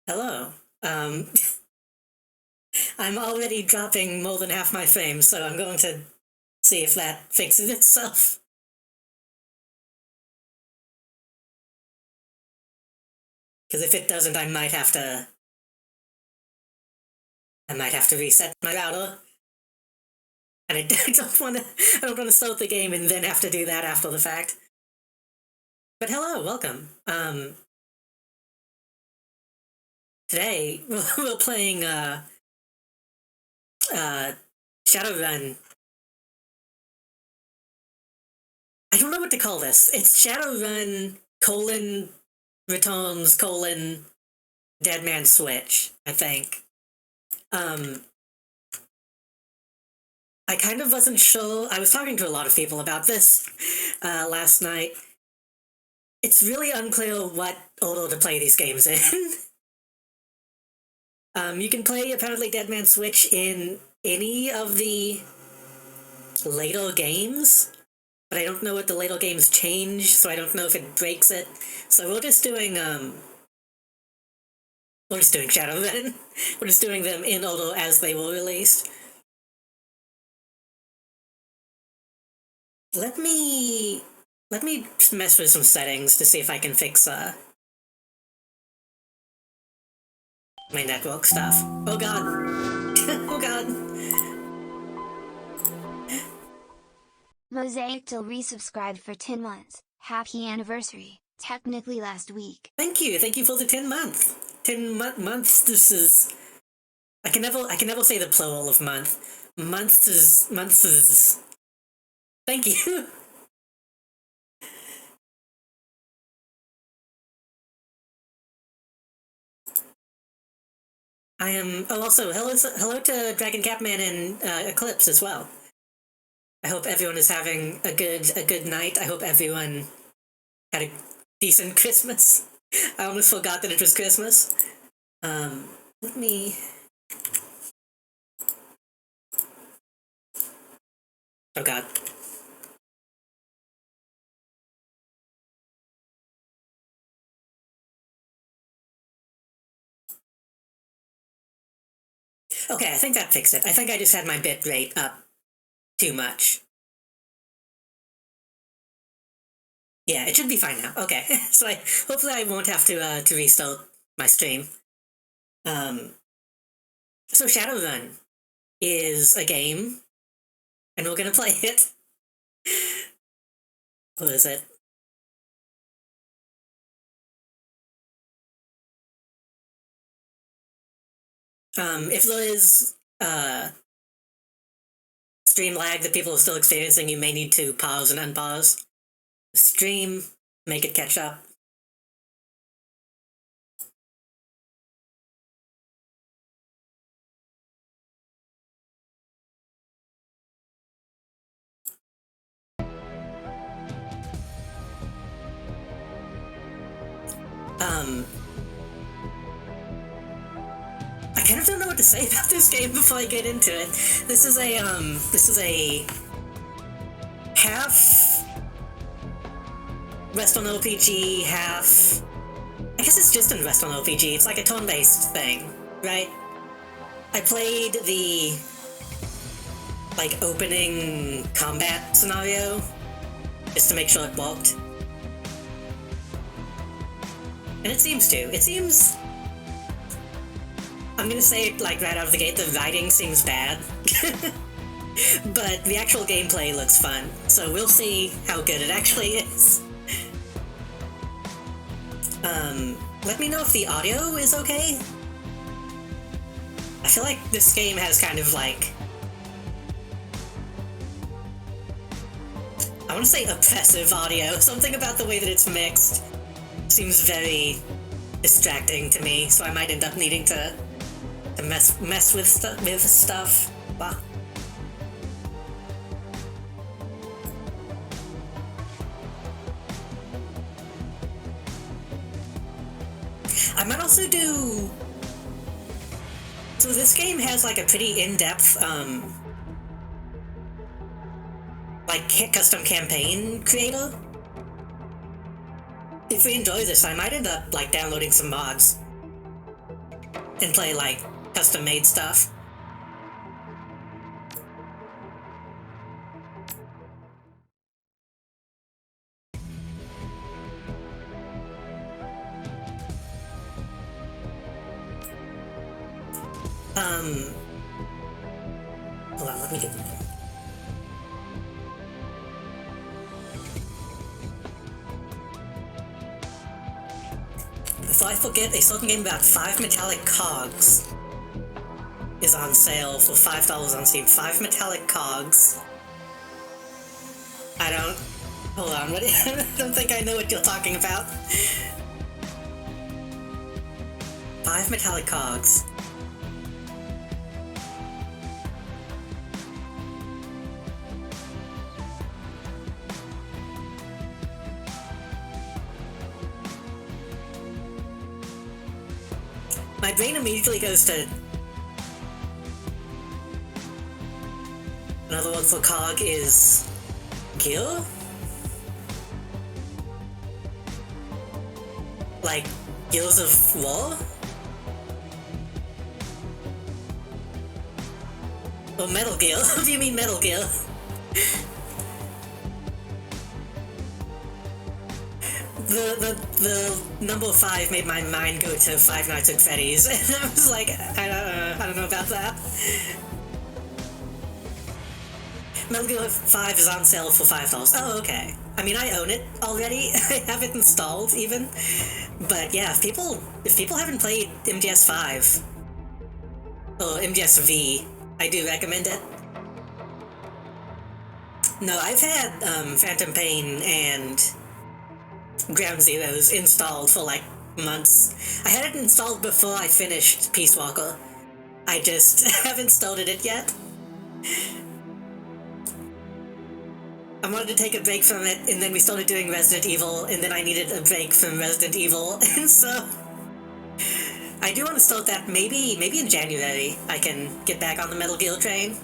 Hello. Um, I'm already dropping more than half my frame, so I'm going to see if that fixes itself. Because if it doesn't, I might have to reset my router. And I don't want to start the game and then have to do that after the fact. But hello, welcome. Today we're playing Shadowrun. I don't know what to call this. It's Shadowrun Returns Dead Man Switch, I think. I kind of wasn't sure. I was talking to a lot of people about this last night. It's really unclear what order to play these games in. You can play, apparently, Dead Man Switch in any of the later games, but I don't know what the later games change, so I don't know if it breaks it. So we're just doing Shadowrun. We're just doing them in order as they were released. Let me mess with some settings to see if I can fix my network stuff. Oh god. Oh god. Mosaic till resubscribed for 10 months. Happy anniversary. Technically last week. Thank you for the 10 months. 10 months. This is. I can never say the plural of month. Months is. Thank you. I am. Oh, also hello to Dragon Capman and Eclipse as well. I hope everyone is having a good night. I hope everyone had a decent Christmas. I almost forgot that it was Christmas. Let me. Oh god. Okay, I think that fixed it. I think I just had my bit rate up too much. Yeah, it should be fine now. Okay, so hopefully I won't have to restart my stream. So Shadowrun is a game, and we're gonna play it. What is it? If there is stream lag that people are still experiencing, you may need to pause and unpause the stream, make it catch up. I kind of don't know what to say about this game before I get into it. This is a half Western RPG, half. I guess it's just a Western RPG. It's like a turn-based thing, right? I played the opening combat scenario just to make sure it worked, and it seems to. It seems. I'm gonna say right out of the gate, the writing seems bad, but the actual gameplay looks fun. So we'll see how good it actually is. Let me know if the audio is okay. I feel like this game has kind of I want to say oppressive audio. Something about the way that it's mixed seems very distracting to me, so I might end up needing to mess with stuff. Wow. I might also do. So this game has a pretty in-depth custom campaign creator. If we enjoy this, I might end up downloading some mods. and play like custom-made stuff. Hold on, let me get them. Before I forget, a certain game about 5 metallic cogs is on sale for $5 on Steam. 5 metallic cogs. I don't... Hold on, what? I don't think I know what you're talking about. 5 metallic cogs. My brain immediately goes to... Another word for cog is... gear? Like, Gears of War? Or Metal Gear? What do you mean Metal Gear? The number 5 made my mind go to Five Nights at Freddy's, and I was like, I don't know about that. Metal Gear 5 is on sale for $5. Oh, okay. I mean, I own it already. I have it installed, even. But yeah, if people haven't played MGS 5 or MGS V, I do recommend it. No, I've had Phantom Pain and Ground Zeroes installed for like months. I had it installed before I finished Peace Walker. I just haven't started it yet. I wanted to take a break from it, and then we started doing Resident Evil, and then I needed a break from Resident Evil, and so I do want to start that. Maybe in January I can get back on the Metal Gear train.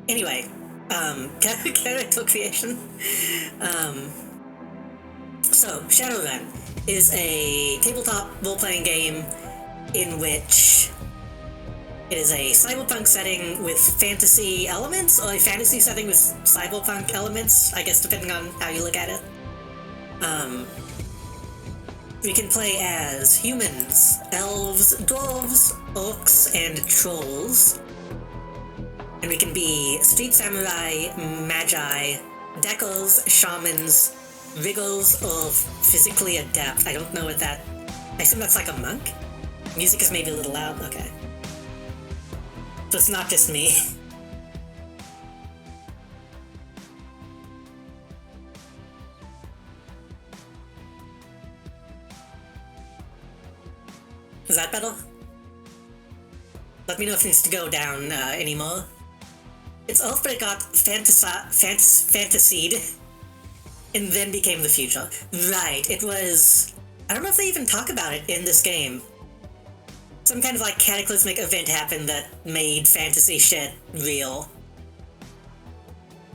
Anyway, character creation. So, Shadowrun is a tabletop role-playing game in which it is a cyberpunk setting with fantasy elements, or a fantasy setting with cyberpunk elements, I guess, depending on how you look at it. We can play as humans, elves, dwarves, orcs, and trolls. And we can be street samurai, magi, deckers, shamans, riggers, or physically adept. I don't know what that... I assume that's like a monk? Music is maybe a little loud, okay. So it's not just me. Is that better? Let me know if it needs to go down anymore. It's off, but it got fantasied and then became the future. Right, it was... I don't know if they even talk about it in this game. Some kind of like cataclysmic event happened that made fantasy shit real.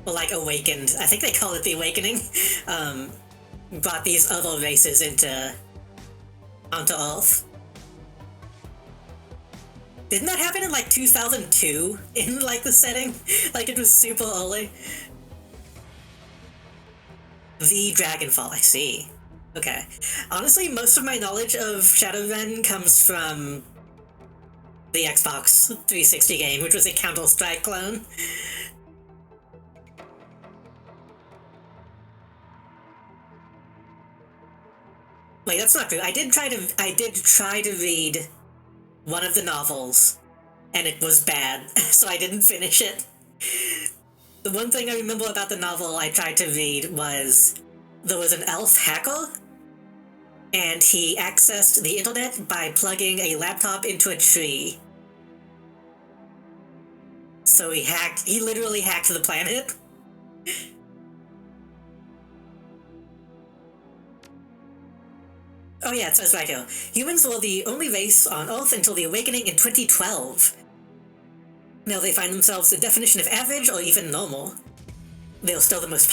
Or like awakened. I think they call it the Awakening. Brought these other races onto Earth. Didn't that happen in like 2002 in like the setting? Like it was super early. The Dragonfall, I see. Okay. Honestly, most of my knowledge of Shadowrun comes from the Xbox 360 game, which was a Counter-Strike clone. Wait, that's not true. I did try to read one of the novels, and it was bad, so I didn't finish it. The one thing I remember about the novel I tried to read was there was an elf hacker, and he accessed the internet by plugging a laptop into a tree. So he literally hacked the planet. Oh yeah, it says right here. Humans were the only race on Earth until the Awakening in 2012. Now they find themselves the definition of average or even normal. They are still the most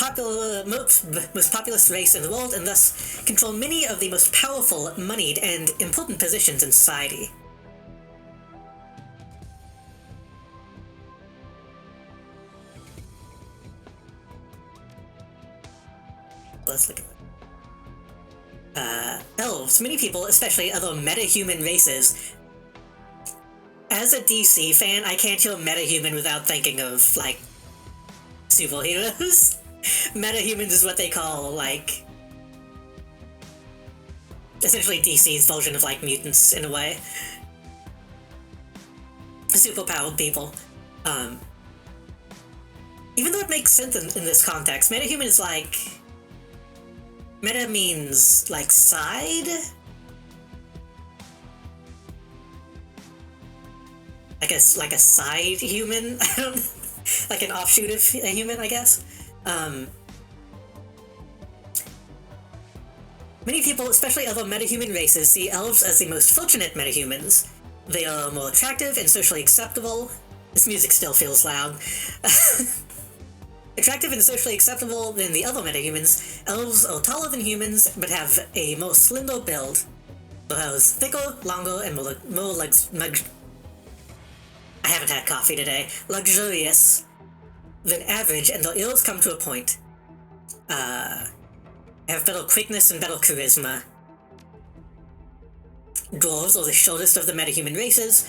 populous race in the world, and thus control many of the most powerful, moneyed, and important positions in society. Let's look at elves. Many people, especially other metahuman races. As a DC fan, I can't hear metahuman without thinking of, like, superheroes. Metahumans is what they call, like, essentially DC's version of, like, mutants, in a way. Superpowered people. Even though it makes sense in this context, metahuman is like... Meta means, like, side? Like a side human? I don't... Like an offshoot of a human, I guess? Many people, especially other metahuman races, see elves as the most fortunate metahumans. They are more attractive and socially acceptable. This music still feels loud. Attractive and socially acceptable than the other metahumans, elves are taller than humans, but have a more slender build. They have thicker, longer, and more I haven't had coffee today. Luxurious than average, and their ears come to a point. Have better quickness and better charisma. Dwarves are the shortest of the metahuman races.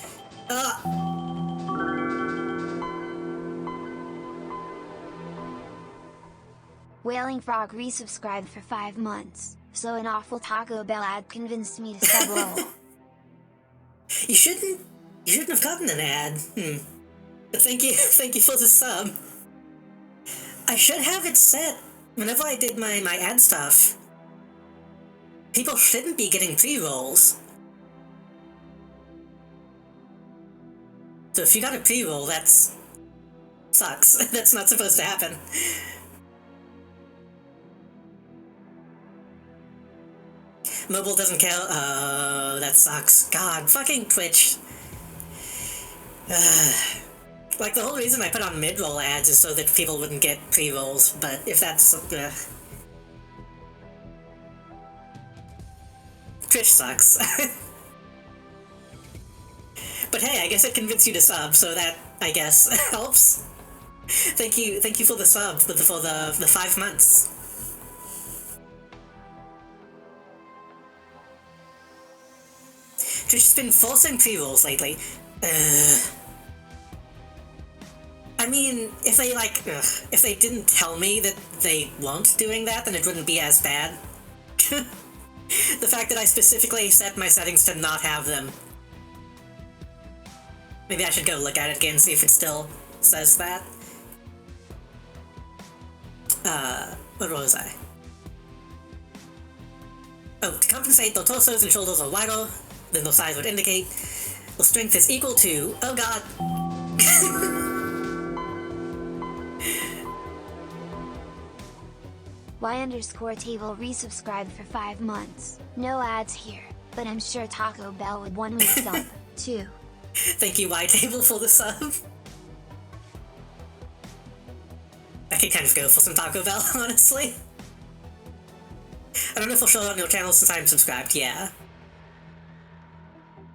Wailing Frog resubscribed for 5 months, so an awful Taco Bell ad convinced me to sub roll. You shouldn't have gotten an ad. But thank you for the sub. I should have it set whenever I did my ad stuff. People shouldn't be getting pre-rolls. So if you got a pre-roll, that's... sucks. That's not supposed to happen. Mobile doesn't count. That sucks. God, fucking Twitch. Like, the whole reason I put on mid-roll ads is so that people wouldn't get pre-rolls, but if that's... Twitch sucks. But hey, I guess it convinced you to sub, so that, I guess, helps. Thank you for the sub, for the 5 months. Twitch's been forcing pre-rolls lately. I mean, if they didn't tell me that they weren't doing that, then it wouldn't be as bad. The fact that I specifically set my settings to not have them. Maybe I should go look at it again, see if it still says that. What was I? Oh, to compensate, their torsos and shoulders are wider than their size would indicate. Their strength is equal to... Oh god! Y_table resubscribed for 5 months. No ads here, but I'm sure Taco Bell would 1 week sub, too. Thank you, Y-Table, for the sub. I could kind of go for some Taco Bell, honestly. I don't know if I'll show it on your channel since I'm subscribed, yeah.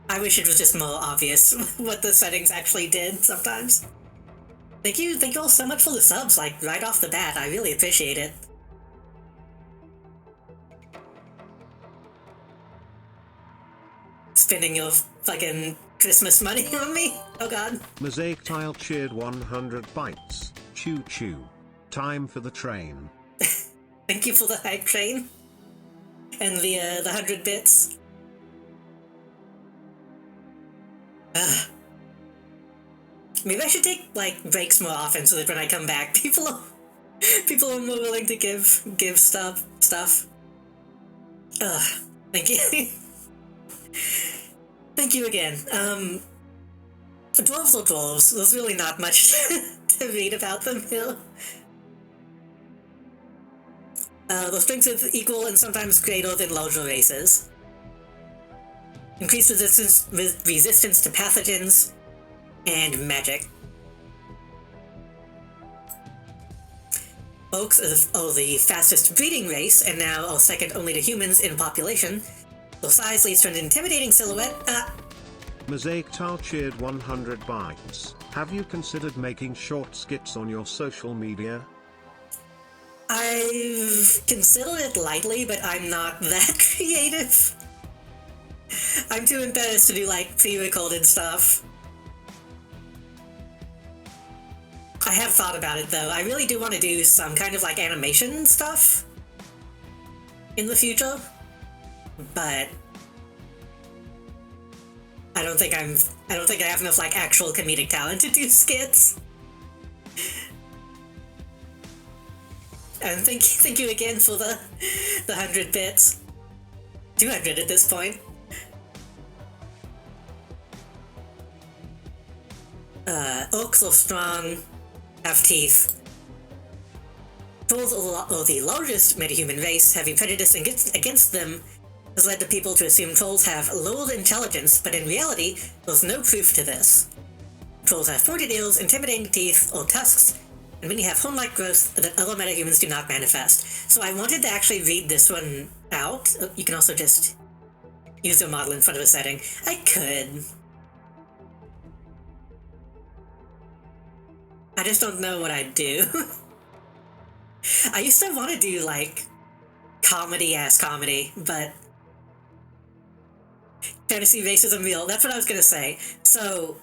I wish it was just more obvious what the settings actually did sometimes. Thank you all so much for the subs, like, right off the bat, I really appreciate it. Spending your fucking Christmas money on me? Oh god. Mosaic Tile cheered 100 bytes. Choo choo. Time for the train. Thank you for the hype train. And the 100 bits. Maybe I should take, like, breaks more often so that when I come back, people are more willing to give stuff. Thank you. Thank you again. Dwarves are dwarves. There's really not much to read about them here. Their strength is equal and sometimes greater than larger races. Increased resistance to pathogens and magic. Oaks are the fastest breeding race, and now are second only to humans in population. Their size leads to an intimidating silhouette. Mosaic Tile cheered 100 bytes. Have you considered making short skits on your social media? I've considered it lightly, but I'm not that creative. I'm too embarrassed to do, like, pre-recorded stuff. I have thought about it, though. I really do want to do some kind of, like, animation stuff in the future, but I don't think I have enough, like, actual comedic talent to do skits. And thank you again for the 100 bits. 200 at this point. Orcs are strong, have teeth. Trolls are the largest metahuman race. Heavy prejudice against them has led to people to assume trolls have lower intelligence, but in reality, there's no proof to this. Trolls have pointed ears, intimidating teeth, or tusks, and many have horn-like growth that other metahumans do not manifest. So I wanted to actually read this one out. You can also just use your model in front of a setting. I could. I just don't know what I'd do. I used to want to do, like, comedy-ass comedy, but fantasy racism real. That's what I was gonna say. So,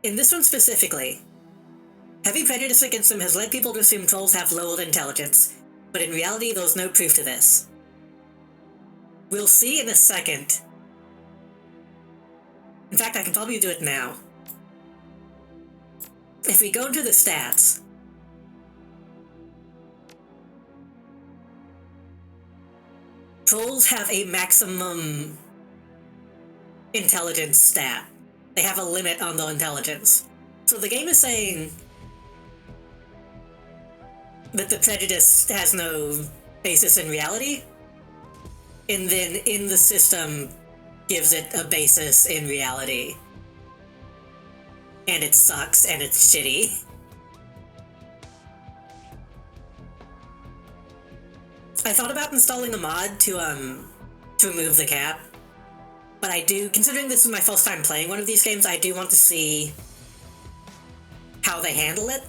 in this one specifically, heavy prejudice against them has led people to assume trolls have lowered intelligence, but in reality, there's no proof to this. We'll see in a second. In fact, I can probably do it now. If we go into the stats, trolls have a maximum intelligence stat. They have a limit on their intelligence. So the game is saying that the prejudice has no basis in reality, and then in the system gives it a basis in reality. And it sucks, and it's shitty. I thought about installing a mod to remove the cap, but I do, considering this is my first time playing one of these games, I do want to see how they handle it.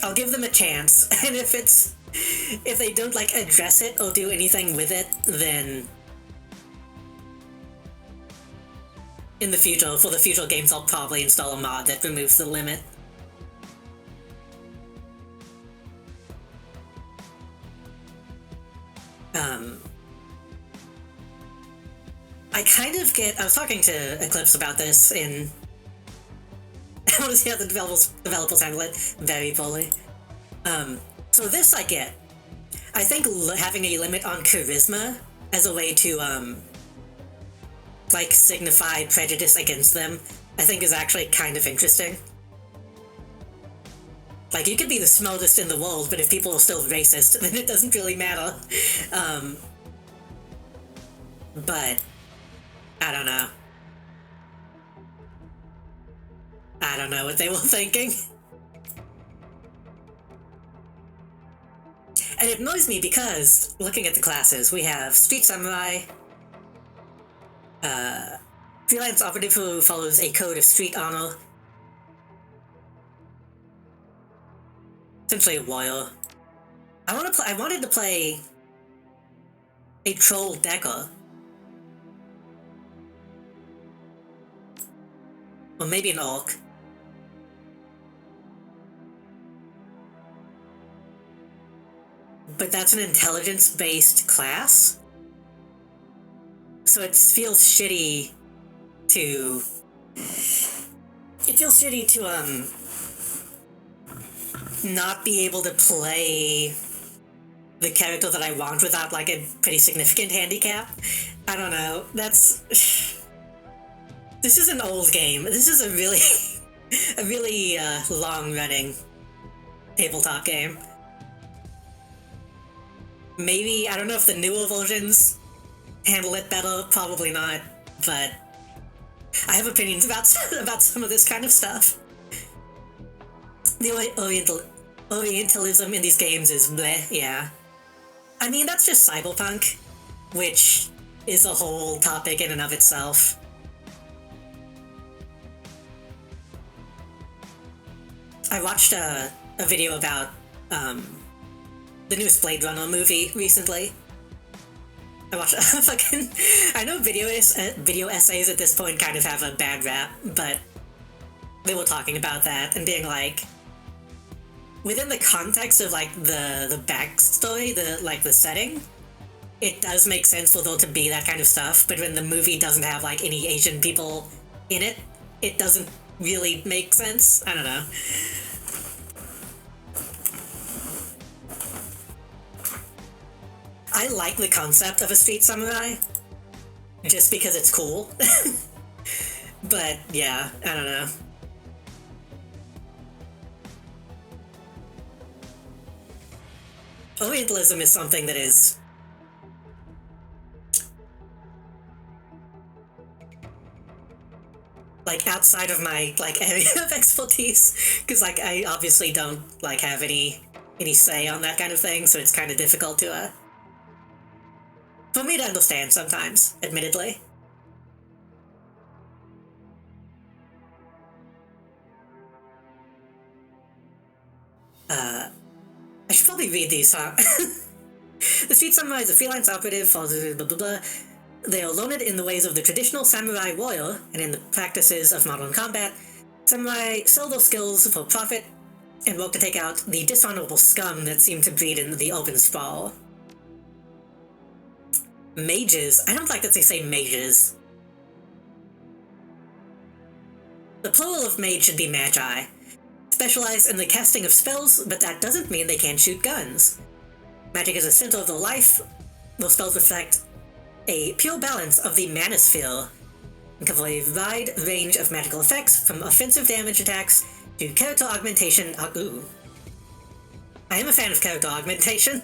I'll give them a chance, and if they don't, like, address it or do anything with it, then in the future, for the future games, I'll probably install a mod that removes the limit. I was talking to Eclipse about this I want to see how the developers handle it very poorly. So this I get. I think having a limit on charisma as a way to, like, signify prejudice against them, I think is actually kind of interesting. Like, you could be the smartest in the world, but if people are still racist, then it doesn't really matter. But I don't know. I don't know what they were thinking. And it annoys me because, looking at the classes, we have Street Samurai, freelance operative who follows a code of street honor, essentially a warrior. I wanted to play a troll decker. Or maybe an orc. But that's an intelligence-based class? So it feels shitty to... It feels shitty to, not be able to play the character that I want without, like, a pretty significant handicap. I don't know. That's... This is an old game. This is a really long-running tabletop game. Maybe, I don't know if the newer versions handle it better, probably not, but I have opinions about some of this kind of stuff. The Orientalism in these games is bleh, yeah. I mean, that's just cyberpunk, which is a whole topic in and of itself. I watched a video about the newest Blade Runner movie recently. I watched fucking. I know video essays at this point kind of have a bad rap, but they were talking about that and being like, within the context of like the backstory, the setting, it does make sense for there to be that kind of stuff. But when the movie doesn't have like any Asian people in it, it doesn't really make sense. I don't know. I like the concept of a street samurai, just because it's cool. But yeah, I don't know. Orientalism is something that is like outside of my like area of expertise, because like I obviously don't like have any say on that kind of thing, so it's kind of difficult to for me to understand sometimes, admittedly. I should probably read these, huh? The street samurai is a freelance operative for blah blah blah. They are learned in the ways of the traditional samurai warrior and in the practices of modern combat. Samurai sell their skills for profit and work to take out the dishonorable scum that seem to breed in the open sprawl. Mages? I don't like that they say mages. The plural of mage should be magi. Specialize in the casting of spells, but that doesn't mean they can't shoot guns. Magic is a center of their life. Their spells reflect a pure balance of the manosphere and cover a wide range of magical effects, from offensive damage attacks to character augmentation. Ooh. I am a fan of character augmentation.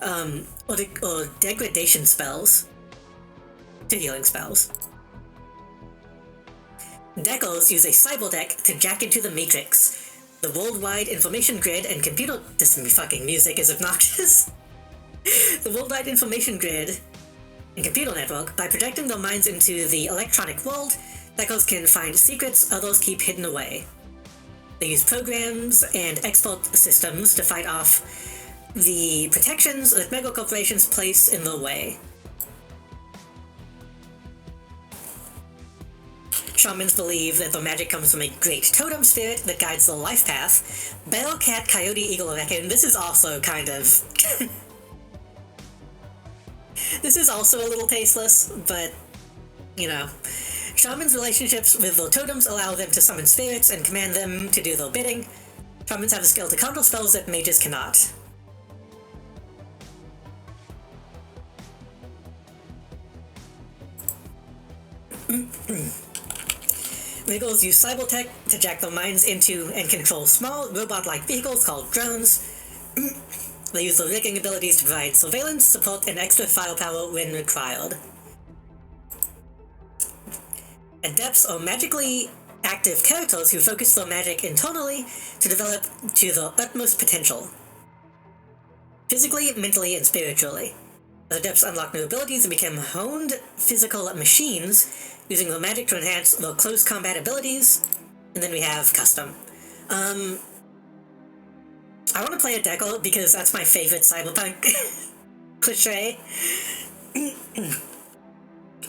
Or degradation spells. To healing spells. Deckers use a cyber deck to jack into the Matrix, the worldwide information grid and computer. This fucking music is obnoxious. The worldwide information grid and computer network. By projecting their minds into the electronic world, Deckers can find secrets others keep hidden away. They use programs and export systems to fight off the protections that mega corporations place in their way. Shamans believe that their magic comes from a great totem spirit that guides their life path. Bear, cat, coyote, eagle, reckon. This is also kind of... This is also a little tasteless, but, you know. Shamans' relationships with their totems allow them to summon spirits and command them to do their bidding. Shamans have the skill to counter spells that mages cannot. Vehicles use cybertech to jack their minds into and control small, robot-like vehicles called drones. They use their rigging abilities to provide surveillance, support, and extra firepower when required. Adepts are magically active characters who focus their magic internally to develop to their utmost potential. Physically, mentally, and spiritually. As adepts unlock new abilities and become honed physical machines, using their magic to enhance their close combat abilities. And then we have custom. I want to play a Decker because that's my favorite cyberpunk cliche.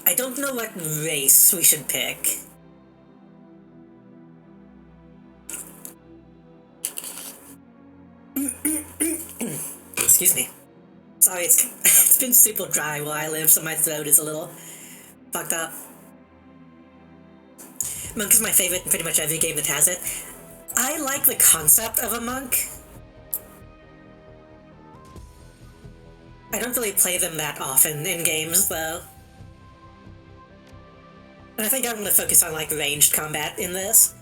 I don't know what race we should pick. Excuse me. Sorry, it's been super dry where I live, so my throat is a little fucked up. Monk is my favorite in pretty much every game that has it. I like the concept of a monk. I don't really play them that often in games, though. And I think I'm gonna focus on, like, ranged combat in this.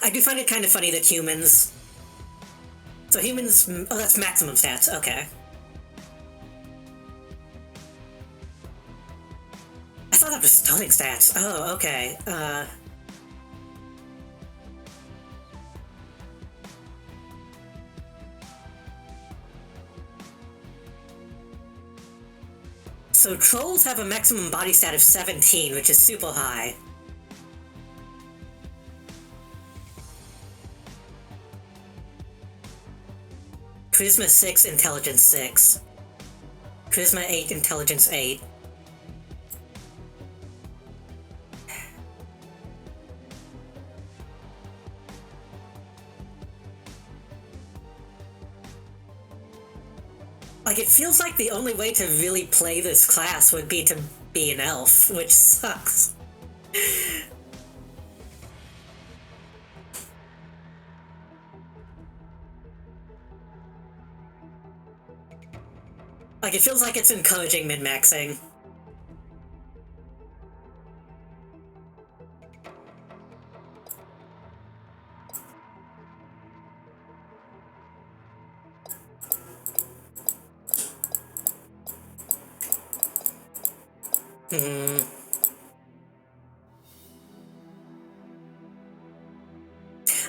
I do find it kind of funny that humans... So humans... Oh, that's maximum stats, okay. the stunning stats. Oh, okay. So trolls have a maximum body stat of 17, which is super high. Charisma 6, Intelligence 6. Charisma 8, Intelligence 8. Like, it feels like the only way to really play this class would be to be an elf, which sucks. Like, it feels like it's encouraging min-maxing.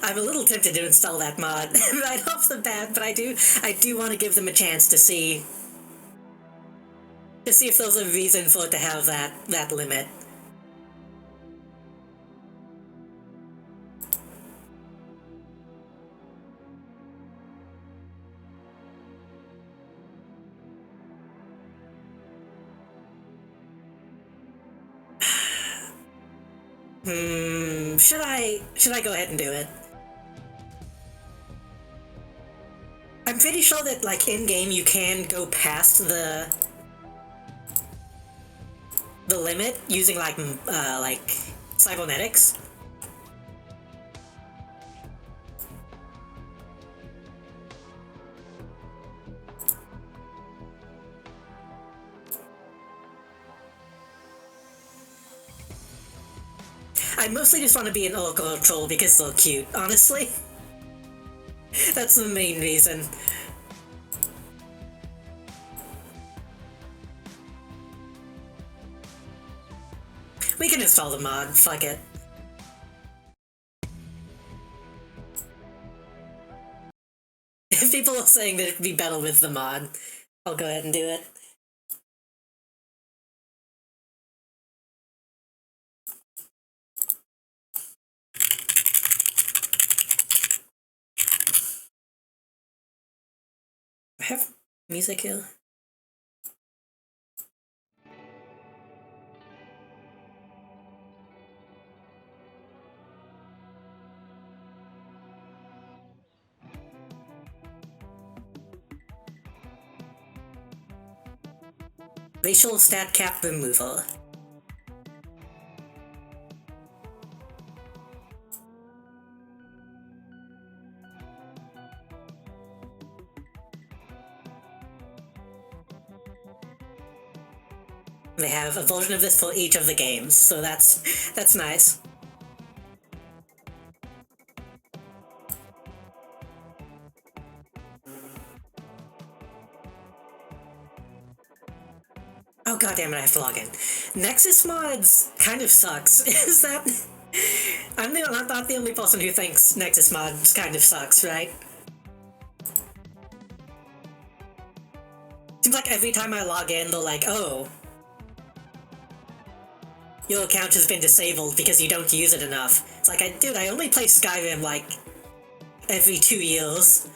I'm a little tempted to install that mod right off the bat, but I do want to give them a chance to see if there's a reason for it to have that limit. Should I go ahead and do it? I'm pretty sure that, like, in-game you can go past the limit using, like cybernetics. I mostly just want to be an Oracle troll because they're cute, honestly. That's the main reason. We can install the mod, fuck it. If people are saying that it'd be better with the mod, I'll go ahead and do it. I have music here. Racial stat cap removal. They have a version of this for each of the games, so that's nice. Oh goddamn it, I have to log in. Nexus mods kind of sucks. Is that... I'm not the only person who thinks Nexus mods kind of sucks, right? Seems like every time I log in, they're like, oh, your account has been disabled because you don't use it enough. It's like, dude, I only play Skyrim, like, every 2 years.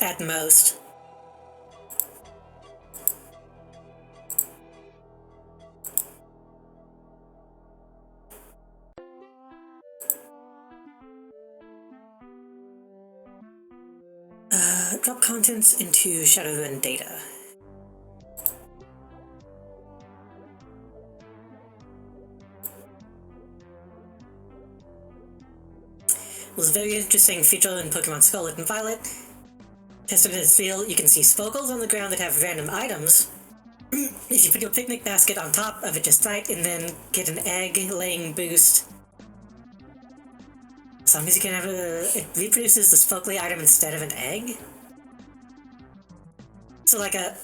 At most. Drop contents into Shadowrun data. It was a very interesting feature in Pokemon Scarlet and Violet. Tested in this field, you can see sparkles on the ground that have random items. If you put your picnic basket on top of it just right, and then get an egg-laying boost. Zombies can have it reproduces the Spokely item instead of an egg? So like a...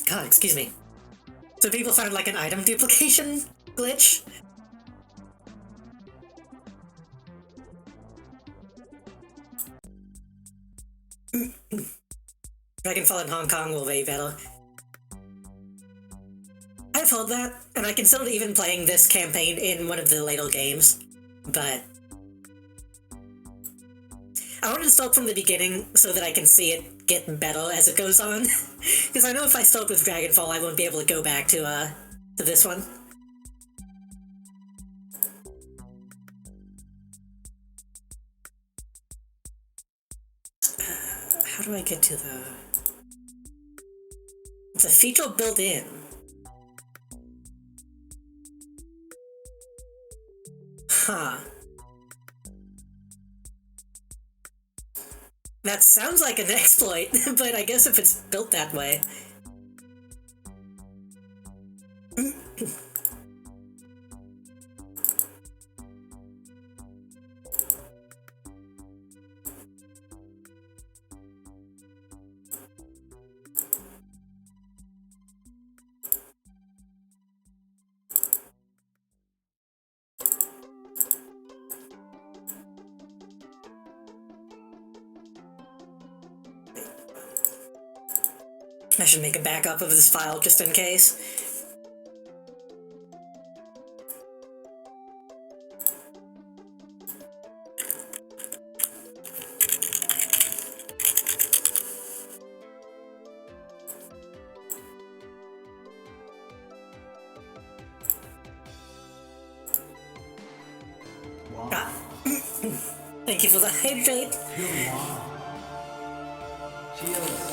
God, excuse me. So people found like an item duplication glitch? Dragonfall in Hong Kong will be better. I've heard that, and I considered even playing this campaign in one of the later games, but... I wanted to start from the beginning so that I can see it get better as it goes on. Because I know if I start with Dragonfall, I won't be able to go back to this one. How do I get to the... It's a feature built in. Huh. That sounds like an exploit, but I guess if it's built that way. I should make a backup of this file just in case. Wow. Ah. Thank you for the hydrate. Cheers.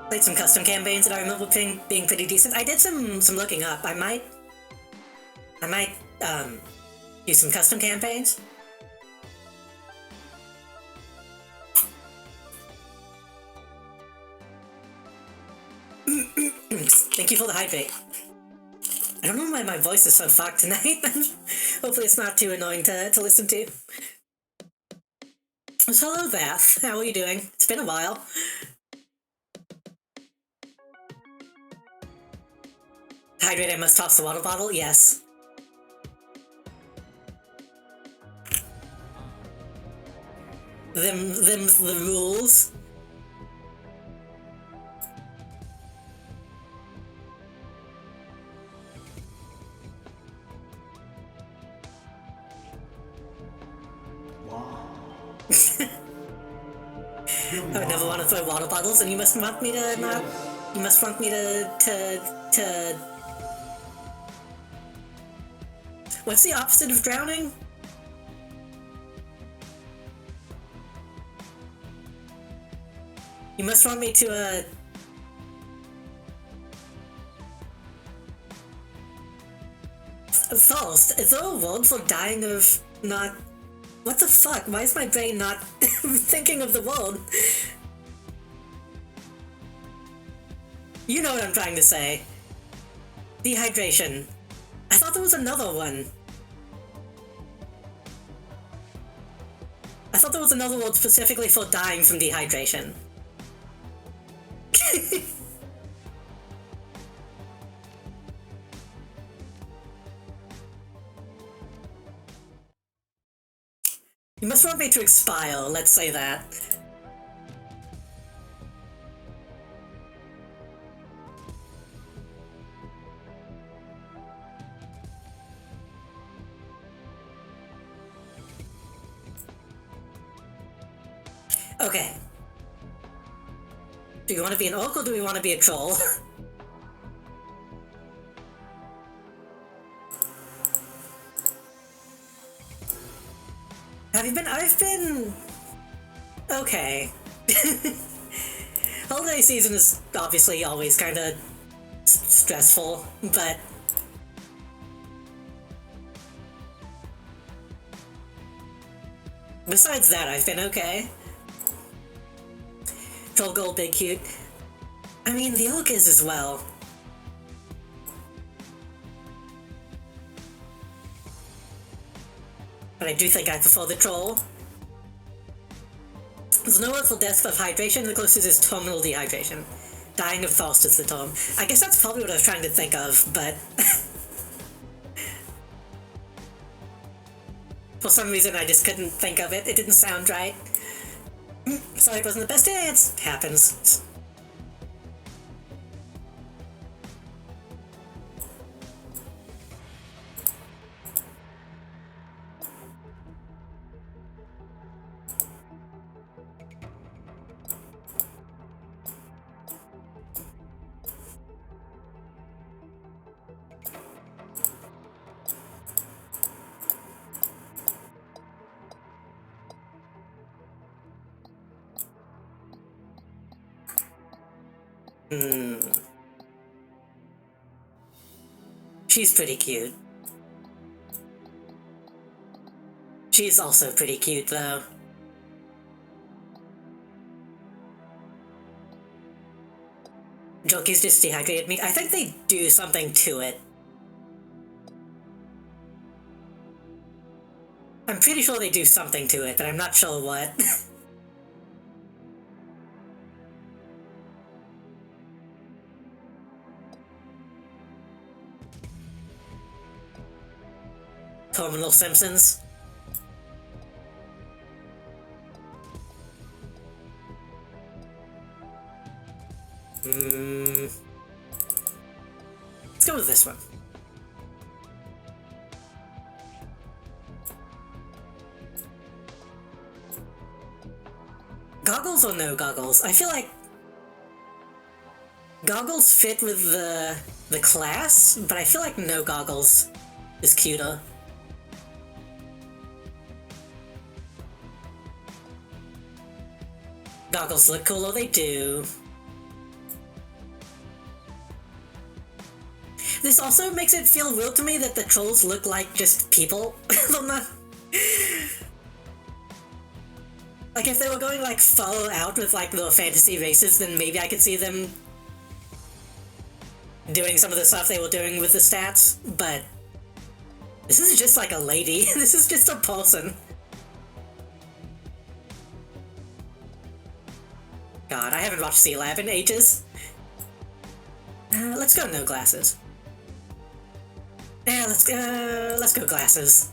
Played some custom campaigns that I remember being pretty decent. I did some looking up. I might do some custom campaigns. Thank you for the hydrate. I don't know why my voice is so fucked tonight. Hopefully it's not too annoying to listen to. So hello there. How are you doing? It's been a while. Hydrate, I must toss the water bottle? Yes. Them's the rules. Wow. I would never want to throw water bottles, and you must want me to not... You must want me to... What's the opposite of drowning? You must want me to, False. Is there a word for dying of not... What the fuck? Why is my brain not thinking of the word? You know what I'm trying to say. Dehydration. I thought there was another one. I thought there was another word specifically for dying from dehydration. You must want me to expire, let's say that. Okay. Do you want to be an orc or do we want to be a troll? Have you been? I've been... Okay. Holiday season is obviously always kind of stressful, but... Besides that, I've been okay. Troll Gold Big Cute. I mean, the orc is as well. but I do think I prefer the troll. There's no word for death of hydration, the closest is terminal dehydration. Dying of thirst is the term. I guess that's probably what I was trying to think of, but... for some reason I just couldn't think of it. It didn't sound right. Sorry, it wasn't the best dance. It happens. She's pretty cute. She's also pretty cute, though. Jokey's just dehydrated meat. I think they do something to it. I'm pretty sure they do something to it, but I'm not sure what. Terminal Simpsons. Let's go with this one. Goggles or no goggles? I feel like goggles fit with the class, but I feel like no goggles is cuter. Goggles look cooler, they do. This also makes it feel weird to me that the trolls look like just people. They're not... like, if they were going, like, far out with, like, the fantasy races, then maybe I could see them doing some of the stuff they were doing with the stats, but this is just like a lady. This is just a person. God, I haven't watched C-Lab in ages. Let's go no glasses. Yeah, let's go glasses.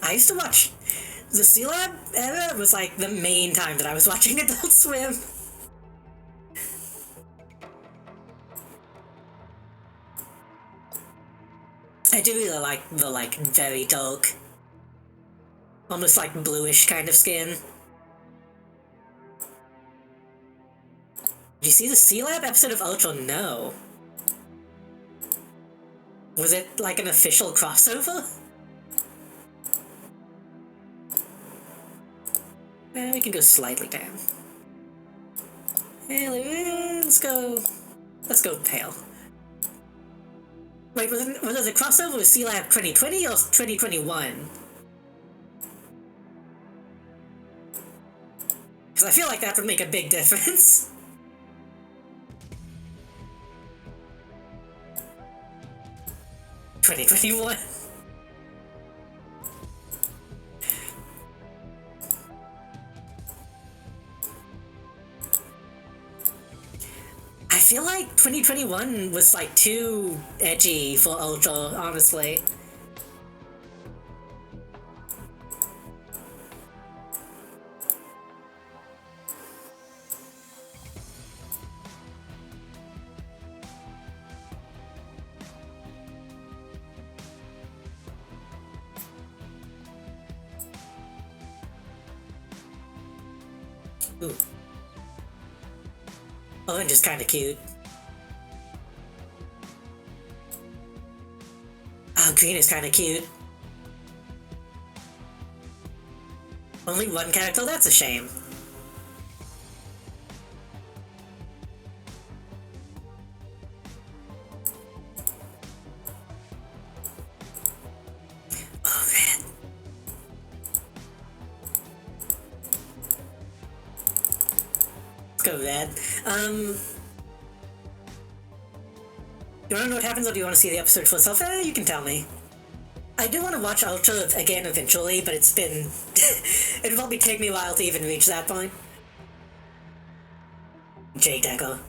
I used to watch the C-Lab era was like the main time that I was watching Adult Swim. I do really like the, like, very dark, almost like bluish kind of skin. Did you see the C-Lab episode of Ultra? No. Was it like an official crossover? We can go slightly down. Let's go pale. Wait, was it a crossover with C-Lab 2020 or 2021? Because I feel like that would make a big difference. (2021) I feel like 2021 was like too edgy for Ultra, honestly. Ooh. Orange is kinda cute. Oh, green is kinda cute. Only one character? That's a shame. Oh, red. Taco Red. You wanna know what happens, or do you wanna see the episode for yourself? You can tell me. I do want to watch Ultra again eventually, but it's been... it'll probably take me a while to even reach that point. J Deco.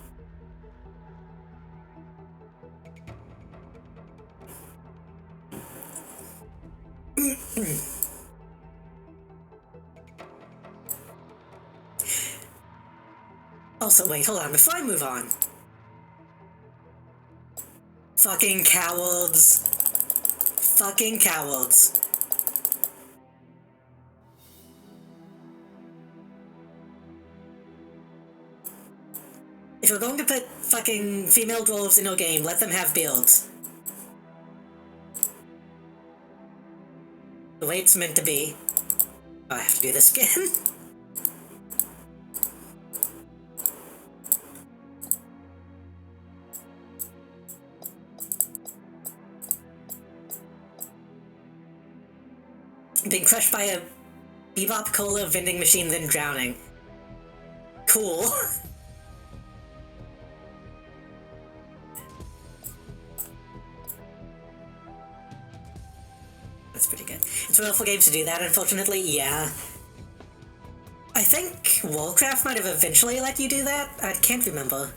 Also, wait, hold on, before I move on. Fucking cowards. Fucking cowards. If you're going to put fucking female dwarves in your game, let them have builds. The way it's meant to be. Oh, I have to do this again. Being crushed by a bebop cola vending machine, then drowning. Cool. That's pretty good. It's rare for games to do that, unfortunately, yeah. I think Warcraft might have eventually let you do that? I can't remember.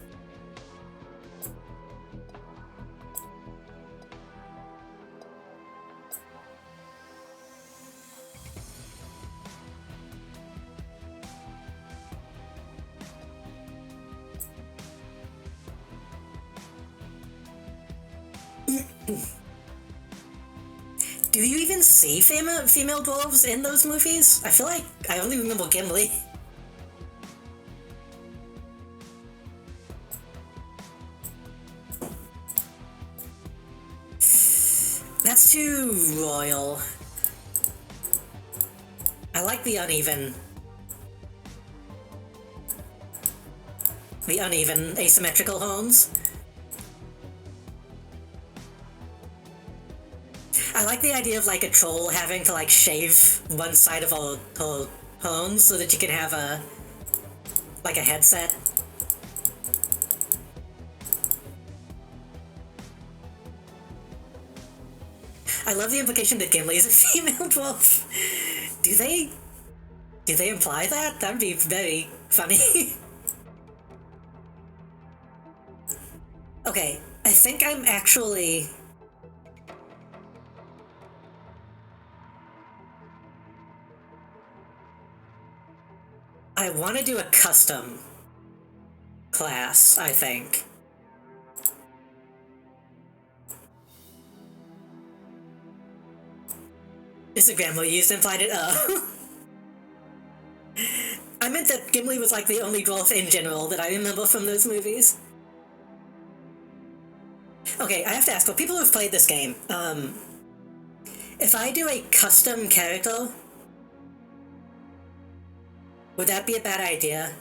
Do you even see female dwarves in those movies? I feel like I only remember Gimli. That's too royal. I like the uneven, asymmetrical horns. I like the idea of, like, a troll having to, like, shave one side of her horns so that you can have a headset. I love the implication that Gimli is a female dwarf. Do they imply that? That'd be very funny. Okay, I think I'm actually... I want to do a custom class, I think. Instagram will use implied it. Oh. I meant that Gimli was like the only dwarf in general that I remember from those movies. Okay, I have to ask, for people who've played this game, if I do a custom character, would that be a bad idea?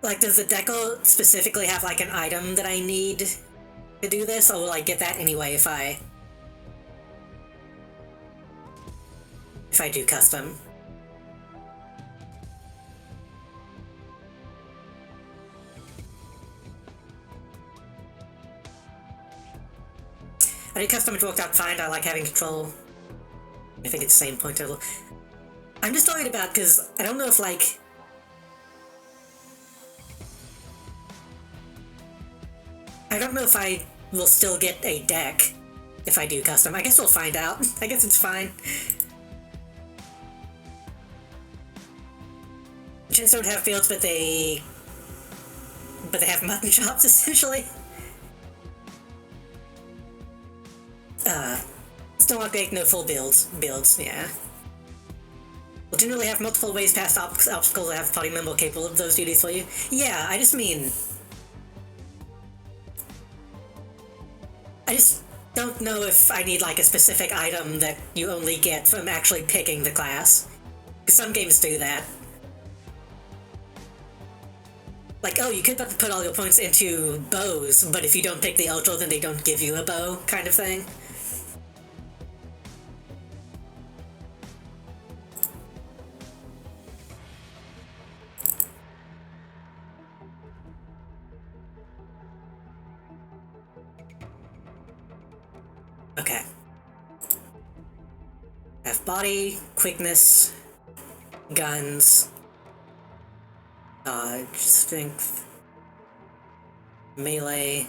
Like, does the deco specifically have, like, an item that I need to do this, or will I get that anyway if I do custom? I think custom it worked out fine. I like having control. I think it's the same point total. I'm just worried about, because I don't know if, like... I don't know if I will still get a deck if I do custom. I guess we'll find out. I guess it's fine. Chins don't have fields, but they have mutton chops, essentially. Still not great, no full builds, yeah. We'll generally have multiple ways past obstacles that have party member capable of those duties for you. Yeah, I just mean... I just don't know if I need, like, a specific item that you only get from actually picking the class. Because some games do that. Like, oh, you could put all your points into bows, but if you don't pick the ultra, then they don't give you a bow, kind of thing. I have body, quickness, guns, dodge, strength, melee.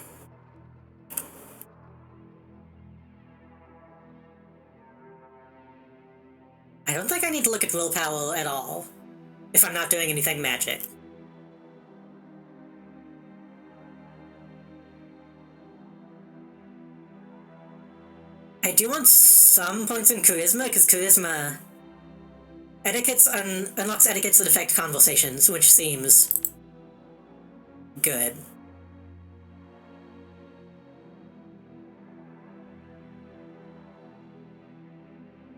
I don't think I need to look at willpower at all if I'm not doing anything magic. I do want some points in charisma, because charisma unlocks etiquettes that affect conversations, which seems good.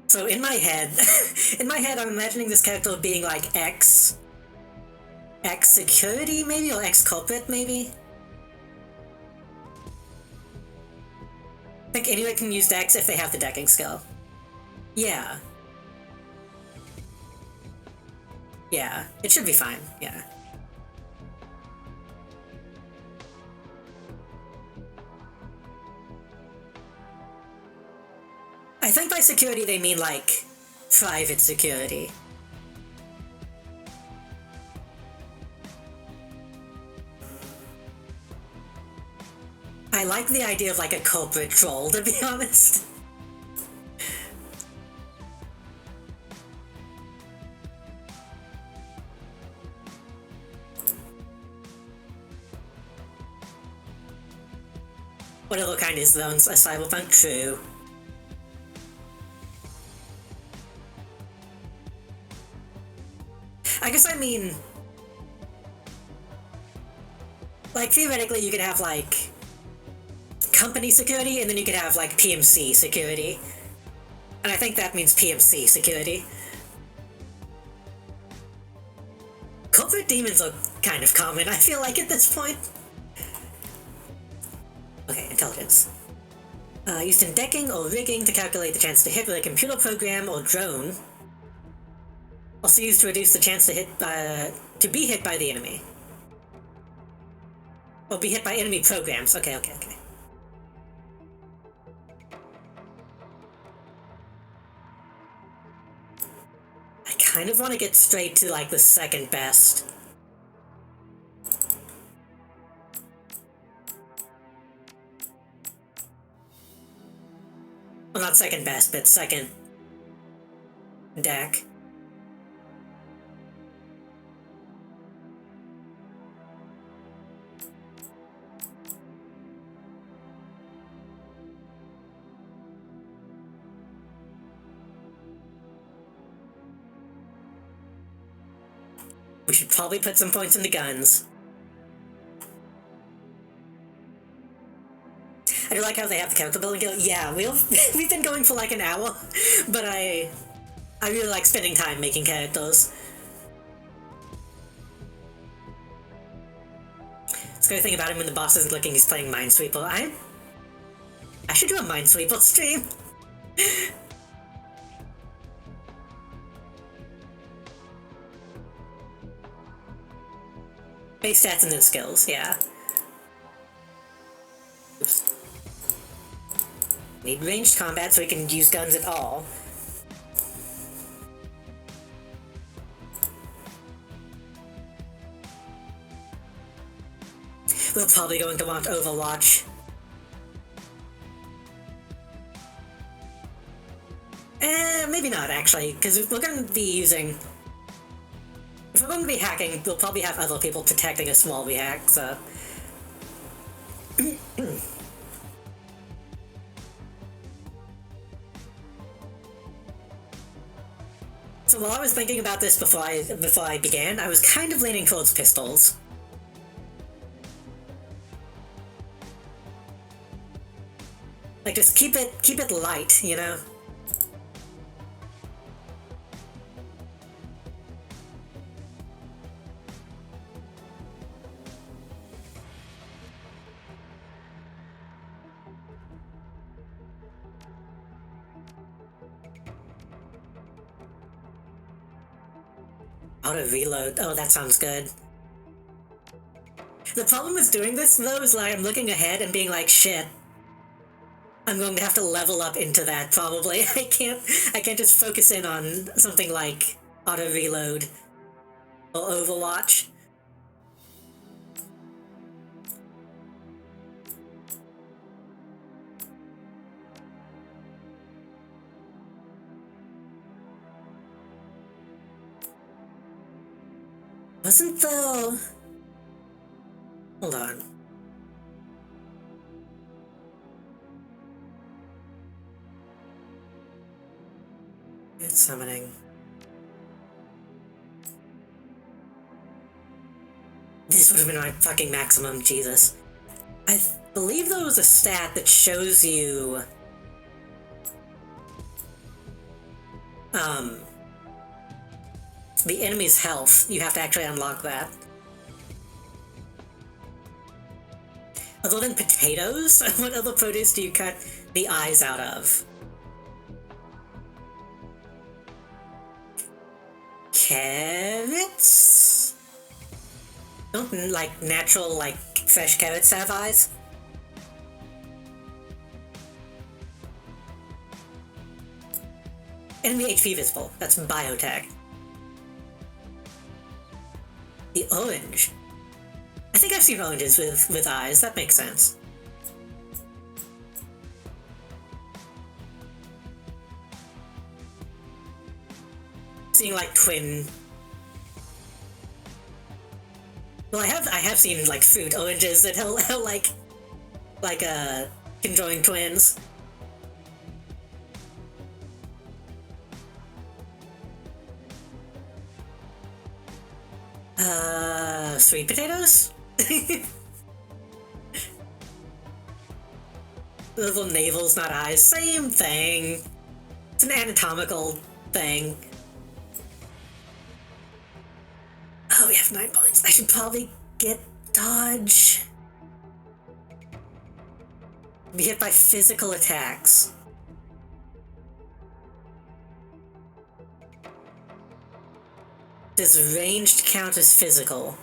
So in my head, I'm imagining this character being like X security maybe, or X culprit maybe. I think anyone can use Dex if they have the decking skill. Yeah. Yeah, it should be fine, yeah. I think by security they mean, like, private security. I like the idea of, like, a culprit troll, to be honest. What other kind is though? A cyberpunk? True. I guess I mean... like, theoretically you could have, like... company security, and then you could have, like, PMC security. And I think that means PMC security. Corporate demons are kind of common, I feel like, at this point. Okay, intelligence. Used in decking or rigging to calculate the chance to hit with a computer program or drone. Also used to reduce the chance to be hit by the enemy. Or be hit by enemy programs. Okay. I kind of want to get straight to, like, the second best. Well, not second best, but second deck. We should probably put some points into guns. I do like how they have the character building go. Yeah, we've been going for like an hour, but I really like spending time making characters. Scary thing about him when the boss isn't looking, he's playing Minesweeper. I should do a Minesweeper stream. Base stats and then skills, yeah. Oops. Need ranged combat so we can use guns at all. We're probably going to want Overwatch. Maybe not, actually, because if we're going to be using... if we're going to be hacking, we'll probably have other people protecting us while we hack, so... So while I was thinking about this before I began, I was kind of leaning towards pistols. Like, just keep it light, you know? Auto reload. Oh, that sounds good. The problem with doing this, though, is like I'm looking ahead and being like, shit. I'm going to have to level up into that probably. I can't just focus in on something like auto reload or Overwatch. Wasn't the... Hold on. It's summoning. This would have been my fucking maximum, Jesus. I believe there was a stat that shows you... the enemy's health. You have to actually unlock that. Other than potatoes, what other produce do you cut the eyes out of? Carrots? Don't, like, natural, like, fresh carrots have eyes? Enemy HP visible. That's biotech. The orange. I think I've seen oranges with eyes. That makes sense. Seeing like twin. Well, I have seen like fruit oranges that like conjoined twins. Sweet potatoes? Little navels, not eyes. Same thing. It's an anatomical thing. Oh, we have 9 points. I should probably get dodge. Be hit by physical attacks. Does ranged count as physical?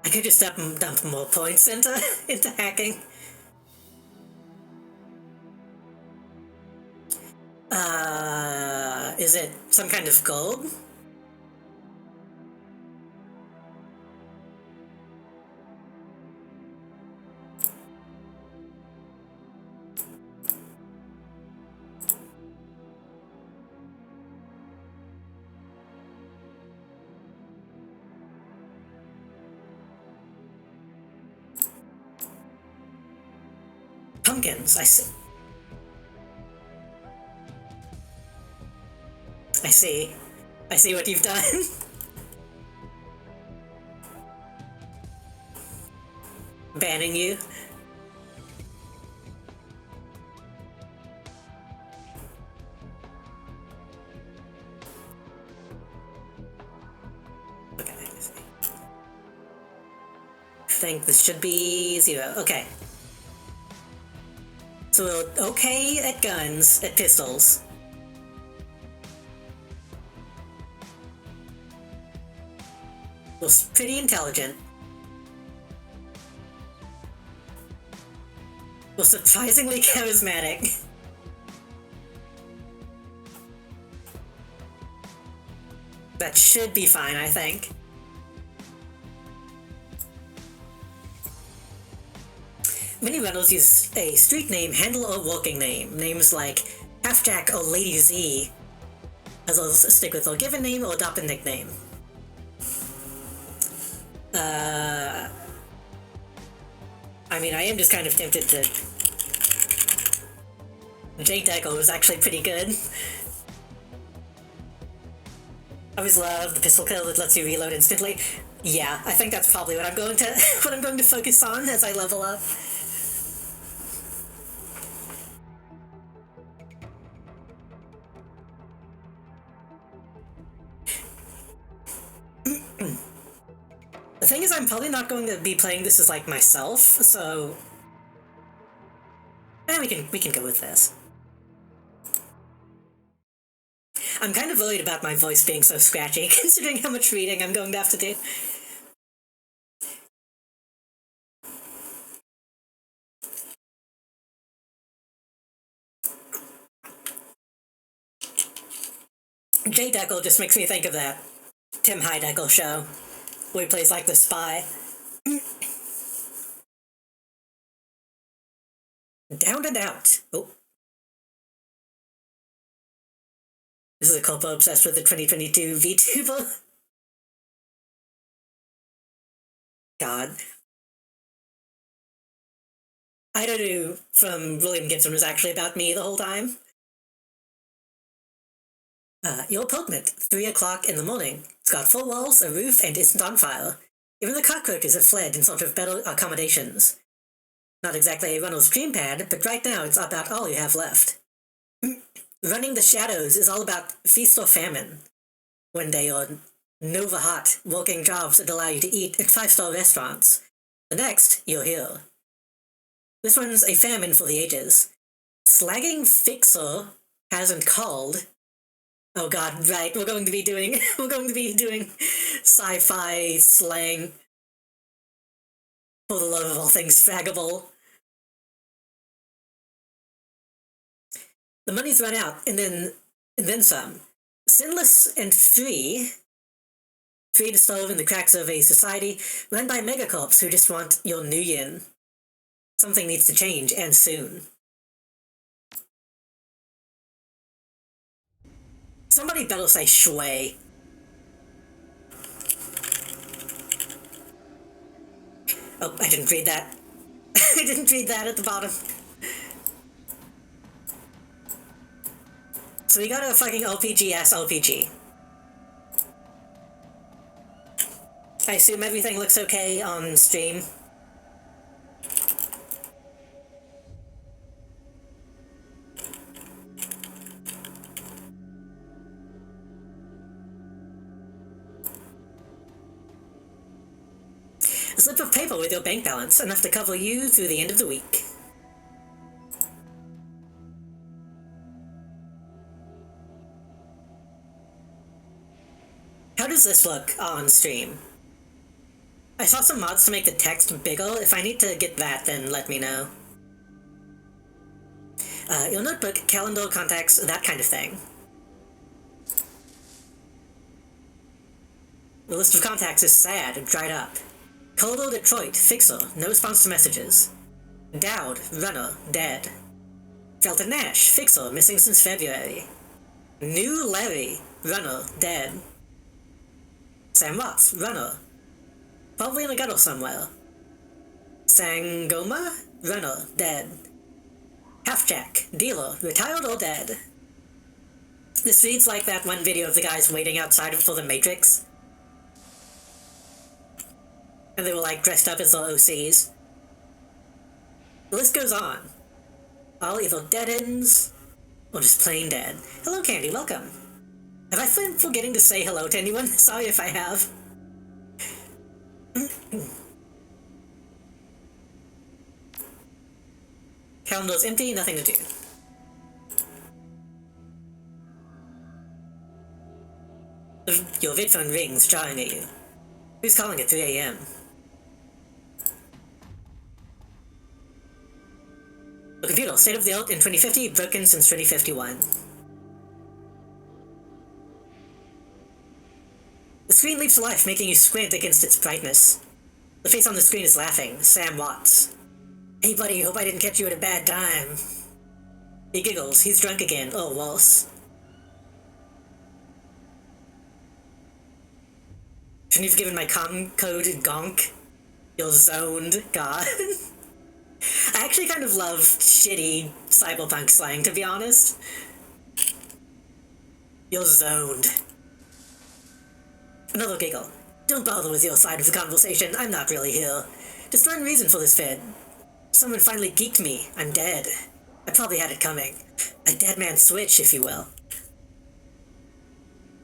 I could just dump more points into hacking. Is it some kind of gold? Pumpkins, I see. I see what you've done. Banning you. Okay, I see. I think this should be 0. Okay. So we're okay at guns, at pistols. We're pretty intelligent. We're surprisingly charismatic. That should be fine, I think. Many rebels use a street name, handle, or walking name. Names like Halfjack or Lady Z, as well as stick with their given name or adopt a nickname. I mean, I am just kind of tempted to... Jake Deckle was actually pretty good. I always love the pistol kill that lets you reload instantly. Yeah, I think that's probably what I'm going to what I'm going to focus on as I level up. The thing is, I'm probably not going to be playing this as like myself, so we can go with this. I'm kind of worried about my voice being so scratchy, considering how much reading I'm going to have to do. Jay Deckle just makes me think of that Tim Heideckle show where he plays like the spy. Down and out. Oh. This is a couple obsessed with the 2022 VTuber. God. I don't know from William Gibson was actually about me the whole time. Your apartment, 3 o'clock in the morning. It's got 4 walls, a roof, and isn't on fire. Even the cockroaches have fled in sort of better accommodations. Not exactly a Runnels' dream pad, but right now it's about all you have left. Running the shadows is all about feast or famine. One day you're Nova hot, working jobs that allow you to eat at 5-star restaurants. The next, you're here. This one's a famine for the ages. Slagging Fixer hasn't called. Oh god, right, we're going to be doing sci-fi slang for the love of all things faggable. The money's run out, and then some. Sinless and free to solve in the cracks of a society run by megacorps who just want your new yin. Something needs to change, and soon. Somebody better say shui. Oh, I didn't read that. I didn't read that at the bottom. So we got a fucking RPG-ass RPG. I assume everything looks okay on stream. A slip of paper with your bank balance, enough to cover you through the end of the week. How does this look on stream? I saw some mods to make the text bigger. If I need to get that, then let me know. Your notebook, calendar, contacts, that kind of thing. The list of contacts is sad and dried up. Coldo Detroit, fixer, no response to messages. Dowd, runner, dead. Felton Nash, fixer, missing since February. New Larry, runner, dead. Sam Watts, runner. Probably in a gutter somewhere. Sangoma, runner, dead. Halfjack, dealer, retired or dead. This reads like that one video of the guys waiting outside for the Matrix. And they were like dressed up as the OCs. The list goes on. All either dead ends or just plain dead. Hello, Candy, welcome. Have I been forgetting to say hello to anyone? Sorry if I have. Calendar's empty, nothing to do. Your vid phone rings, jarring at you. Who's calling at 3 a.m.? The computer, state of the art in 2050, broken since 2051. The screen leaps to life, making you squint against its brightness. The face on the screen is laughing. Sam Watts. Hey buddy, hope I didn't catch you at a bad time. He giggles. He's drunk again. Oh, worse. Shouldn't have given my com code gonk. You're zoned. God. I actually kind of love shitty cyberpunk slang, to be honest. You're zoned. Another giggle. Don't bother with your side of the conversation, I'm not really here. Just one reason for this vid. Someone finally geeked me. I'm dead. I probably had it coming. A dead man switch, if you will.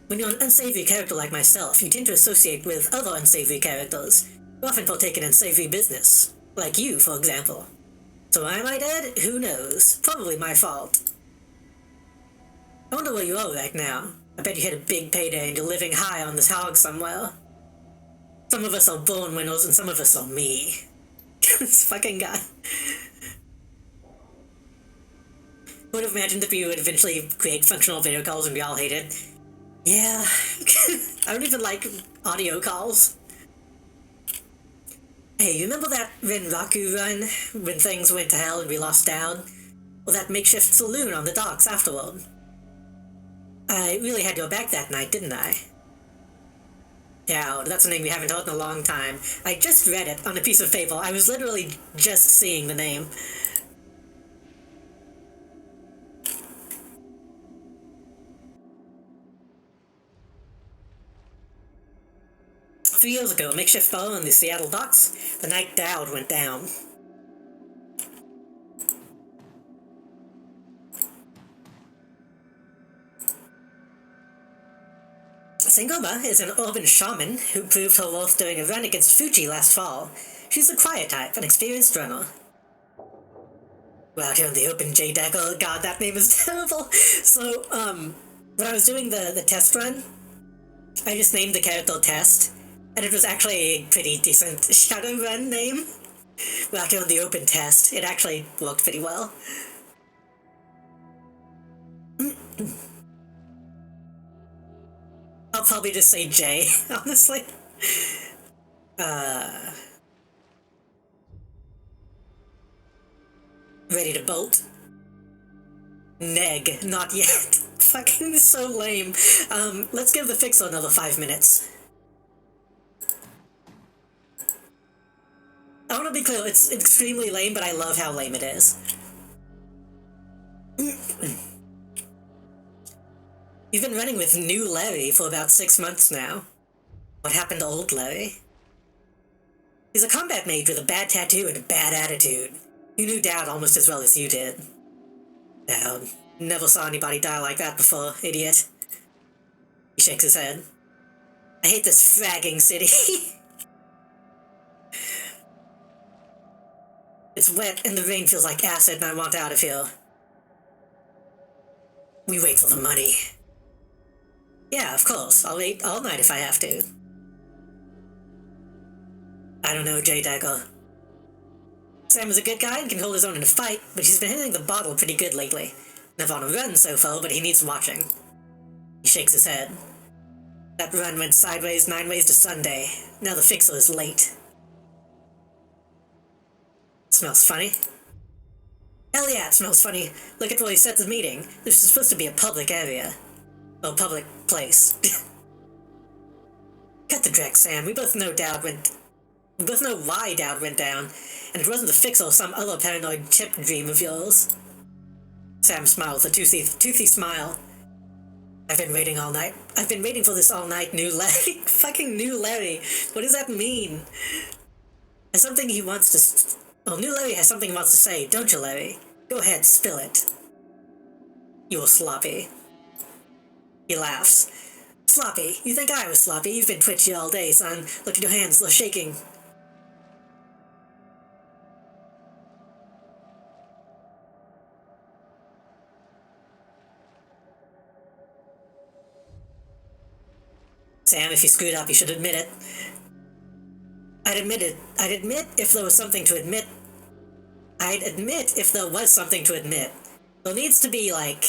When you're an unsavory character like myself, you tend to associate with other unsavory characters, who often partake in unsavory business. Like you, for example. So why am I dead? Who knows? Probably my fault. I wonder where you are right now. I bet you had a big payday and you're living high on this hog somewhere. Some of us are born winners and some of us are me. This fucking guy. Would have imagined if you would eventually create functional video calls and we all hated. Yeah, I don't even like audio calls. Hey, you remember that Renraku run when things went to hell and we lost down? Well, that makeshift saloon on the docks afterward. I really had your back that night, didn't I? Dowd, that's a name we haven't heard in a long time. I just read it on a piece of paper. I was literally just seeing the name. A few years ago, a makeshift bar in the Seattle docks, the night Dowd went down. Sangoma is an urban shaman who proved her worth during a run against Fuji last fall. She's a quiet type, an experienced runner. We're out here in the open, J-Decker. God, that name is terrible. So, when I was doing the test run, I just named the character Test, and it was actually a pretty decent Shadowrun name. We're out here in the open test. It actually worked pretty well. I'll probably just say J, honestly. Ready to bolt? Neg, not yet. Fucking so lame. Let's give the fixer another 5 minutes. I want to be clear, it's extremely lame, but I love how lame it is. You've been running with new Larry for about 6 months now. What happened to old Larry? He's a combat mage with a bad tattoo and a bad attitude. You knew Dowd almost as well as you did. Dowd. Never saw anybody die like that before, idiot. He shakes his head. I hate this fragging city. It's wet and the rain feels like acid and I want out of here. We wait for the money. Yeah, of course. I'll wait all night if I have to. I don't know, J-Dagger. Sam is a good guy and can hold his own in a fight, but he's been hitting the bottle pretty good lately. Never on a run so far, but he needs watching. He shakes his head. That run went sideways 9 ways to Sunday. Now the fixer is late. Smells funny? Hell yeah, it smells funny. Look at where he set the meeting. This is supposed to be a public area. Oh, public place. Cut the dreck, Sam. We both know why Dowd went down, and it wasn't the fixer or some other paranoid chip dream of yours. Sam smiles, a toothy smile. I've been waiting all night. I've been waiting for this all night, new Larry. Fucking new Larry. What does that mean? Has something he wants to... Well, new Larry has something he wants to say, don't you, Larry? Go ahead, spill it. You were sloppy. He laughs. Sloppy? You think I was sloppy? You've been twitchy all day, son. Look at your hands, they're shaking. Sam, if you screwed up, you should admit it. I'd admit if there was something to admit. I'd admit if there was something to admit. There needs to be, like...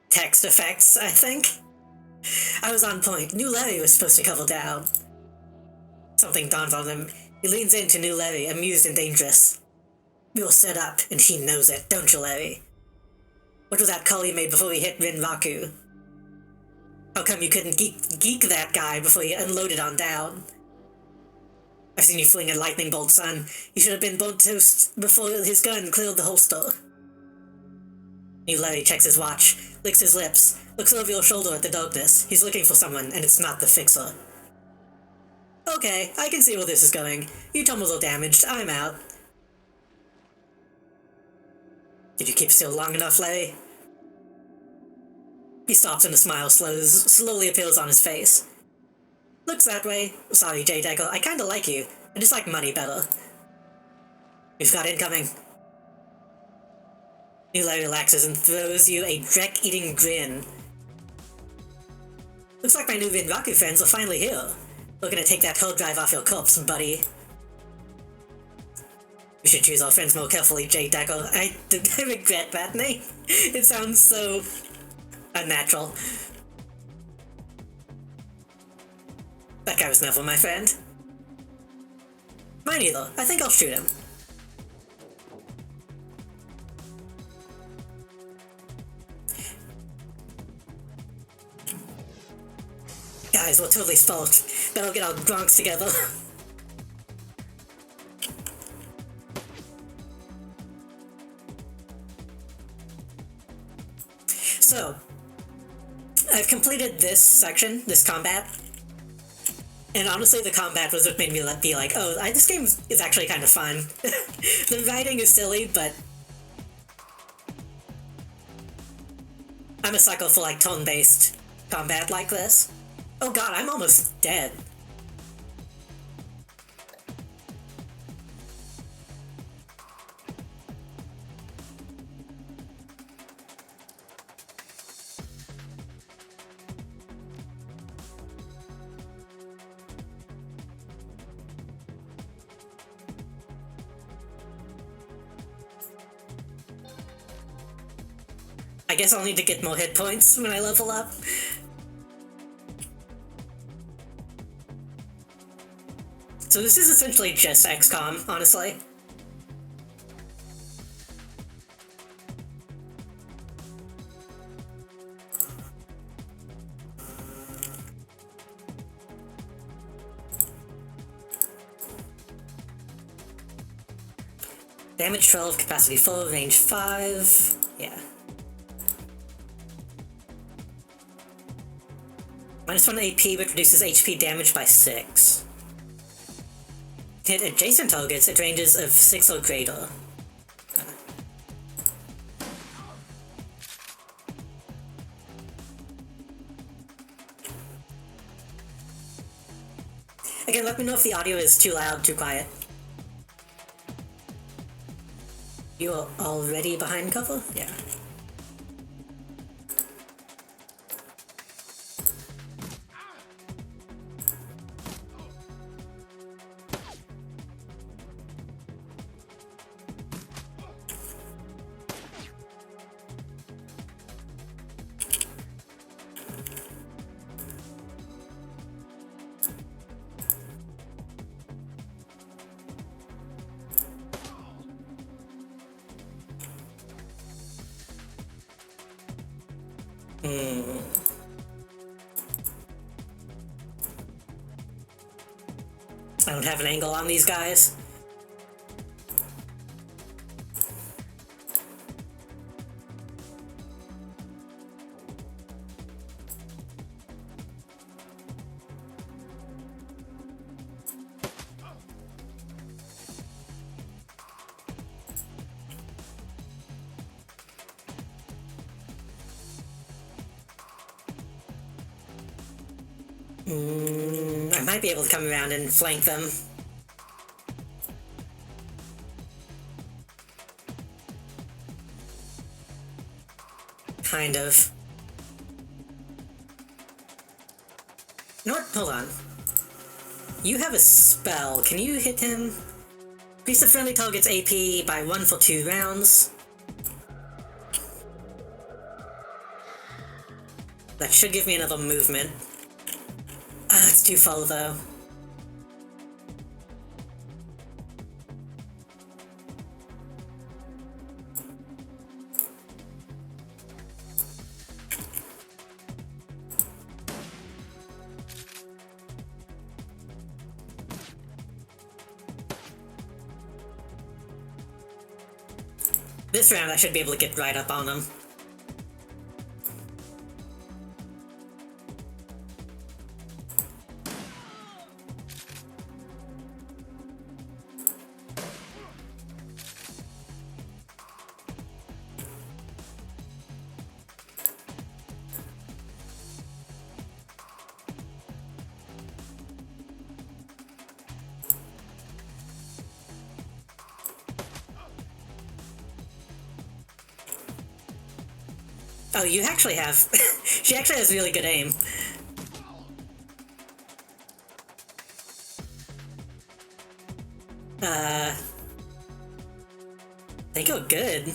text effects, I think. I was on point. New Larry was supposed to cover down. Something dawned on him. He leans into New Larry, amused and dangerous. You're set up, and he knows it, don't you, Larry? What was that call you made before we hit Rinraku? How come you couldn't geek that guy before you unloaded on Dowd? I've seen you fling a lightning bolt, son. You should have been burnt toast before his gun cleared the holster. New Larry checks his watch, licks his lips, looks over your shoulder at the darkness. He's looking for someone, and it's not the fixer. Okay, I can see where this is going. You tumbled or damaged. I'm out. Did you keep still long enough, Larry? He stops and a smile slowly appears on his face. Looks that way. Sorry, J-Dagger. I kinda like you. I just like money better. We've got incoming. New Larry relaxes and throws you a dreck-eating grin. Looks like my new Rinraku friends are finally here. We're gonna take that hard drive off your corpse, buddy. We should choose our friends more carefully, J-Dagger. I regret that name. It sounds so... unnatural. guy was never my friend. Mine either. I think I'll shoot him. Guys, we're totally spelt. Better get our gronks together. So, I've completed this section, this combat, and honestly the combat was what made me be like, oh, this game is actually kind of fun. The writing is silly, but I'm a sucker for like turn-based combat like this. Oh god, I'm almost dead. I guess I'll need to get more hit points when I level up. So this is essentially just XCOM, honestly. Damage 12, capacity 4, range 5. Yeah. Minus 1 AP, but reduces HP damage by 6. Hit adjacent targets at ranges of 6 or greater. Again, let me know if the audio is too loud, too quiet. You are already behind cover? Yeah. I don't have an angle on these guys. I might be able to come around and flank them. Kind of. You know what? Hold on. You have a spell. Can you hit him? Increase the friendly target's AP by 1 for 2 rounds. That should give me another movement. Ah, it's too full though. This round I should be able to get right up on him. Oh, you actually have... She actually has really good aim. I think you're good.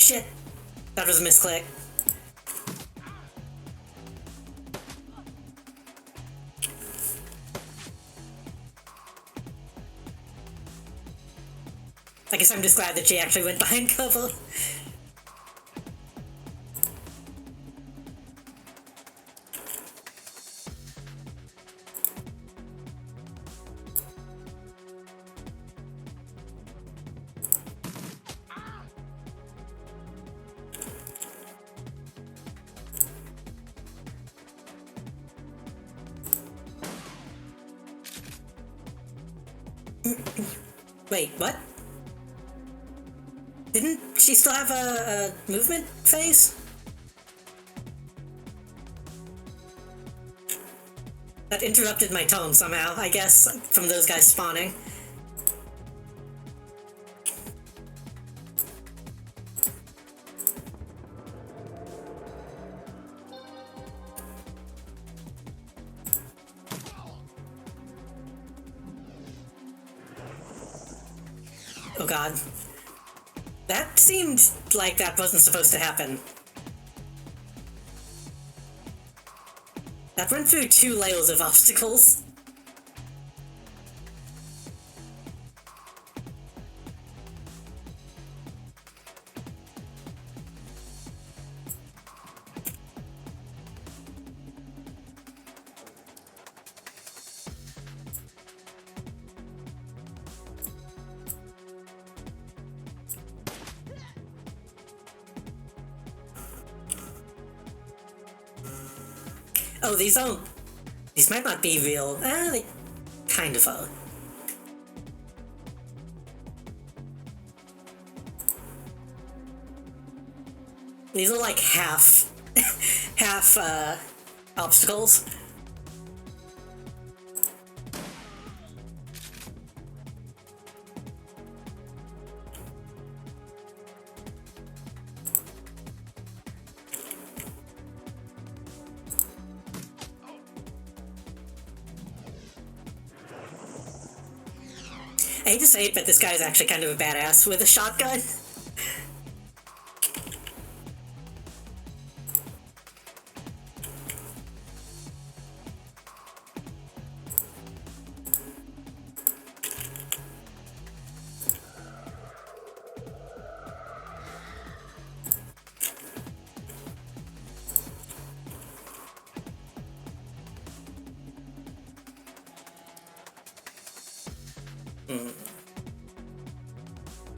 Shit! That was a misclick. I guess I'm just glad that she actually went behind cover. Wait, what? Didn't she still have a movement phase? That interrupted my tone somehow, I guess, from those guys spawning. Oh god. That seemed like that wasn't supposed to happen. That went through 2 layers of obstacles. Oh, these might not be real. They kind of are. These are like half obstacles. I hate to say it, but this guy's actually kind of a badass with a shotgun.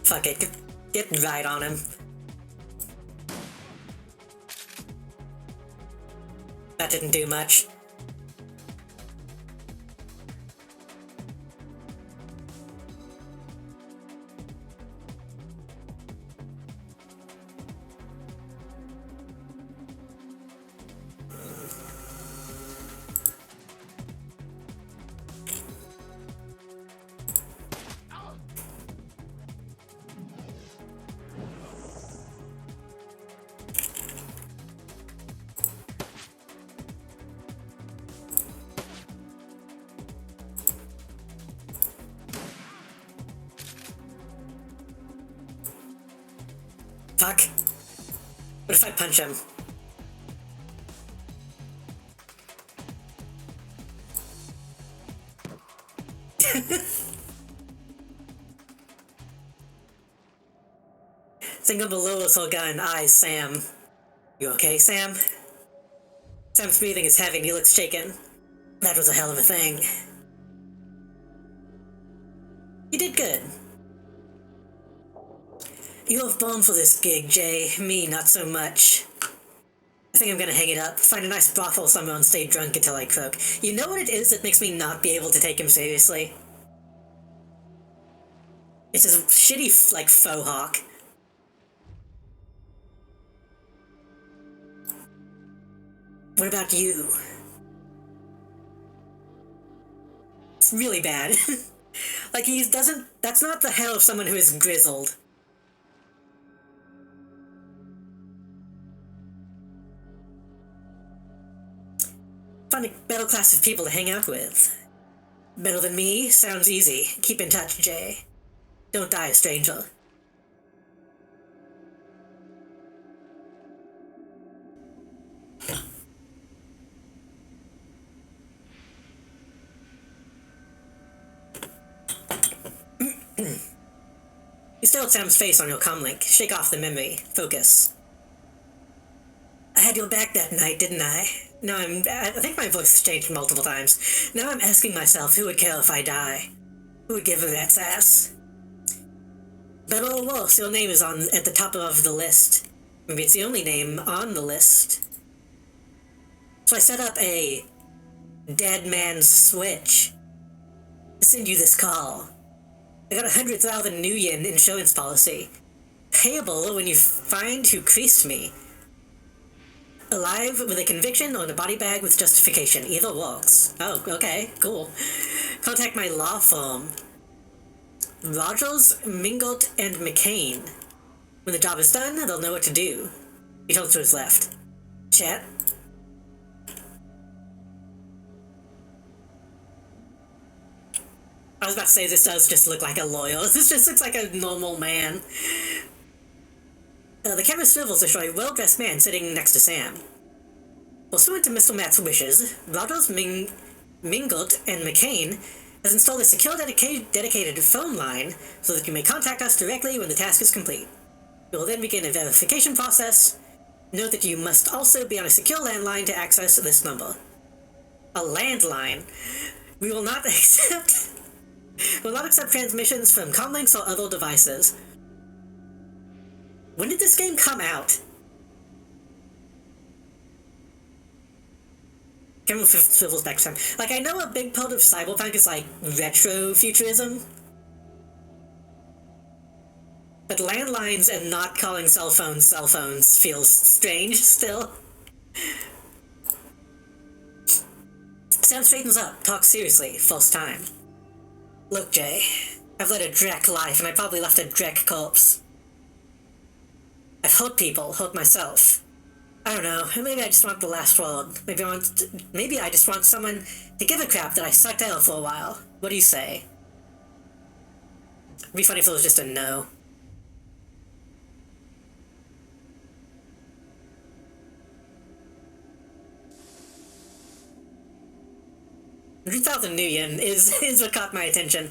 Fuck it, get right on him. That didn't do much. Fuck. What if I punch him? Single below us all gun, eyes, Sam. You okay, Sam? Sam's breathing is heavy and he looks shaken. That was a hell of a thing. You did good. You have born for this gig, Jay. Me, not so much. I think I'm gonna hang it up, find a nice brothel somewhere and stay drunk until I croak. You know what it is that makes me not be able to take him seriously? It's this shitty, like, faux hawk. What about you? It's really bad. Like, that's not the hell of someone who is grizzled. Find a better class of people to hang out with. Better than me? Sounds easy. Keep in touch, Jay. Don't die a stranger. You stare at Sam's face on your comlink. Shake off the memory. Focus. I had your back that night, didn't I? Now I think my voice has changed multiple times. Now I'm asking myself, who would care if I die? Who would give a rat's ass? Better or worse, your name is at the top of the list. Maybe it's the only name on the list. So I set up a dead man's switch to send you this call. I got 100,000 new yen insurance policy. Payable when you find who creased me. Alive with a conviction or in a body bag with justification. Either works. Oh, okay, cool. Contact my law firm. Rogers, Mingot, and McCain. When the job is done, they'll know what to do. He turns to his left. Chat. I was about to say this does just look like a lawyer. This just looks like a normal man. The camera swivels to show a well-dressed man sitting next to Sam. Pursuant to Mr. Matt's wishes, Rogers, Mingot, and McCain has installed a secure dedicated phone line so that you may contact us directly when the task is complete. We will then begin a verification process. Note that you must also be on a secure landline to access this number. A landline. We will not accept transmissions from comlinks or other devices. When did this game come out? Camera swivels back to time. Like, I know a big part of cyberpunk is, like, retro-futurism. But landlines and not calling cell phones feels strange, still. Sam straightens up, talks seriously, first time. Look, Jay, I've led a Drek life, and I probably left a Drek corpse. I've hurt people, hurt myself. I don't know, maybe I just want the last word. Maybe I just want someone to give a crap that I sucked out for a while. What do you say? It'd be funny if it was just a no. $100,000 new yen is what caught my attention.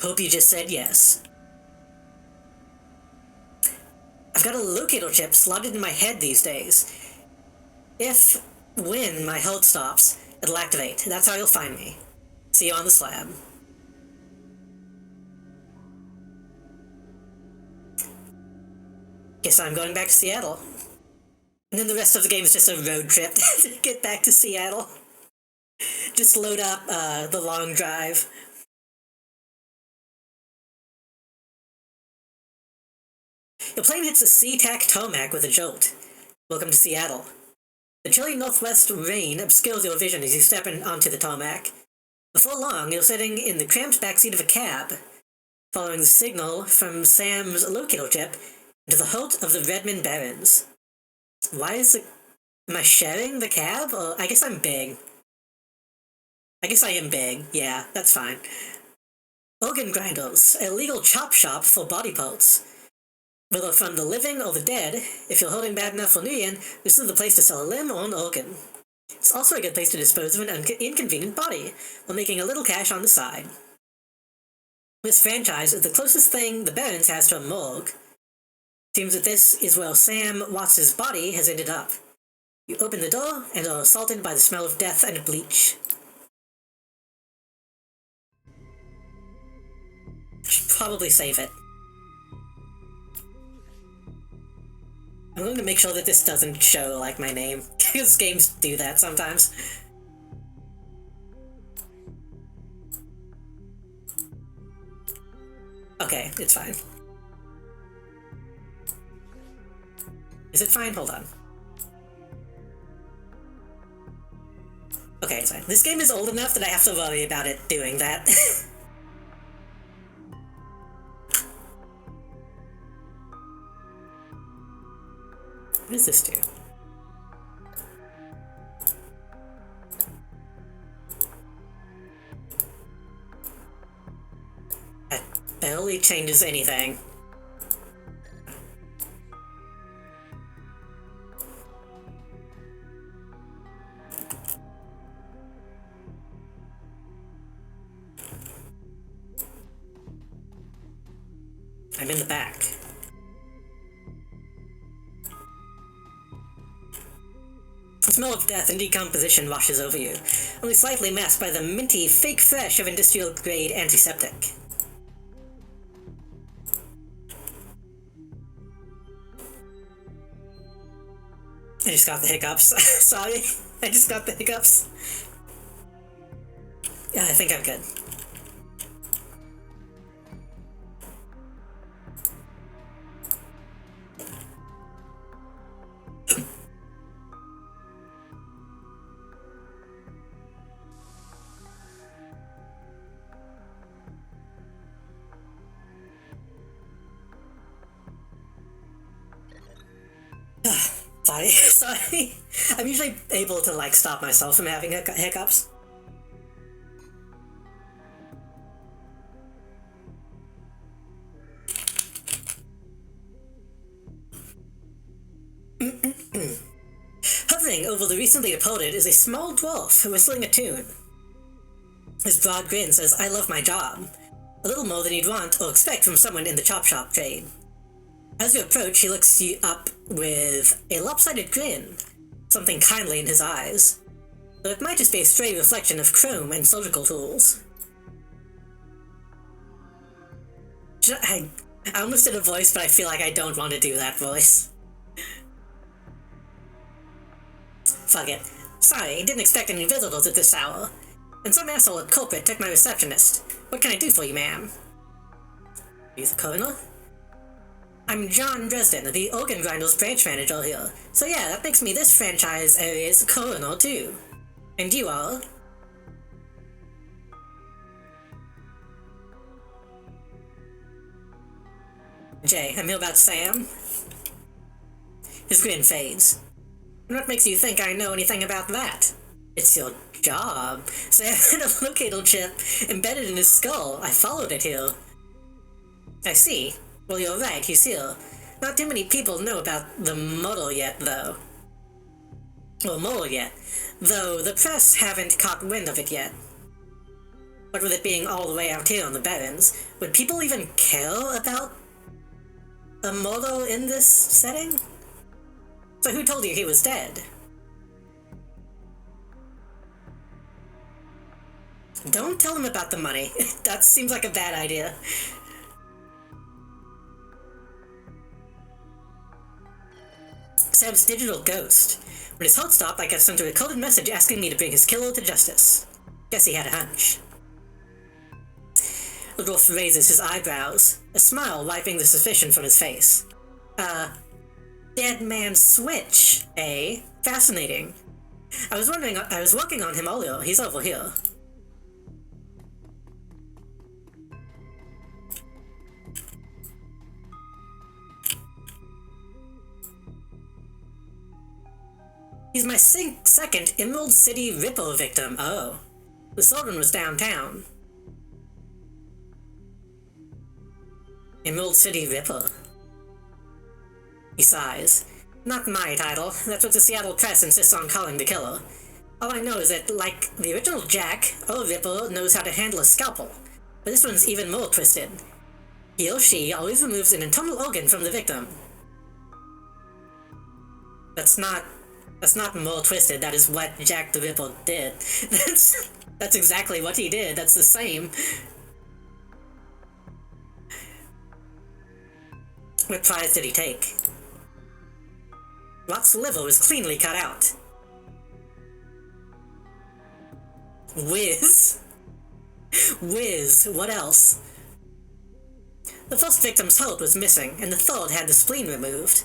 Hope you just said yes. I've got a locator chip slotted in my head these days. When my health stops, it'll activate. That's how you'll find me. See you on the slab. Guess I'm going back to Seattle. And then the rest of the game is just a road trip to get back to Seattle. Just load up the long drive. Your plane hits a SeaTac tarmac with a jolt. Welcome to Seattle. The chilly northwest rain obscures your vision as you step onto the tarmac. Before long, you're sitting in the cramped backseat of a cab, following the signal from Sam's locator chip into the heart of the Redmond Barrens. Am I sharing the cab? Or I guess I'm big. I guess I am big. Yeah, that's fine. Organ grinders, a legal chop shop for body parts. Whether from the living or the dead, if you're holding bad enough for New Yen, this is the place to sell a limb or an organ. It's also a good place to dispose of an inconvenient body, while making a little cash on the side. This franchise is the closest thing the Barrens has to a morgue. Seems that this is where Sam Watts' body has ended up. You open the door and are assaulted by the smell of death and bleach. I should probably save it. I'm going to make sure that this doesn't show, like, my name, because games do that sometimes. Okay, it's fine. Is it fine? Hold on. Okay, it's fine. This game is old enough that I have to worry about it doing that. What does this do? That barely changes anything. I'm in the back. The smell of death and decomposition washes over you, only slightly masked by the minty, fake fresh of industrial-grade antiseptic. I just got the hiccups. Sorry, I just got the hiccups. Yeah, I think I'm good. Sorry. I'm usually able to, like, stop myself from having hiccups. Hovering over the recently deported is a small dwarf whistling a tune. His broad grin says, "I love my job." A little more than you'd want or expect from someone in the chop shop trade. As you approach, he looks you up with a lopsided grin, something kindly in his eyes, though it might just be a stray reflection of chrome and surgical tools. I almost did a voice, but I feel like I don't want to do that voice. Fuck it. Sorry, didn't expect any visitors at this hour. And some asshole at corporate took my receptionist. What can I do for you, ma'am? Are you the coroner? I'm John Dresden, the Organ Grinders branch manager here. So yeah, that makes me this franchise area's coroner too. And you are? Jay, I'm here about Sam. His grin fades. And what makes you think I know anything about that? It's your job. Sam had a locator chip embedded in his skull. I followed it here. I see. Well, you're right, he's here. Not too many people know about the model yet, though. Or more yet. Though the press haven't caught wind of it yet. What with it being all the way out here on the Barrens, would people even care about a model in this setting? So who told you he was dead? Don't tell him about the money. That seems like a bad idea. Sam's digital ghost. When his heart stopped, I got sent a recorded message asking me to bring his killer to justice. Guess he had a hunch. The dwarf raises his eyebrows, a smile wiping the suspicion from his face. Dead man's switch, eh? Fascinating. I was working on him earlier. He's over here. He's my second Emerald City Ripple victim. Oh. The third one was downtown. Emerald City Ripper. He sighs. Not my title. That's what the Seattle press insists on calling the killer. All I know is that, like the original Jack, our Ripper knows how to handle a scalpel. But this one's even more twisted. He or she always removes an internal organ from the victim. That's not more twisted. That is what Jack the Ripper did. That's exactly what he did. That's the same. What prize did he take? Rock's liver was cleanly cut out. Whiz? What else? The first victim's heart was missing, and the third had the spleen removed.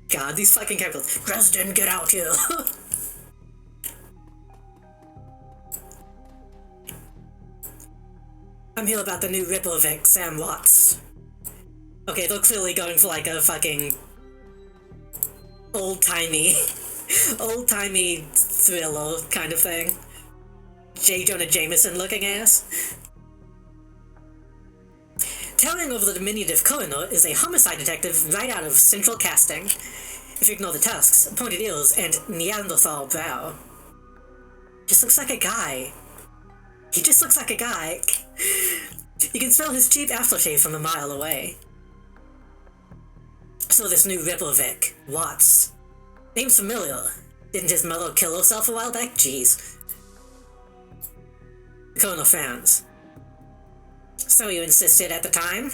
God, these fucking characters. Dresden, get out here! I'm here about the new Ripple Vic, Sam Watts. Okay, they're clearly going for like a fucking old-timey thriller kind of thing. J. Jonah Jameson looking ass. Towering over the diminutive coroner is a homicide detective right out of central casting. If you ignore the tusks, pointed ears, and Neanderthal brow. Just looks like a guy. He just looks like a guy. You can smell his cheap aftershave from a mile away. So this new Ripovic, Watts. Name's familiar. Didn't his mother kill herself a while back? Jeez. The Colonel frowns. So you insisted at the time?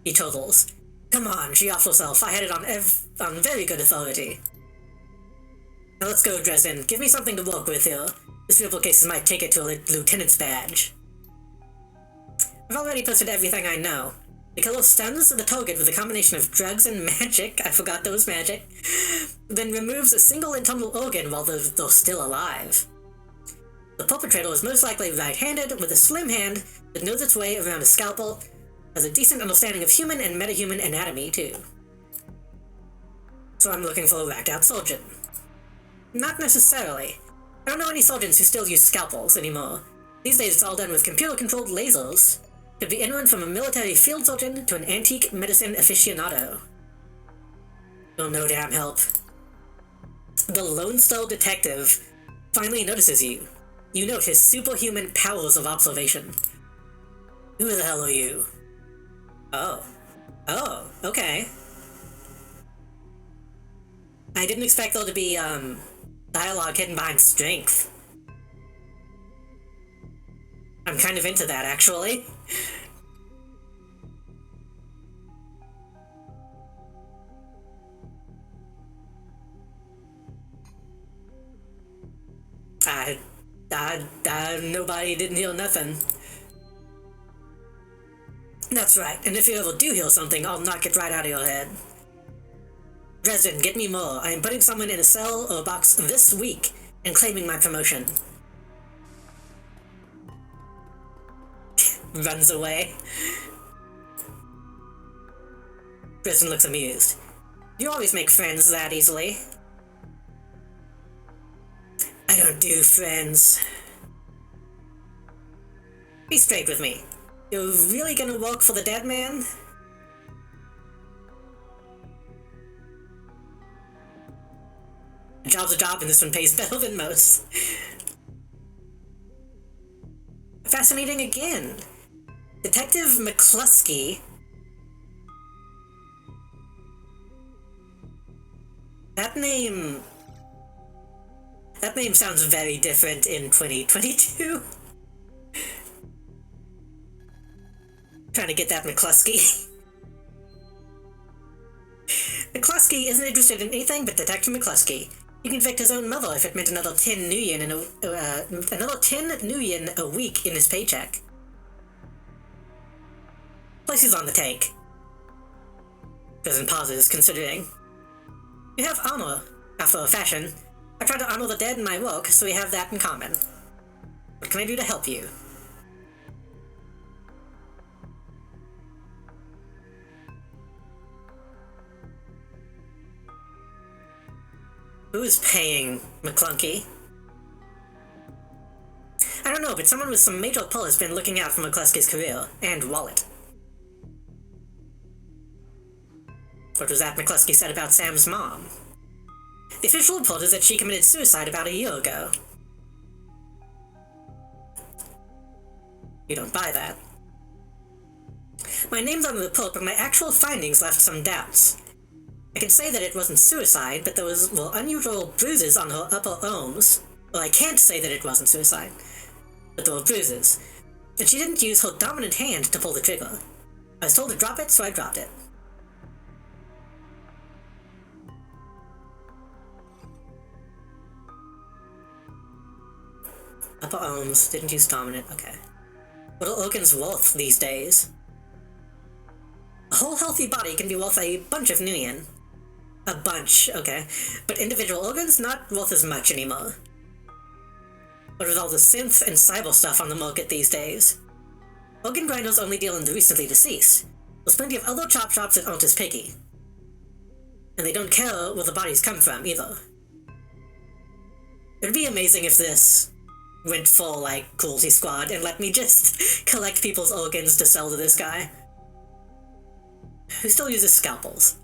He chortles. Come on, she off herself. I had it on very good authority. Now let's go, Dresden. Give me something to work with here. This Ripple case is my ticket to a lieutenant's badge. I've already posted everything I know. The killer stuns the target with a combination of drugs and magic. I forgot there was magic. Then removes a single internal organ while they're still alive. The perpetrator is most likely right-handed with a slim hand that knows its way around a scalpel, has a decent understanding of human and metahuman anatomy, too. So I'm looking for a whacked-out surgeon. Not necessarily. I don't know any surgeons who still use scalpels anymore. These days it's all done with computer-controlled lasers. Could be anyone from a military field surgeon to an antique medicine aficionado. You'll no damn help. The Lone Star Detective finally notices you. You note his superhuman powers of observation. Who the hell are you? Oh, okay. I didn't expect there to be, dialogue hidden behind strength. I'm kind of into that, actually. Nobody didn't hear nothing. That's right, and if you ever do hear something, I'll knock it right out of your head. Dresden, get me more. I am putting someone in a cell or a box this week and claiming my promotion. Runs away. Dresden looks amused. You always make friends that easily. I don't do friends. Be straight with me. You're really gonna work for the dead man? A job's a job and this one pays better than most. Fascinating again. Detective McCluskey. That name sounds very different in 2022. Trying to get that McCluskey. McCluskey isn't interested in anything but Detective McCluskey. He can convict his own mother if it meant another 10 new yen a week in his paycheck. Place is on the take. Prison pauses, considering. You have honor, after a fashion. I try to honor the dead in my work, so we have that in common. What can I do to help you? Who's paying McClunky? I don't know, but someone with some major pull has been looking out for McCluskey's career and wallet. What was that McCluskey said about Sam's mom? The official report is that she committed suicide about a year ago. You don't buy that. My name's on the report, but my actual findings left some doubts. I can say that it wasn't suicide, but there was, well, unusual bruises on her upper arms. Well, I can't say that it wasn't suicide, but there were bruises. And she didn't use her dominant hand to pull the trigger. I was told to drop it, so I dropped it. Upper arms, didn't use dominant, okay. What are organs worth these days? A whole healthy body can be worth a bunch of nuyen. A bunch, okay. But individual organs, not worth as much anymore. What with all the synth and cyber stuff on the market these days? Organ grinders only deal in the recently deceased. There's plenty of other chop shops that aren't as picky. And they don't care where the bodies come from, either. It'd be amazing if this went full, like, Cruelty Squad and let me just collect people's organs to sell to this guy. Who still uses scalpels?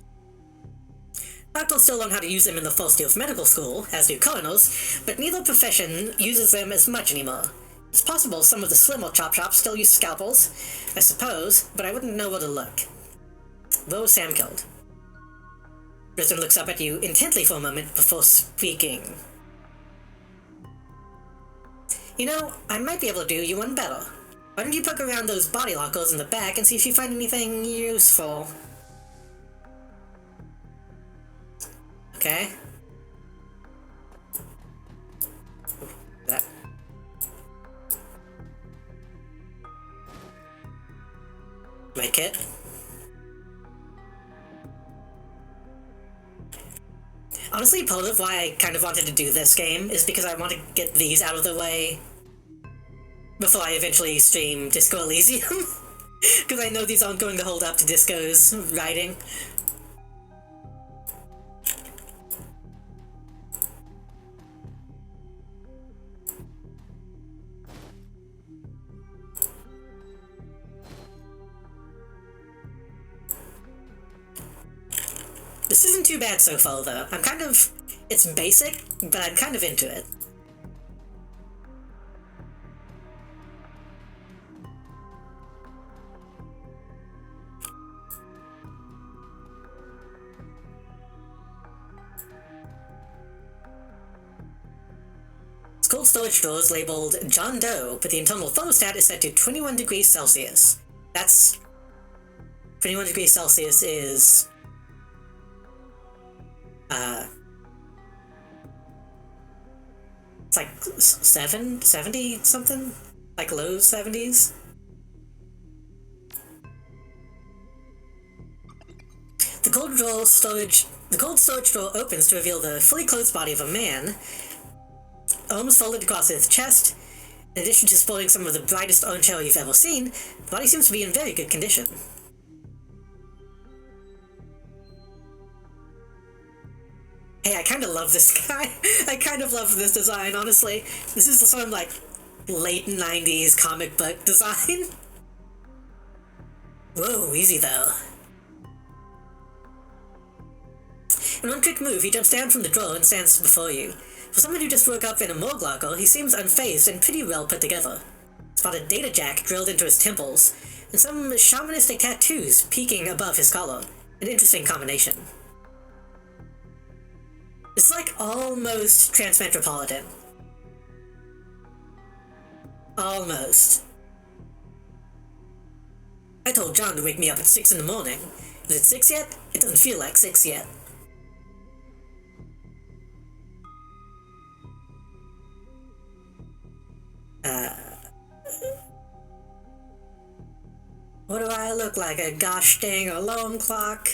Doctors still learn how to use them in the first year of medical school, as do colonels, but neither profession uses them as much anymore. It's possible some of the slimmer chop shops still use scalpels, I suppose, but I wouldn't know where to look. Those Sam killed. Tristan looks up at you intently for a moment before speaking. You know, I might be able to do you one better. Why don't you poke around those body lockers in the back and see if you find anything useful? Okay. That. My kit. Honestly, part of why I kind of wanted to do this game is because I want to get these out of the way before I eventually stream Disco Elysium. Because I know these aren't going to hold up to Disco's writing. This isn't too bad so far, though. It's basic, but I'm kind of into it. Cold storage door is labeled John Doe, but the internal thermostat is set to 21 degrees Celsius. That's... 21 degrees Celsius is... It's like 70 something? Like low 70s? The cold storage door opens to reveal the fully clothed body of a man, arms folded across his chest. In addition to sporting some of the brightest orange hair you've ever seen, the body seems to be in very good condition. Hey, I kind of love this guy. I kind of love this design, honestly. This is some, like, late 90s comic book design. Whoa, easy though. In one quick move, he jumps down from the drawer and stands before you. For someone who just woke up in a morgue locker, he seems unfazed and pretty well put together. Spot a data jack drilled into his temples, and some shamanistic tattoos peeking above his collar. An interesting combination. It's like almost Transmetropolitan. Almost. I told John to wake me up at 6 in the morning. Is it 6 yet? It doesn't feel like 6 yet. What do I look like, a gosh dang alarm clock?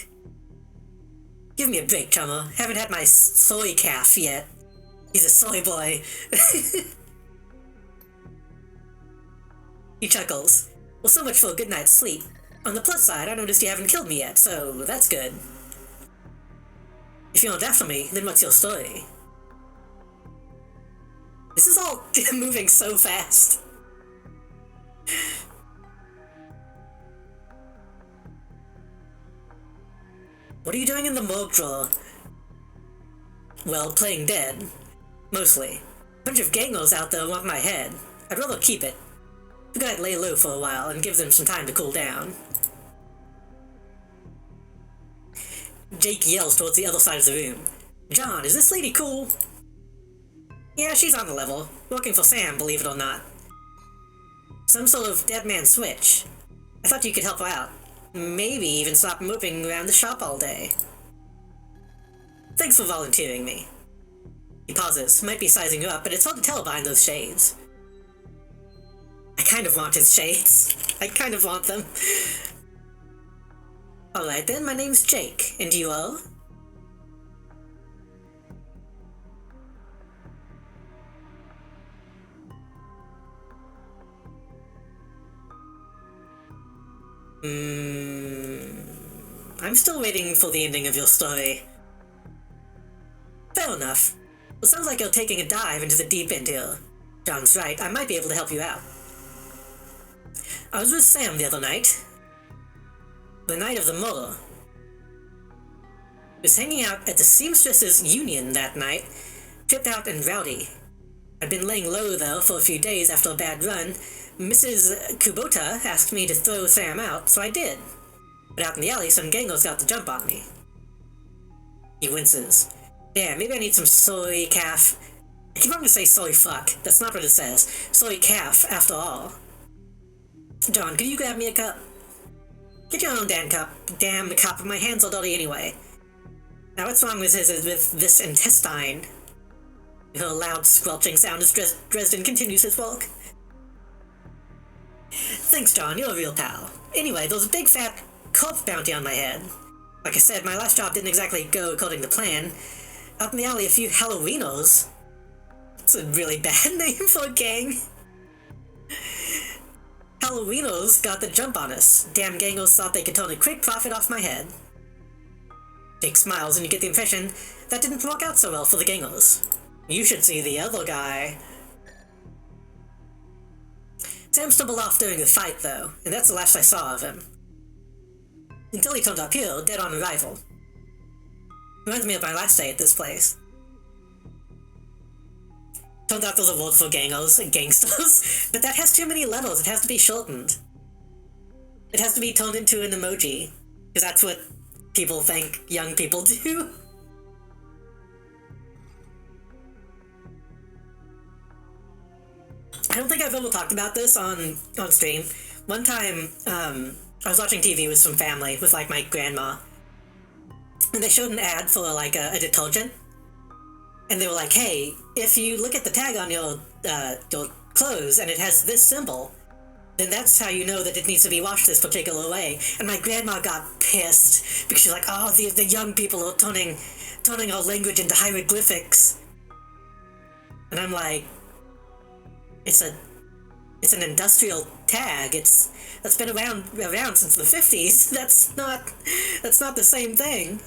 Give me a break, chummer. Haven't had my soy calf yet. He's a soy boy. He chuckles. Well, so much for a good night's sleep. On the plus side, I noticed you haven't killed me yet, so that's good. If you aren't after me, then what's your story? This is all moving so fast. What are you doing in the morgue drawer? Well, playing dead. Mostly. A bunch of gangos out there want my head. I'd rather keep it. Figured I'd lay low for a while and give them some time to cool down. Jake yells towards the other side of the room. John, is this lady cool? Yeah, she's on the level. Working for Sam, believe it or not. Some sort of dead man switch. I thought you could help her out. Maybe even stop moving around the shop all day. Thanks for volunteering me. He pauses, might be sizing you up, but it's hard to tell behind those shades. I kind of want his shades. I kind of want them. Alright then, my name's Jake, and you are? I'm still waiting for the ending of your story. Fair enough. It sounds like you're taking a dive into the deep end here. John's right, I might be able to help you out. I was with Sam the other night. The night of the murder. He was hanging out at the Seamstresses Union that night, tripped out and rowdy. I'd been laying low, though, for a few days after a bad run. Mrs. Kubota asked me to throw Sam out, so I did. But out in the alley, some gangos got the jump on me. He winces. Damn, maybe I need some soy calf. I keep wanting to say soy fuck. That's not what it says. Soy calf, after all. John, could you grab me a cup? Get your own damn cup. Damn, the cup. My hands are dirty anyway. Now what's wrong with this intestine? With a loud squelching sound as Dresden continues his walk. Thanks, John. You're a real pal. Anyway, there was a big fat corpse bounty on my head. Like I said, my last job didn't exactly go according to plan. Out in the alley, a few Halloweenos. It's a really bad name for a gang. Halloweenos got the jump on us. Damn gangos thought they could turn a quick profit off my head. Jake smiles and you get the impression that didn't work out so well for the gangos. You should see the other guy. Sam stumbled off during the fight, though, and that's the last I saw of him. Until he turned up here, dead on arrival. Reminds me of my last day at this place. Turns out there's a word for gangos and gangsters, but that has too many letters, it has to be shortened. It has to be turned into an emoji, because that's what people think young people do. I don't think I've ever talked about this on stream. One time, I was watching TV with some family, with like my grandma, and they showed an ad for like a detergent. And they were like, hey, if you look at the tag on your clothes and it has this symbol, then that's how you know that it needs to be washed this particular way. And my grandma got pissed because she's like, oh, the young people are turning our language into hieroglyphics. And I'm like, it's an industrial tag. That's been around since the 50s. That's not the same thing.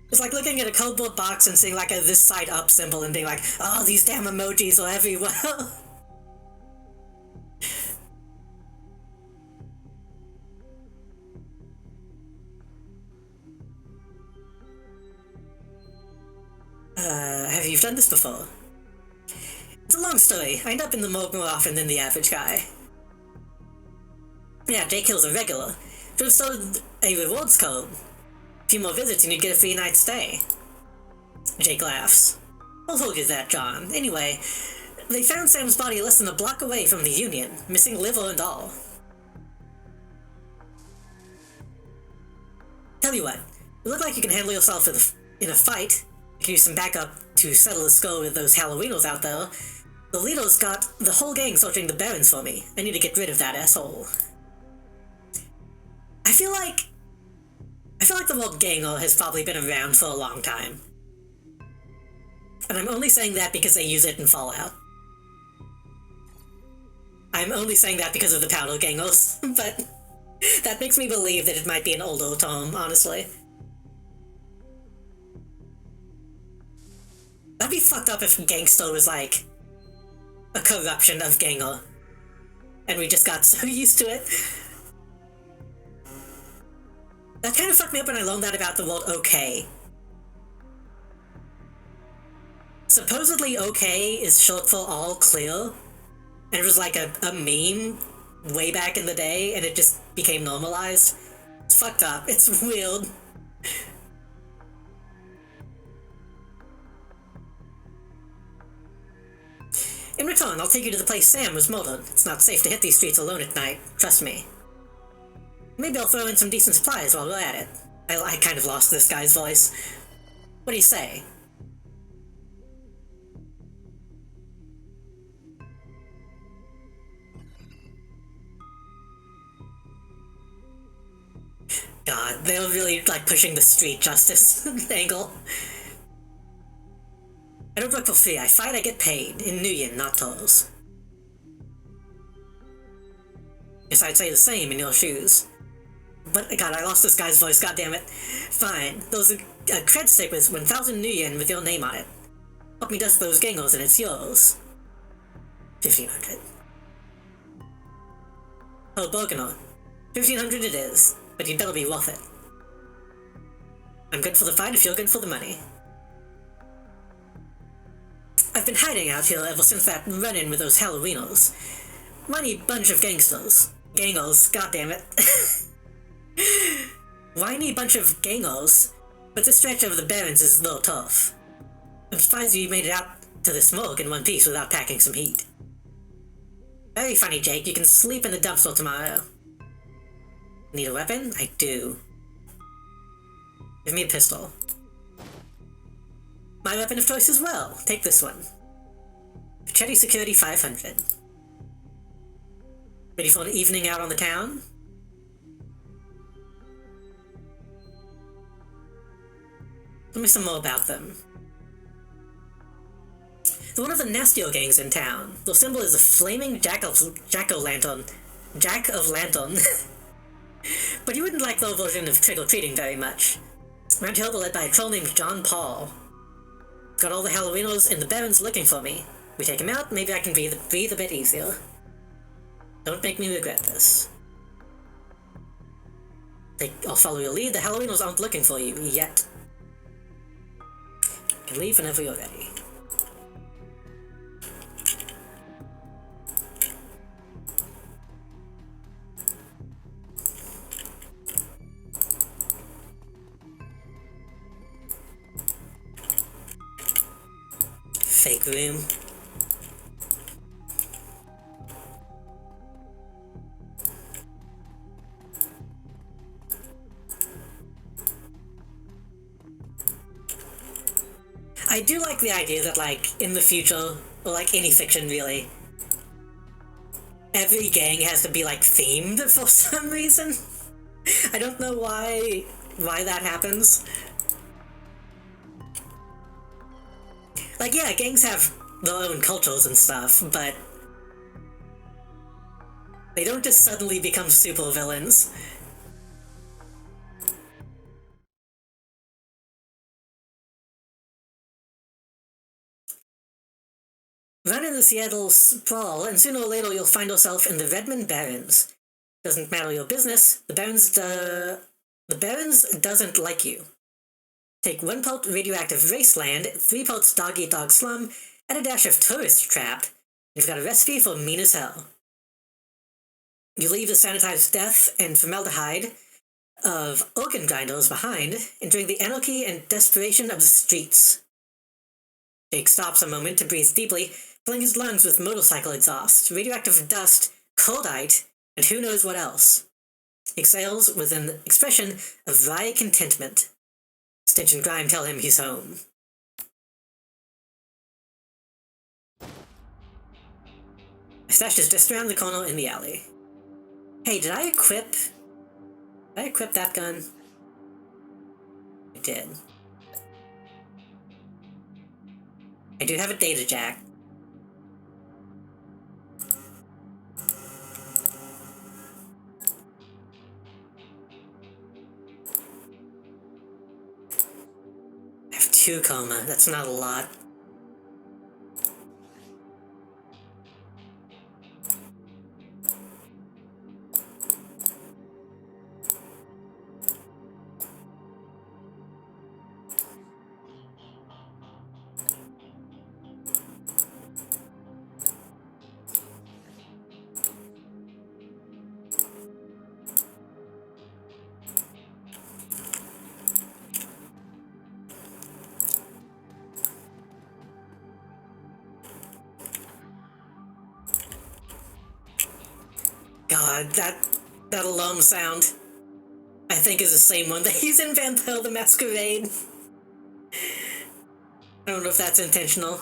It's like looking at a cardboard box and seeing like a this side up symbol and being like, oh, these damn emojis are everywhere. Have you done this before? It's a long story. I end up in the morgue more often than the average guy. Yeah, Jake Hill's a regular. Should have sold a rewards code. A few more visits and you'd get a free night's stay. Jake laughs. I'll hold you to that, John. Anyway, they found Sam's body less than a block away from the Union, missing liver and all. Tell you what, you look like you can handle yourself in a fight. You can use some backup to settle the score with those Halloweenos out there. The leader's got the whole gang searching the barrens for me. I need to get rid of that asshole. I feel like the word ganger has probably been around for a long time. And I'm only saying that because they use it in Fallout. I'm only saying that because of the powder gangers, but that makes me believe that it might be an older term, honestly. That'd be fucked up if gangster was like a corruption of ganger. And we just got so used to it. That kind of fucked me up when I learned that about the word okay. Supposedly okay is short for all clear. And it was like a meme way back in the day and it just became normalized. It's fucked up. It's weird. In return, I'll take you to the place Sam was murdered. It's not safe to hit these streets alone at night. Trust me. Maybe I'll throw in some decent supplies while we're at it. I kind of lost this guy's voice. What do you say? God, they were really, like, pushing the street justice angle. I don't work for free. I fight, I get paid. In Nuyen, not tolls. Guess I'd say the same in your shoes. But, God, I lost this guy's voice, goddammit. Fine. There's a cred stick with 1,000 Nuyen with your name on it. Help me dust those gangos and it's yours. 1,500. Oh, Bergener. 1,500 it is, but you'd better be worth it. I'm good for the fight if you're good for the money. I've been hiding out here ever since that run-in with those Halloweeners. Whiny bunch of gangsters. Gangos, goddammit. Whiny bunch of gangos, but this stretch over the Barrens is a little tough. I'm surprised you made it out to the smoke in one piece without packing some heat. Very funny, Jake. You can sleep in the dumpster tomorrow. Need a weapon? I do. Give me a pistol. My weapon of choice as well. Take this one. Machete Security 500. Ready for an evening out on the town? Tell me some more about them. They're one of the nastier gangs in town. Their symbol is a flaming jack-o'-lantern. Jack-of-lantern. But you wouldn't like their version of trick-or-treating very much. Around here they're led by a troll named John Paul. Got all the Halloweeners in the Barrens looking for me. We take him out, maybe I can breathe a bit easier. Don't make me regret this. I'll follow your lead. The Halloweeners aren't looking for you yet. You can leave whenever you're ready. Fake room. I do like the idea that, like, in the future, or like any fiction really, every gang has to be, like, themed for some reason. I don't know why that happens. Like, yeah, gangs have their own cultures and stuff, but they don't just suddenly become super villains. Run in the Seattle sprawl, and sooner or later you'll find yourself in the Redmond Barrens. Doesn't matter your business, the Barrens doesn't like you. Take 1 part radioactive wasteland, 3 parts dog-eat-dog slum, and a dash of tourist trap. You've got a recipe for mean as hell. You leave the sanitized death and formaldehyde of organ grinders behind, enjoying the anarchy and desperation of the streets. Jake stops a moment to breathe deeply, filling his lungs with motorcycle exhaust, radioactive dust, cordite, and who knows what else. He exhales with an expression of wry contentment. Stench and grime tell him he's home. My stash is just around the corner in the alley. Hey, did I equip that gun? I did. I do have a data jack. I have 2 coma. That's not a lot. God, that alarm sound, I think, is the same one that he's in Vampire the Masquerade. I don't know if that's intentional.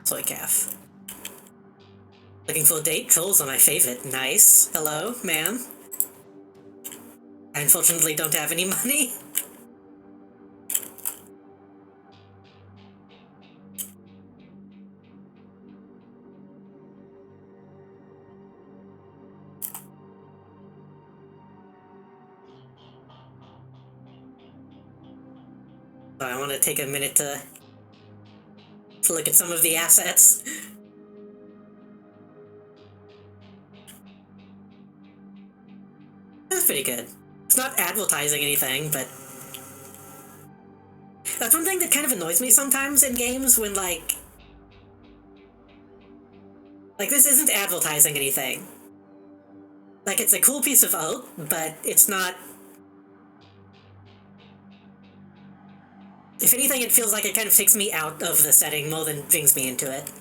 Soy calf. Looking for a date? Trolls are my favorite. Nice. Hello, ma'am. I unfortunately don't have any money. So I want to take a minute to look at some of the assets. That's pretty good. It's not advertising anything, but that's one thing that kind of annoys me sometimes in games when, like, this isn't advertising anything. Like, it's a cool piece of art, but it's not... If anything, it feels like it kind of takes me out of the setting more than brings me into it.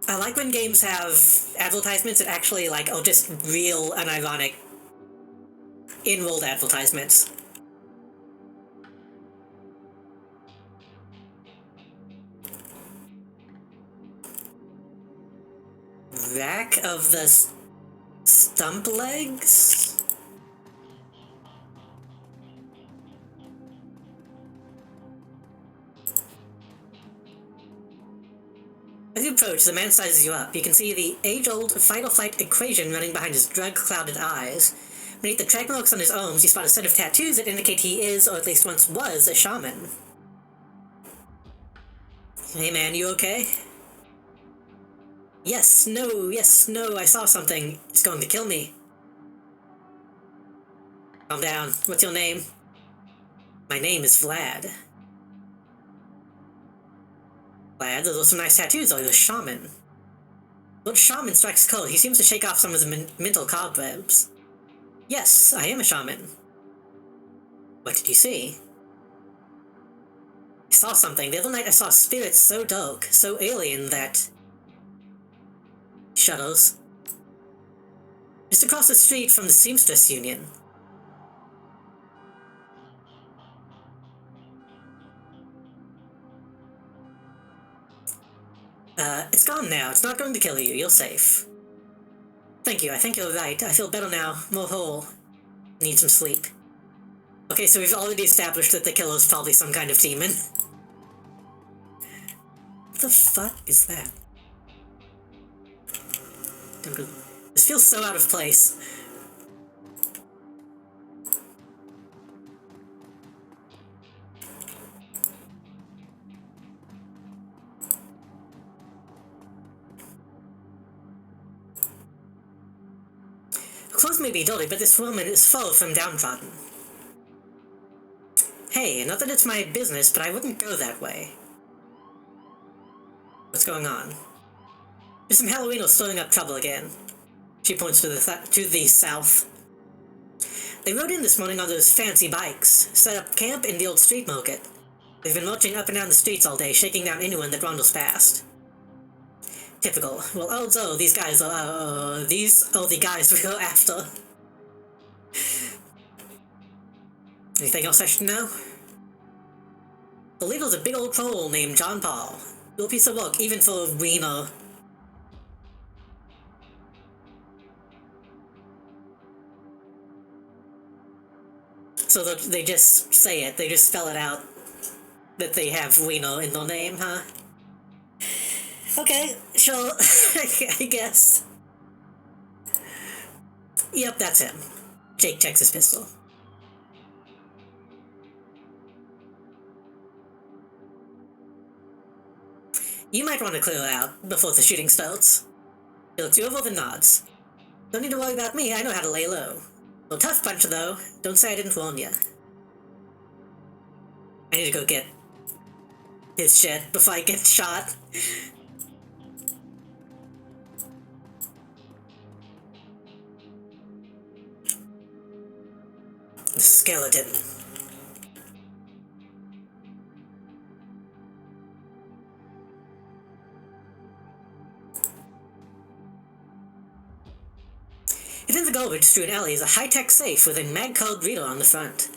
I like when games have advertisements that actually, like, are just real, unironic, in-world advertisements. Rack of the stump legs? As you approach, the man sizes you up. You can see the age-old fight-or-flight equation running behind his drug-clouded eyes. Beneath the track marks on his arms, you spot a set of tattoos that indicate he is, or at least once was, a shaman. Hey man, you okay? Yes, no, I saw something. It's going to kill me. Calm down. What's your name? My name is Vlad. Vlad, those are some nice tattoos. Are you a shaman? Lord Shaman strikes cold. He seems to shake off some of the mental cobwebs. Yes, I am a shaman. What did you see? I saw something. The other night I saw spirits so dark, so alien that... Shuttles. Just across the street from the Seamstress Union. It's gone now. It's not going to kill you. You're safe. Thank you. I think you're right. I feel better now. More whole. Need some sleep. Okay, so we've already established that the killer's probably some kind of demon. What the fuck is that? This feels so out of place. Clothes may be dirty, but this woman is far from downtrodden. Hey, not that it's my business, but I wouldn't go that way. What's going on? There's some Halloweeners stirring up trouble again. She points to the south. They rode in this morning on those fancy bikes, set up camp in the old street market. They've been marching up and down the streets all day, shaking down anyone that wanders past. Typical. Well, odds are these guys are, these are the guys we go after. Anything else I should know? The leader's a big old troll named John Paul. No piece of work, even for a wiener. So they just say it, they just spell it out, that they have wiener in their name, huh? Okay, sure, I guess. Yep, that's him. Jake checks his pistol. You might want to clear out before the shooting starts. He looks you over and nods. Don't need to worry about me, I know how to lay low. Well, tough punch, though. Don't say I didn't warn you. I need to go get his shit before I get shot. The skeleton. Within the garbage-strewn alley is a high-tech safe with a mag card reader on the front.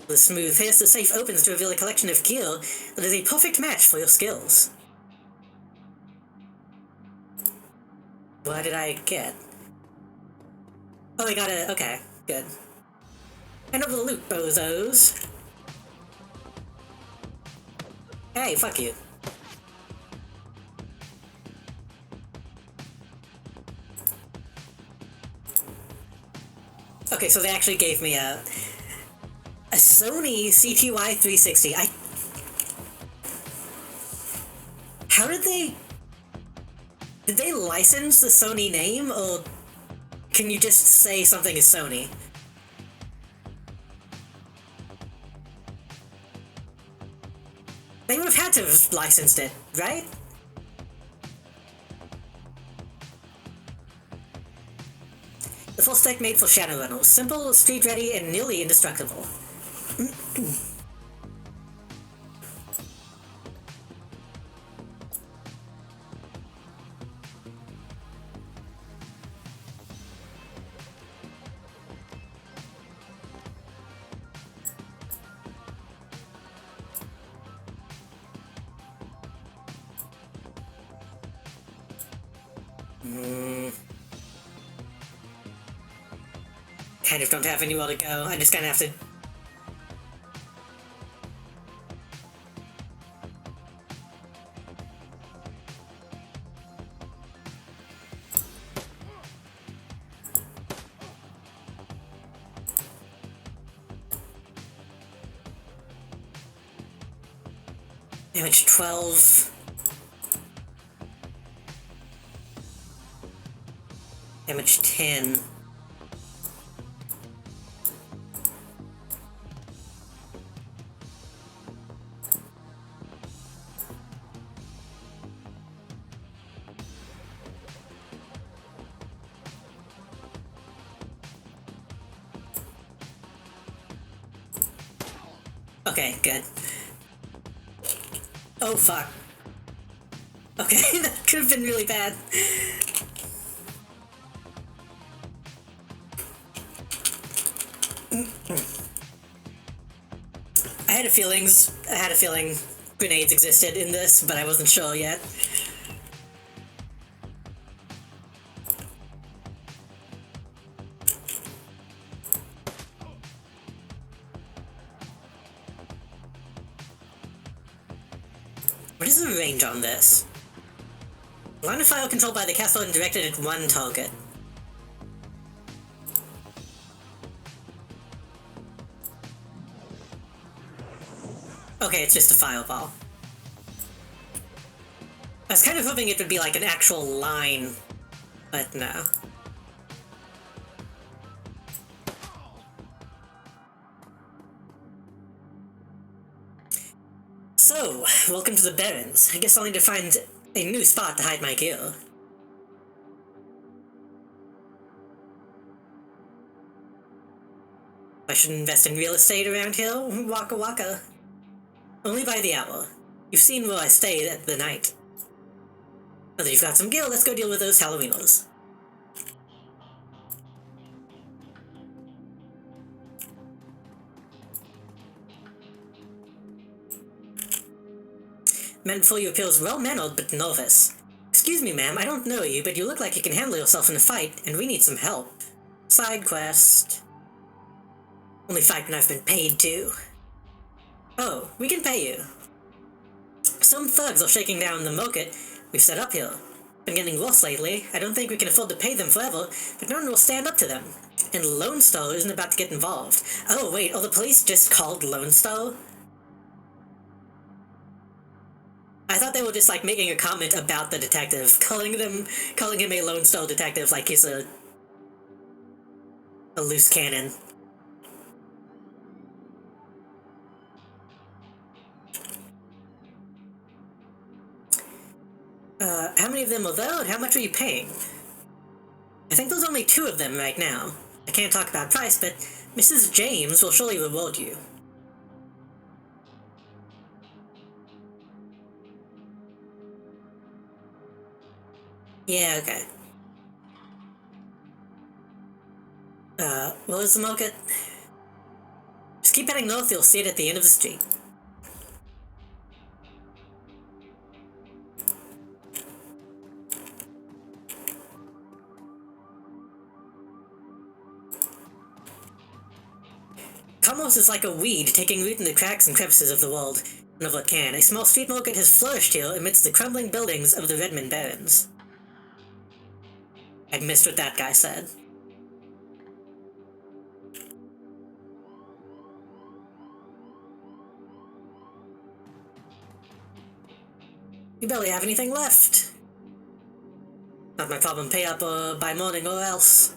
With a smooth hiss, the safe opens to reveal a collection of gear that is a perfect match for your skills. What did I get? Oh, I got a... okay, good. Hand over the loot, bozos. Hey, fuck you. Okay, so they actually gave me a Sony CTY 360. How did they license the Sony name, or can you just say something is Sony? They would have had to have licensed it, right? The full stack made for Shadowrun. Simple, street ready, and nearly indestructible. Kind of don't have anywhere to go. I just kind of have to... Damage 12. Damage 10. Okay, good. Oh, fuck. Okay, that could have been really bad. I had a feeling grenades existed in this, but I wasn't sure yet. What is the range on this? Line of fire controlled by the castle and directed at one target. Okay, it's just a fireball. I was kind of hoping it would be like an actual line, but no. So, welcome to the Barrens. I guess I'll need to find a new spot to hide my gear. I should invest in real estate around here? Waka waka. Only by the hour. You've seen where I stay at the night. Now that you've got some gear, let's go deal with those Halloweeners. Man before you appears well-mannered but nervous. Excuse me, ma'am, I don't know you, but you look like you can handle yourself in a fight, and we need some help. Side quest. Only fight when I've been paid to. Oh, we can pay you. Some thugs are shaking down the market we've set up here. Been getting worse lately. I don't think we can afford to pay them forever, but no one will stand up to them. And Lone Star isn't about to get involved. Oh wait, are the police just called Lone Star? I thought they were just like making a comment about the detective, calling him a Lone Star detective like he's a loose cannon. How many of them are there, and how much are you paying? I think there's only 2 of them right now. I can't talk about price, but Mrs. James will surely reward you. Yeah, okay. What was the market? Just keep heading north, you'll see it at the end of the street. Commerce is like a weed, taking root in the cracks and crevices of the world. Whenever it can, a small street market has flourished here amidst the crumbling buildings of the Redmond Barrens. I missed what that guy said. You barely have anything left. Not my problem, pay up by morning or else.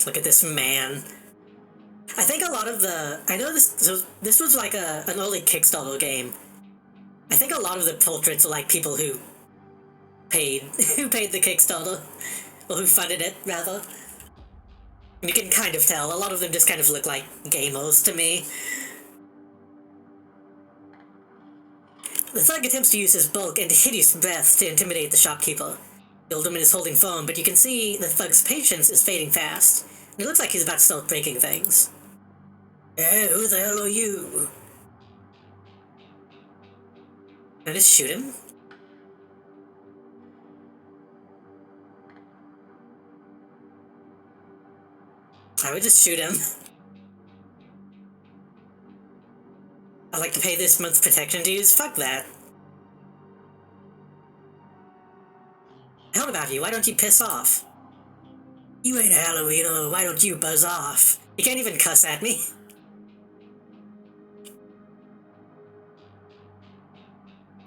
Look at this man. I think a lot of the... I know this... So this was like an early Kickstarter game. I think a lot of the portraits are like people who paid the Kickstarter. Or who funded it, rather. And you can kind of tell. A lot of them just kind of look like gamers to me. The thug attempts to use his bulk and hideous breath to intimidate the shopkeeper. The old woman is holding firm, but you can see the thug's patience is fading fast. And it looks like he's about to start breaking things. Hey, who the hell are you? Can I just shoot him? I would just shoot him. I'd like to pay this month's protection dues. Fuck that. Hell about you, why don't you piss off? You ain't a Halloweener, why don't you buzz off? You can't even cuss at me.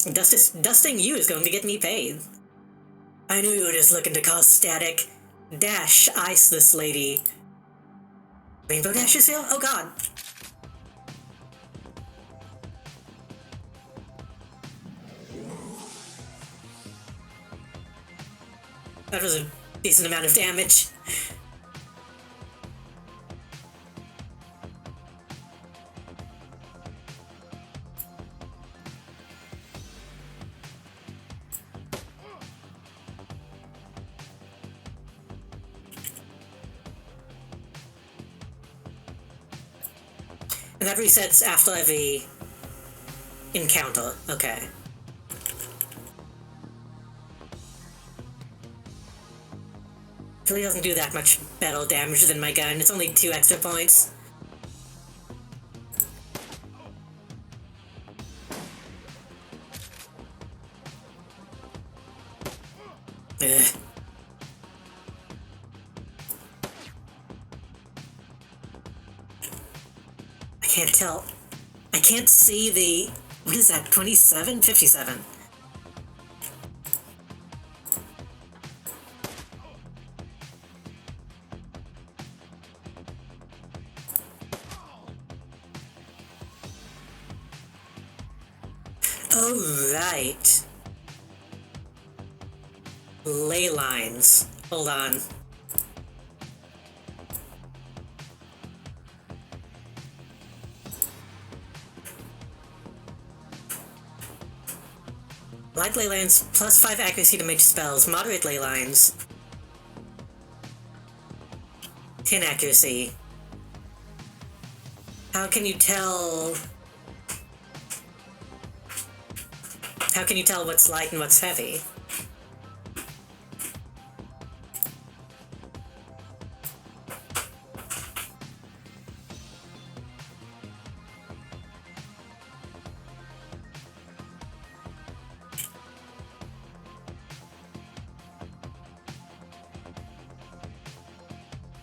Dusting you is going to get me paid. I knew you were just looking to cause static. Dash, ice this lady. Rainbow Dash is here? Oh god. That was a decent amount of damage. And that resets after every encounter. Okay. Really doesn't do that much battle damage than my gun. It's only 2 extra points. Ugh. I can't tell. I can't see the... What is that? 27? 57. Oh, right. Ley lines. Hold on. Light ley lines, plus 5 accuracy to mage spells. Moderate ley lines. 10 accuracy. How can you tell... How can you tell what's light and what's heavy?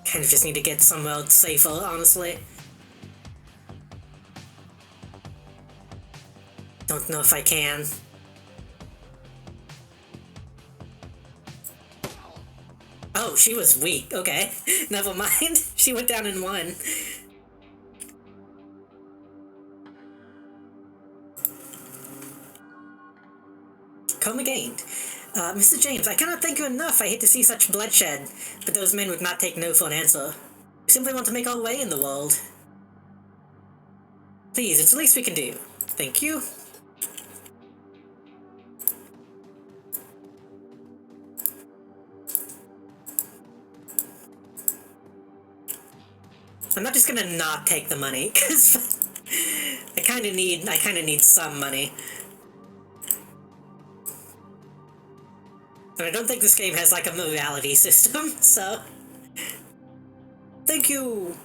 Kind of just need to get somewhere safer, honestly. Don't know if I can. Oh, she was weak. Okay. Never mind. She went down in 1. Coma gained. Mr. James, I cannot thank you enough. I hate to see such bloodshed, but those men would not take no for an answer. We simply want to make our way in the world. Please, it's the least we can do. Thank you. I'm not just gonna not take the money, because I kinda need some money. But I don't think this game has like a morality system, so... Thank you!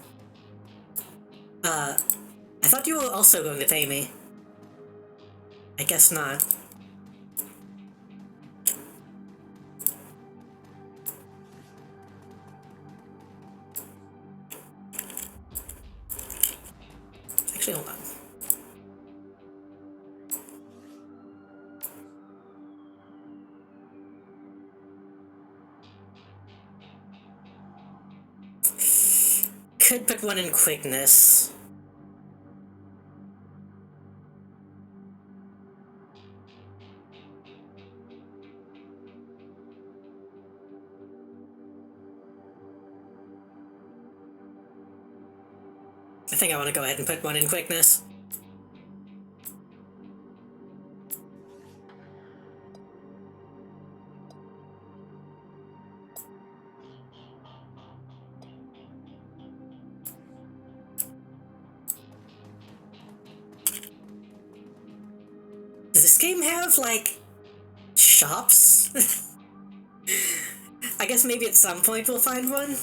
I thought you were also going to pay me. I guess not. Actually, hold on. could put one in quickness. I think I want to go ahead and put one in quickness. Does this game have, like, shops? I guess maybe at some point we'll find one?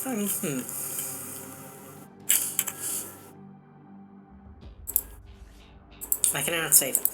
I cannot save it.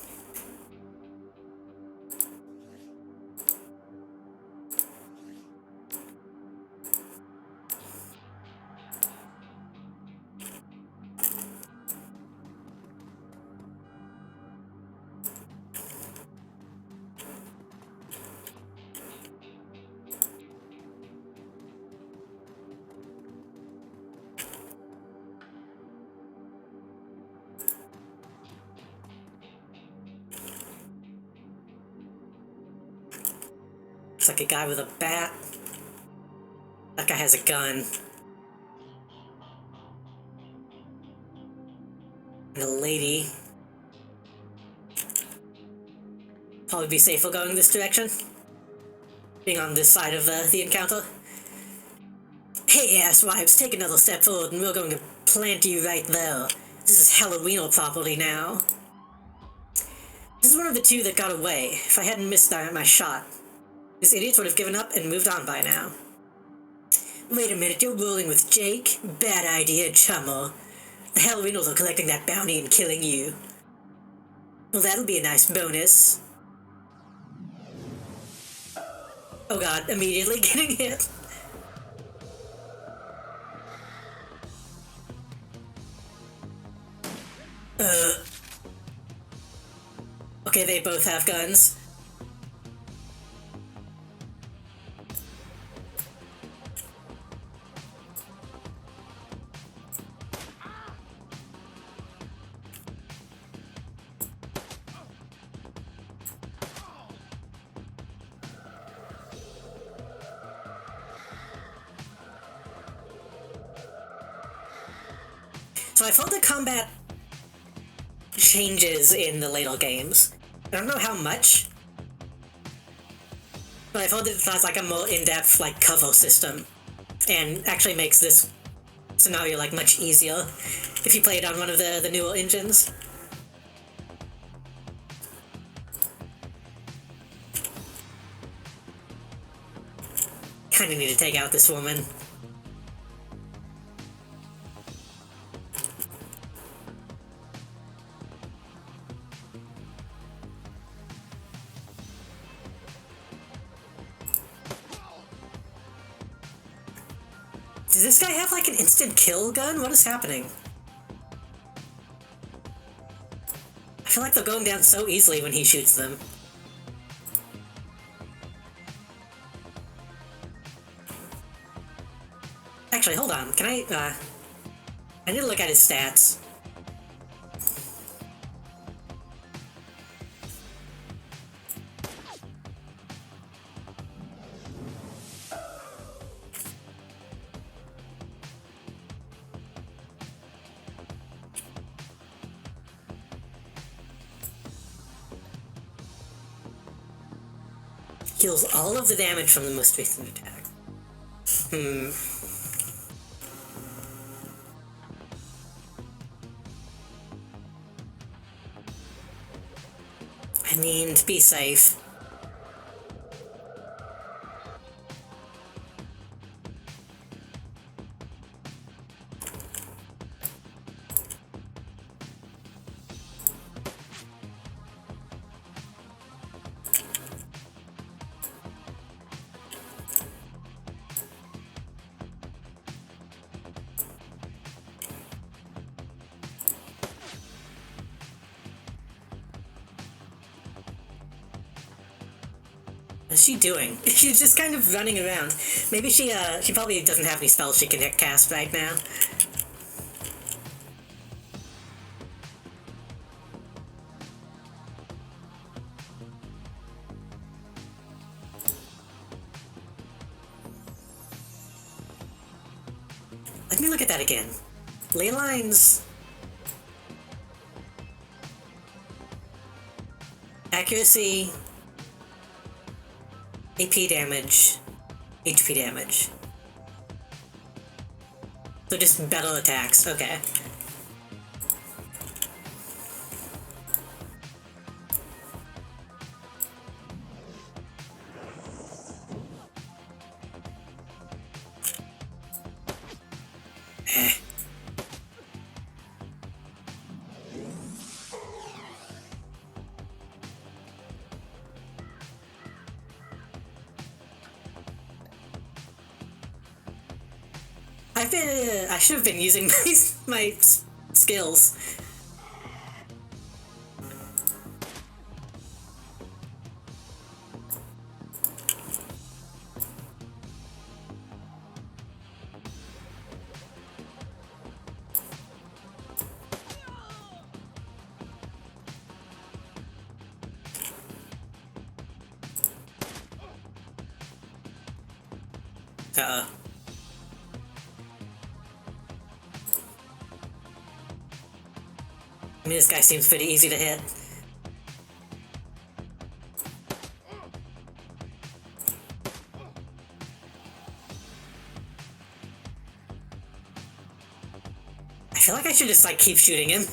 It's like a guy with a bat. That guy has a gun. And a lady. Probably be safer going this direction. Being on this side of the encounter. Hey, asswipes, take another step forward and we're going to plant you right there. This is Halloween property now. This is one of the two that got away. If I hadn't missed my shot, this idiot would have given up and moved on by now. Wait a minute, you're rolling with Jake? Bad idea, chummo. The Halloweeners are collecting that bounty and killing you. Well, that'll be a nice bonus. Oh god, immediately getting hit. Okay, they both have guns. So I've heard the combat changes in the later games. I don't know how much, but I've heard that it has like a more in-depth like cover system, and actually makes this scenario like much easier if you play it on one of the newer engines. Kinda need to take out this woman. Does this guy have like an instant kill gun? What is happening? I feel like they're going down so easily when he shoots them. Actually, hold on. Can I need to look at his stats. Heals all of the damage from the most recent attack. I mean, to be safe. What's she doing? She's just kind of running around. Maybe she probably doesn't have any spells she can cast right now. me look at that again. Ley lines. Accuracy. AP damage. HP damage. So just battle attacks, okay. I should have been using my skills. Uh-oh. I mean, this guy seems pretty easy to hit. I feel like I should just, like, keep shooting him.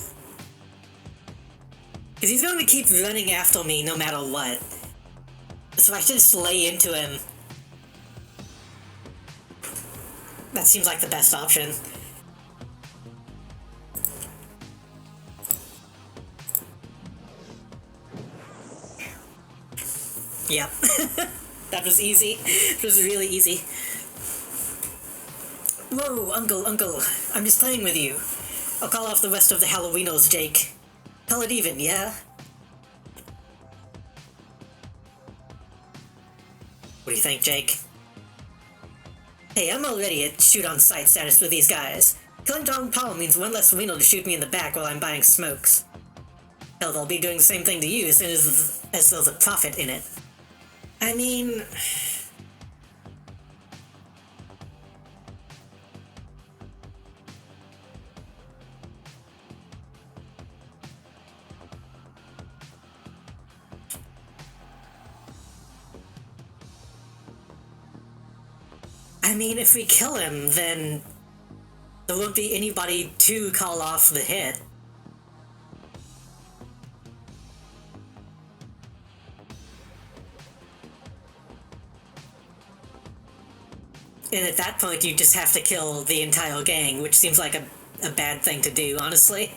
Because he's going to keep running after me no matter what. So I should just lay into him. That seems like the best option. Yep. That was easy. It was really easy. Whoa, Uncle. I'm just playing with you. I'll call off the rest of the Halloweenos, Jake. Call it even, yeah? What do you think, Jake? Hey, I'm already at shoot-on-sight status with these guys. Killing Don Paul means one less Reno to shoot me in the back while I'm buying smokes. Hell, they'll be doing the same thing to you as soon as there's a profit in it. I mean... if we kill him, then there won't be anybody to call off the hit. And at that point, you just have to kill the entire gang, which seems like a bad thing to do, honestly.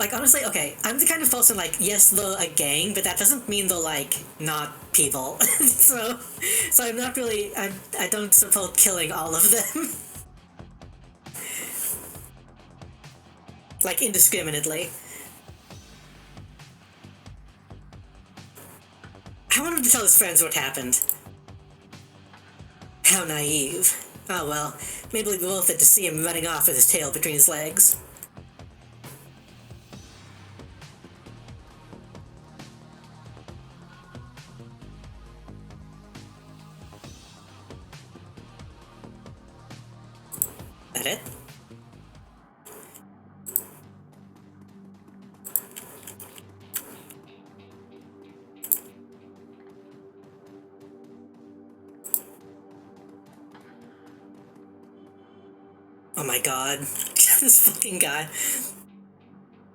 Like, honestly, okay, I'm the kind of person, like, yes, they're a gang, but that doesn't mean they're, like, not people. so I'm not really, I don't support killing all of them. Like, indiscriminately. I want him to tell his friends what happened. How naive. Oh well, maybe it'll be worth it to see him running off with his tail between his legs. That it? Oh my god. This fucking guy.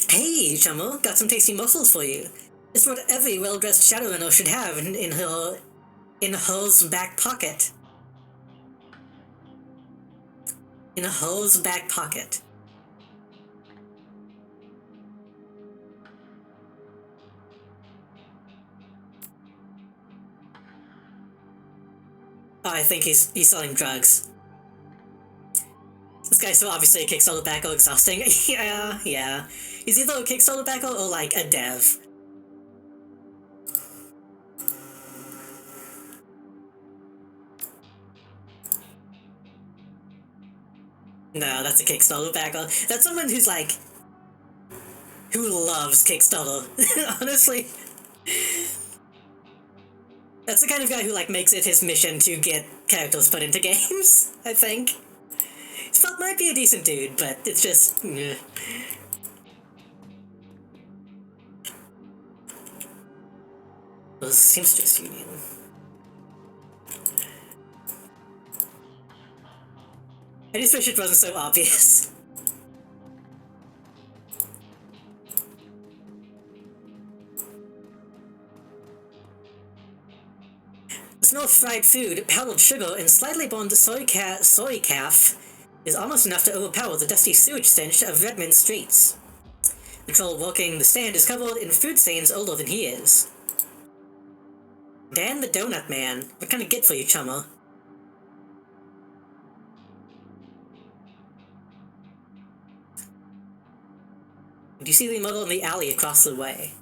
Hey, Chamo, got some tasty mussels for you. It's what every well-dressed Shadowrunner should have in her's back pocket. In her's back pocket. Oh, I think he's selling drugs. This guy's so obviously a Kickstarter backer exhausting. yeah. He's either a Kickstarter backer or like a dev. No, that's a Kickstarter backer. That's someone who's like... who loves Kickstarter. Honestly. That's the kind of guy who like makes it his mission to get characters put into games, I think. Spot might be a decent dude, but it's just... The Seamstress Union. I just wish it wasn't so obvious. The smell of fried food, powdered sugar, and slightly burned soy calf is almost enough to overpower the dusty sewage stench of Redmond streets. The troll walking the stand is covered in food stains older than he is. Dan the Donut Man, what can I get for you, chummer? Do you see the model in the alley across the way?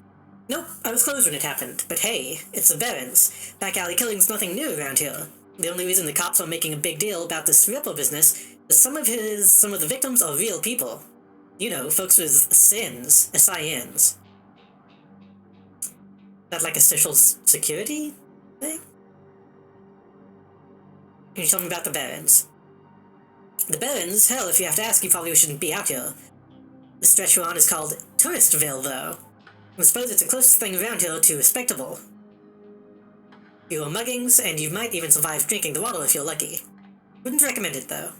Nope, I was closed when it happened, but hey, it's the Barons. Back alley killing's nothing new around here. The only reason the cops are making a big deal about this Ripper business is some of the victims are real people. You know, folks with sins, S-I-Ns. That like a social security thing? Can you tell me about the Barons? The Barons? Hell, if you have to ask, you probably shouldn't be out here. The stretch we're on is called Touristville, though. I suppose it's the closest thing around here to respectable. Fewer muggings, and you might even survive drinking the water if you're lucky. Wouldn't recommend it, though.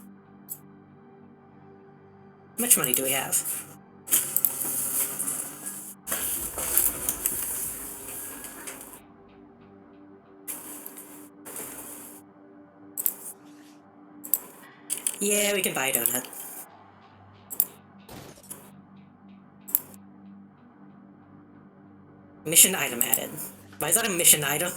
How much money do we have? Yeah, we can buy a donut. Mission item added. Why is that a mission item?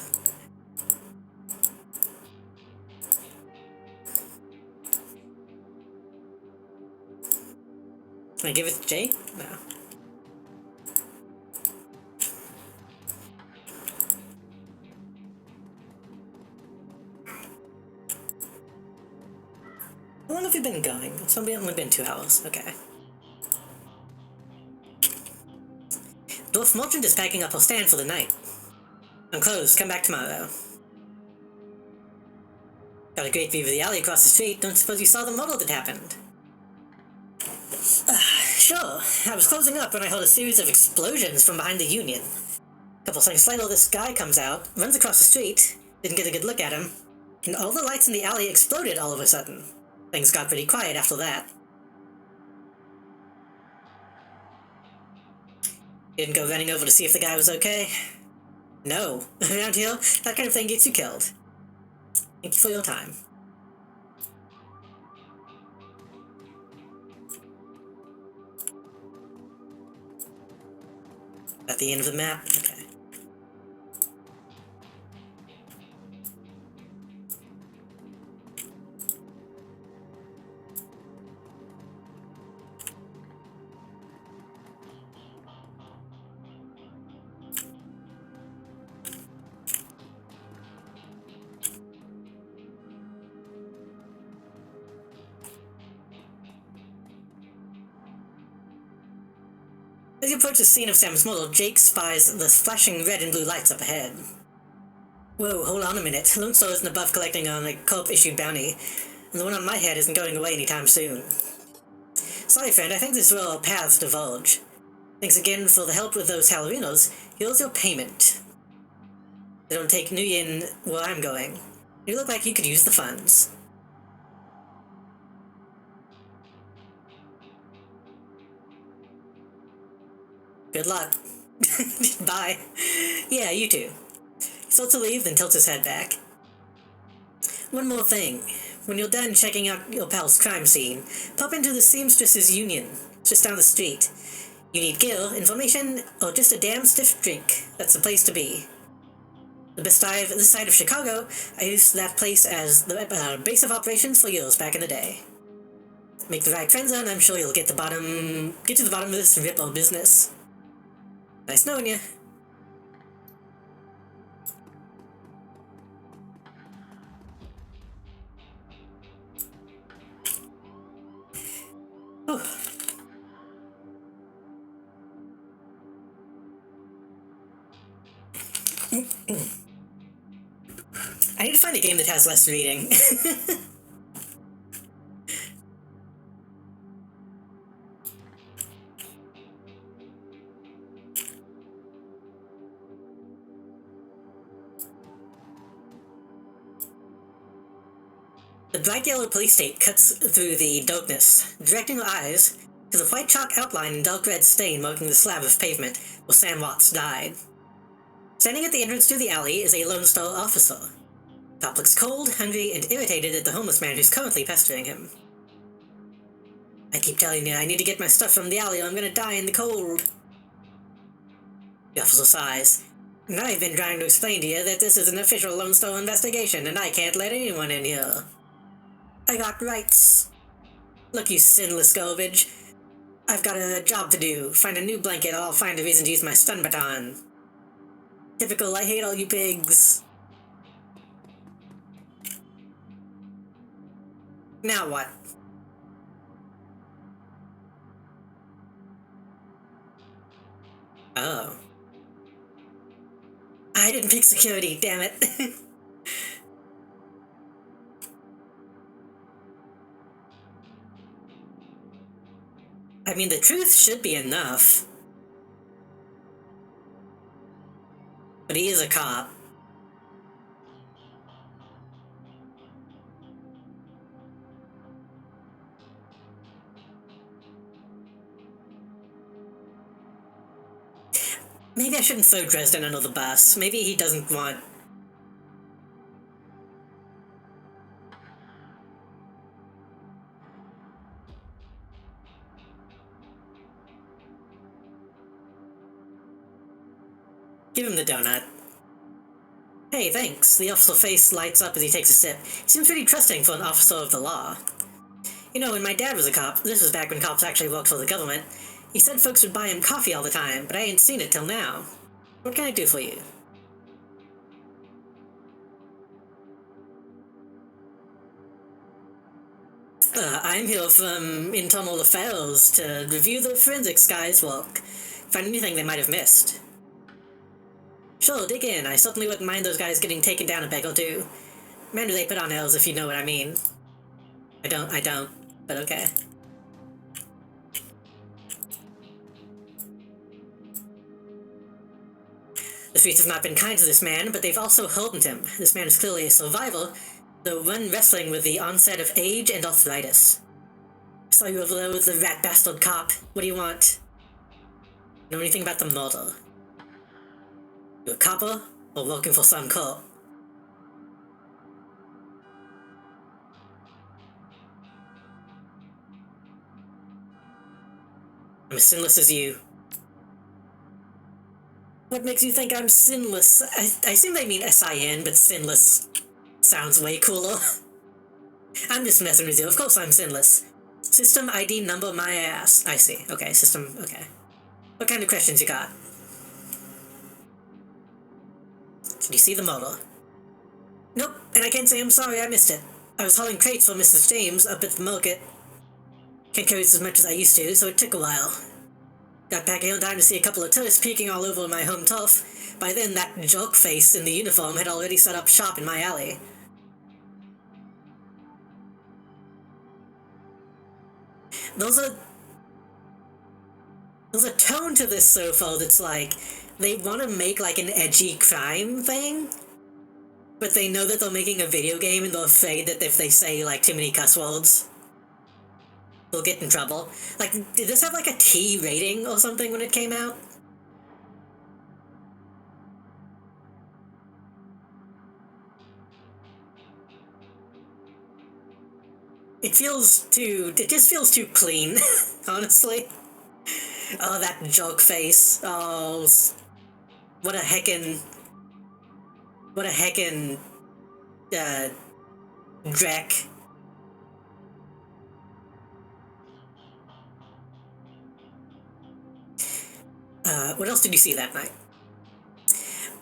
Can I give it to Jay? No. How long have you been going? It's only been 2 hours. Okay. Dwarf Merchant is packing up her stand for the night. I'm closed. Come back tomorrow. Got a great view of the alley across the street. Don't suppose you saw the model that happened? Sure. I was closing up when I heard a series of explosions from behind the Union. A couple seconds later, this guy comes out, runs across the street, didn't get a good look at him, and all the lights in the alley exploded all of a sudden. Things got pretty quiet after that. Didn't go running over to see if the guy was okay? No. Around here, that kind of thing gets you killed. Thank you for your time. At the end of the map? Okay. As you approach the scene of Sam's model, Jake spies the flashing red and blue lights up ahead. Whoa, hold on a minute. Lone Star isn't above collecting on a co-op-issued bounty, and the one on my head isn't going away anytime soon. Sorry, friend, I think this is where our paths diverge. Thanks again for the help with those Halloweeners. Here's your payment. They don't take New Yin where I'm going. You look like you could use the funds. Good luck. Bye. Yeah, you too. He starts to leave, then tilts his head back. One more thing. When you're done checking out your pal's crime scene, pop into the Seamstresses Union, just down the street. You need gear, information, or just a damn stiff drink. That's the place to be. This side of Chicago, I used that place as the base of operations for years back in the day. Make the right friends and I'm sure you'll get to the bottom of this Ripper business. Nice knowing you. I need to find a game that has less reading. The bright yellow police tape cuts through the darkness, directing our eyes to the white chalk outline and dark red stain marking the slab of pavement where Sam Watts died. Standing at the entrance to the alley is a Lone Star officer. Cop looks cold, hungry, and irritated at the homeless man who's currently pestering him. I keep telling you, I need to get my stuff from the alley or I'm gonna die in the cold. The officer sighs. And I've been trying to explain to you that this is an official Lone Star investigation and I can't let anyone in here. I got rights. Look, you sinless garbage. I've got a job to do. Find a new blanket or I'll find a reason to use my stun baton. Typical, I hate all you pigs. Now what? Oh. I didn't pick security, damn it. I mean, the truth should be enough. But he is a cop. Maybe I shouldn't throw Dresden under the bus. Maybe he doesn't want... Give him the donut. Hey, thanks. The officer's face lights up as he takes a sip. He seems pretty trusting for an officer of the law. You know, when my dad was a cop, this was back when cops actually worked for the government, he said folks would buy him coffee all the time, but I ain't seen it till now. What can I do for you? I'm here from Internal Affairs to review the forensics guys' work. Find anything they might have missed. Sure, dig in. I certainly wouldn't mind those guys getting taken down a peg or two. Man, do they put on airs if you know what I mean. I don't, but okay. The streets have not been kind to this man, but they've also hardened him. This man is clearly a survivor, though one wrestling with the onset of age and arthritis. Saw you over there with the rat bastard cop. What do you want? Know anything about the murder? You a copper, or working for some cop? I'm as sinless as you. What makes you think I'm sinless? I assume they mean S-I-N, but sinless sounds way cooler. I'm just messing with you. Of course I'm sinless. System ID number my ass. I see. Okay, system... okay. What kind of questions you got? Can you see the model? Nope, and I can't say I'm sorry I missed it. I was hauling crates for Mrs. James up at the market. Can't carry as much as I used to, so it took a while. Got back here in time to see a couple of tourists peeking all over my home turf. By then, that jerk face in the uniform had already set up shop in my alley. There's a tone to this so far that's like, they want to make like an edgy crime thing, but they know that they're making a video game and they're afraid that if they say like too many cuss words, they'll get in trouble. Like, did this have like a T rating or something when it came out? It just feels too clean, honestly. Oh, that joke face. Oh, what a heckin', dreck. What else did you see that night?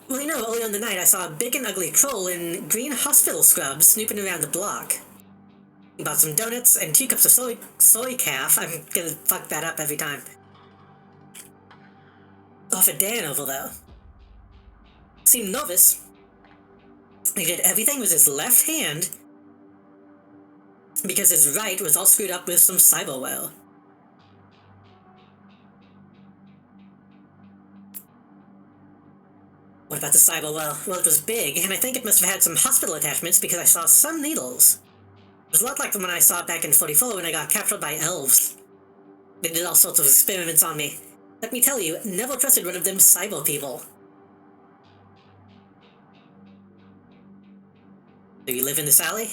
Well, you know, earlier in the night I saw a big and ugly troll in green hospital scrubs snooping around the block. Bought some donuts and 2 cups of soy calf. I'm gonna fuck that up every time. Off at Dan over though. Seemed nervous. He did everything with his left hand because his right was all screwed up with some cyberware. What about the cyberware? Well, it was big, and I think it must have had some hospital attachments because I saw some needles. It was a lot like the one I saw back in 44 when I got captured by elves. They did all sorts of experiments on me. Let me tell you, never trusted one of them cyber people. Do you live in this alley?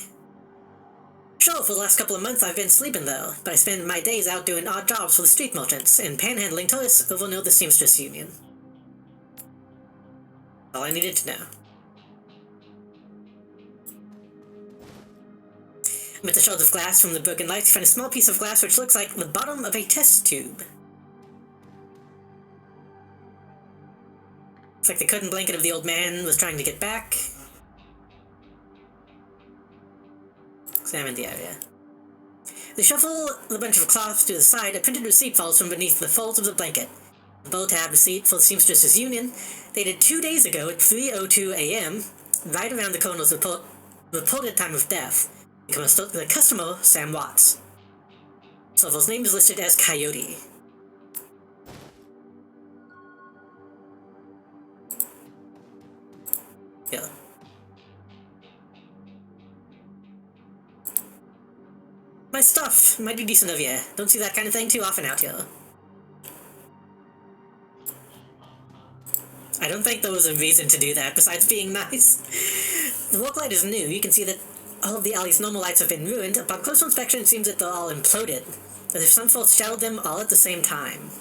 Sure, for the last couple of months I've been sleeping though, but I spend my days out doing odd jobs for the street merchants and panhandling tourists over near the Seamstress Union. All I needed to know. With the shards of glass from the broken lights, you find a small piece of glass which looks like the bottom of a test tube. Looks like the curtain blanket of the old man was trying to get back. Examine the area. They shuffle the bunch of cloth to the side. A printed receipt falls from beneath the folds of the blanket. The bow-tab receipt for the Seamstresses Union, dated 2 days ago at 3:02 a.m., right around the coroner's reported time of death. The customer, Sam Watts. So his name is listed as Coyote. Yeah. My stuff! Mighty decent of you. Don't see that kind of thing too often out here. I don't think there was a reason to do that, besides being nice. The walk light is new. You can see that all of the alley's normal lights have been ruined. Upon closer inspection, it seems that they're all imploded, as if some force shadowed them all at the same time.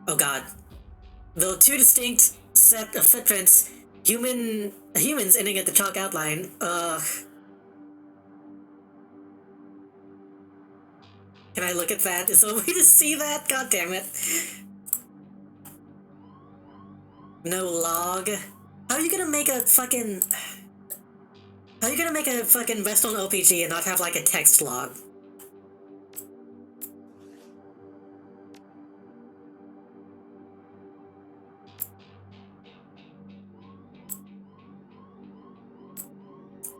Oh god. There are two distinct set of footprints. Humans ending at the chalk outline. Ugh. Can I look at that? Is there a way to see that? God damn it. No log. How are you gonna make a fucking... How are you gonna make a fucking Western RPG and not have like a text log?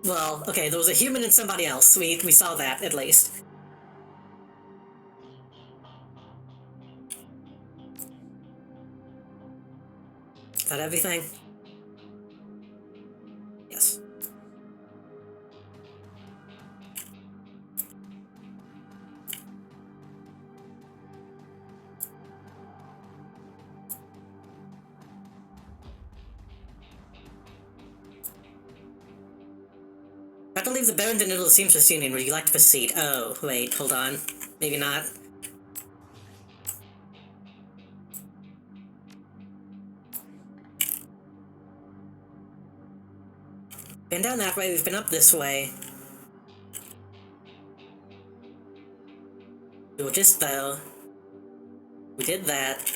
Well, okay, there was a human and somebody else. We saw that, at least. Is that everything? Yes. About to leave the Barrens and into the Seamstress Union. Would you like to proceed? Oh, wait, hold on. Maybe not. Been down that way, we've been up this way. We were just though. We did that.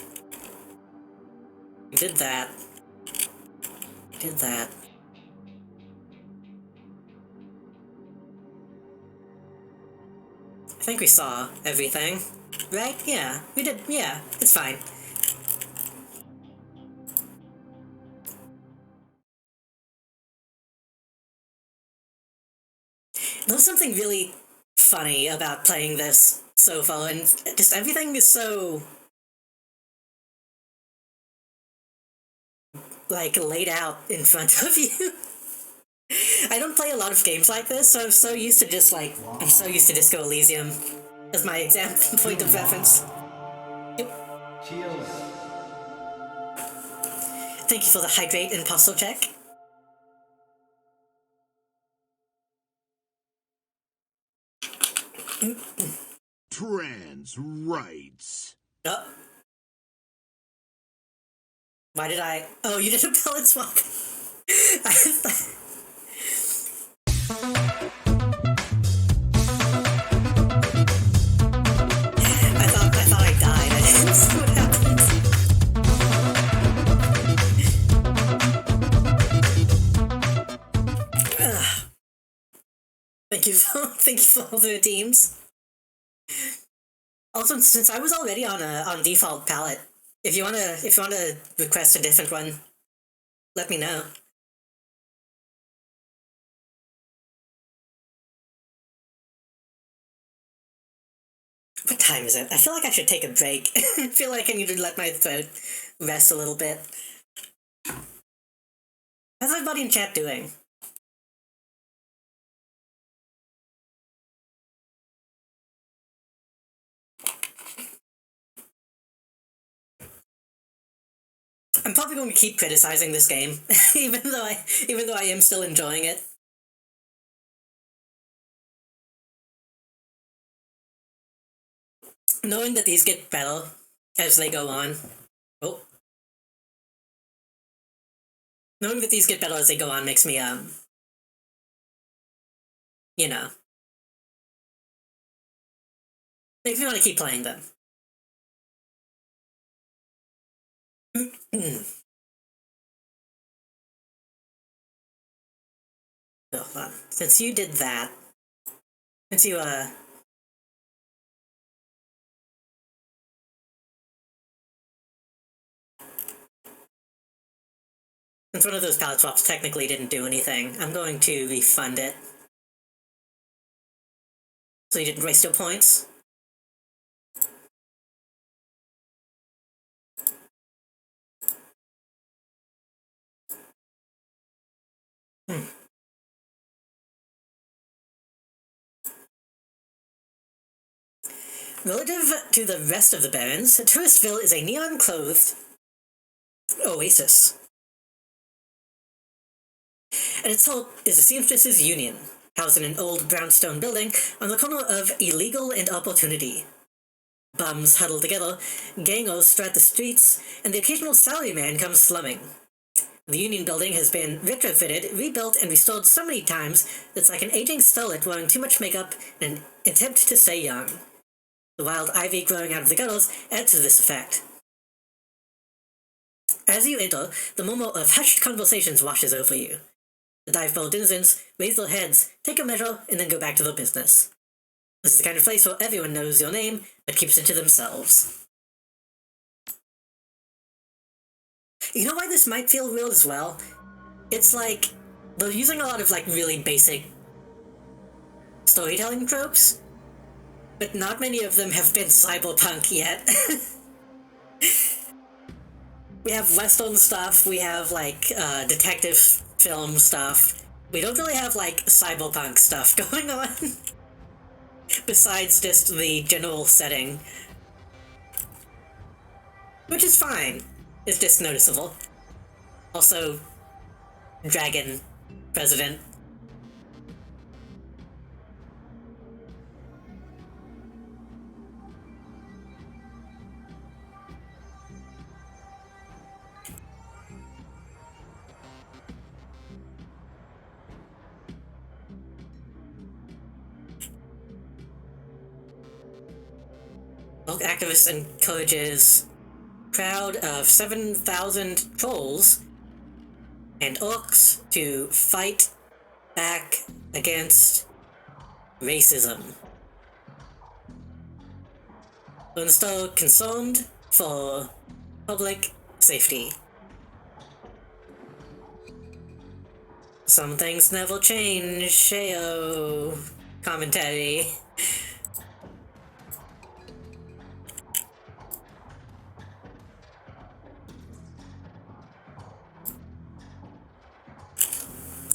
We did that. We did that. I think we saw everything. Right? Yeah, we did. Yeah, it's fine. There's something really funny about playing this so far, and just everything is so... like, laid out in front of you. I don't play a lot of games like this, so I'm so used to just, like, I'm so used to Disco Elysium as my example point of reference. Yep. Cheers. Thank you for the hydrate and puzzle check. Trans rights. Oh. Why did I... Oh, you did a pellet swap. I thought I died. I didn't see what happened. Thank you for all the redeems. Also, since I was already on default palette, if you wanna request a different one, let me know. What time is it? I feel like I should take a break. I feel like I need to let my throat rest a little bit. How's everybody in chat doing? I'm probably going to keep criticizing this game, even though I am still enjoying it. Knowing that these get better as they go on. Oh. Knowing that these get better as they go on makes me, you know, makes me want to keep playing them. So, since you did that, since you, since one of those palette swaps technically didn't do anything, I'm going to refund it. So you didn't waste your points? Relative to the rest of the barons, Touristville is a neon-clothed oasis. At its top is the Seamstresses' Union, housed in an old brownstone building on the corner of Illegal and Opportunity. Bums huddle together, gangers strut the streets, and the occasional salaryman comes slumming. The Union building has been retrofitted, rebuilt, and restored so many times that it's like an aging starlet wearing too much makeup in an attempt to stay young. The wild ivy growing out of the gutters adds to this effect. As you enter, the murmur of hushed conversations washes over you. The dive bar denizens raise their heads, take a measure, and then go back to their business. This is the kind of place where everyone knows your name, but keeps it to themselves. You know why this might feel real as well? It's like, they're using a lot of like really basic storytelling tropes, but not many of them have been cyberpunk yet. We have Western stuff, we have like detective film stuff. We don't really have like cyberpunk stuff going on. Besides just the general setting. Which is fine. It's just noticeable. Also, Dragon President. Elk activist encourages crowd of 7,000 trolls and orcs to fight back against racism. Install concerned for public safety. Some things never change, Sheo commentary.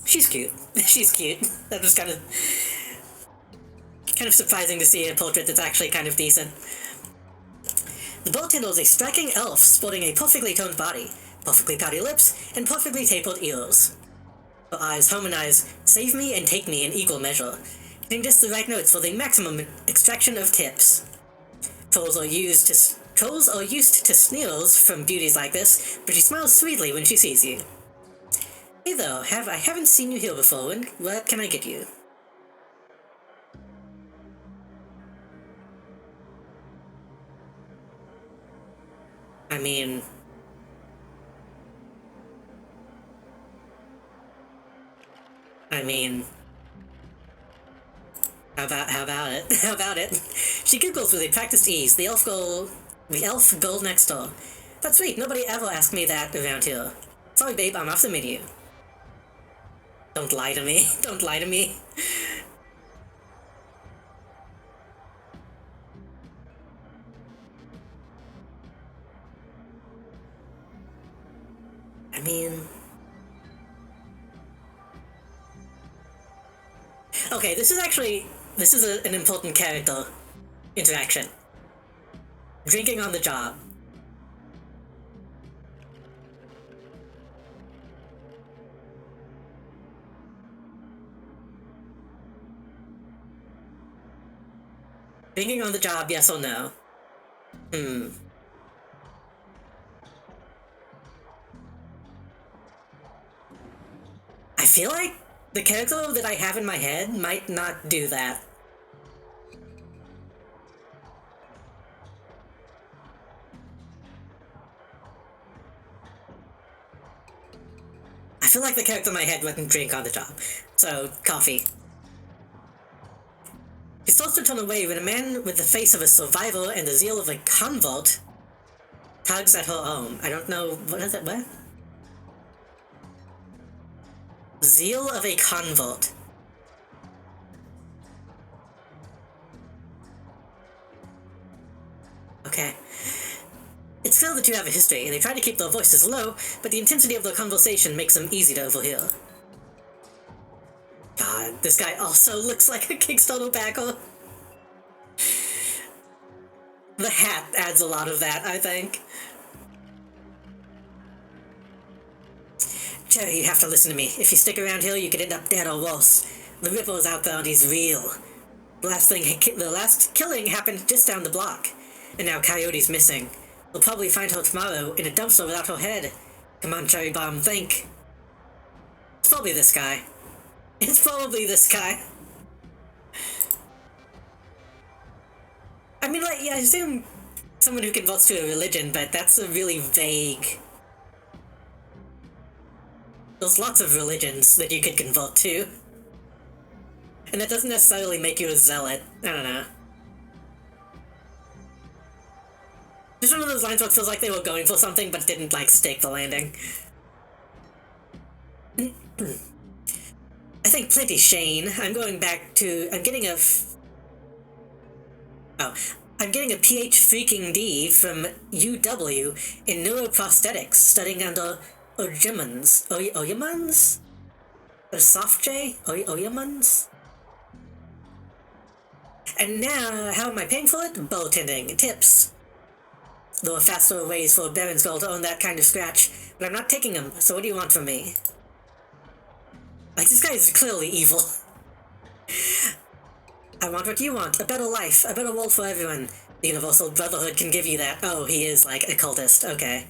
She's cute. She's cute. That was kind of surprising to see a portrait that's actually kind of decent. The bartender is a striking elf sporting a perfectly toned body, perfectly pouty lips, and perfectly tapered ears. Her eyes harmonize save me and take me in equal measure, hitting just the right notes for the maximum extraction of tips. Trolls are used to sneers from beauties like this, but she smiles sweetly when she sees you. Hey though, I haven't seen you here before, and what can I get you? I mean... How about it? How about it? She giggles with a practiced ease, the elf girl next door. That's sweet. Nobody ever asked me that around here. Sorry, babe, I'm off the menu. Don't lie to me. Don't lie to me. I mean... Okay, this is an important character interaction. Drinking on the job. Drinking on the job, yes or no? I feel like the character that I have in my head might not do that. I feel like the character in my head wouldn't drink on the job. So, coffee. She starts to turn away when a man with the face of a survivor and the zeal of a convert tugs at her arm. I don't know, what is it, what? Zeal of a convert. Okay. It's clear the two have a history, and they try to keep their voices low, but the intensity of their conversation makes them easy to overhear. God, this guy also looks like a Kickstarter backer. The hat adds a lot of that, I think. Jerry, you have to listen to me. If you stick around here, you could end up dead or worse. The Ripper's out there and he's real. The last killing happened just down the block, and now Coyote's missing. We'll probably find her tomorrow in a dumpster without her head. Come on, Cherry Bomb, think. It's probably this guy. It's probably this guy. I mean, like, yeah, I assume someone who converts to a religion, but that's a really vague... There's lots of religions that you could convert to. And that doesn't necessarily make you a zealot. I don't know. Just one of those lines where it feels like they were going for something but didn't, like, stake the landing. I think plenty, Shane. I'm getting a PH freaking D from UW in neuroprosthetics, studying under Oyemans? Or Soft J? Oyemans? And now, how am I paying for it? Bartending. Tips. There are faster ways for a Baron's girl to earn that kind of scratch, but I'm not taking them, so what do you want from me? Like, this guy is clearly evil. I want what you want, a better life, a better world for everyone. The Universal Brotherhood can give you that. Oh, he is, like, a cultist, okay.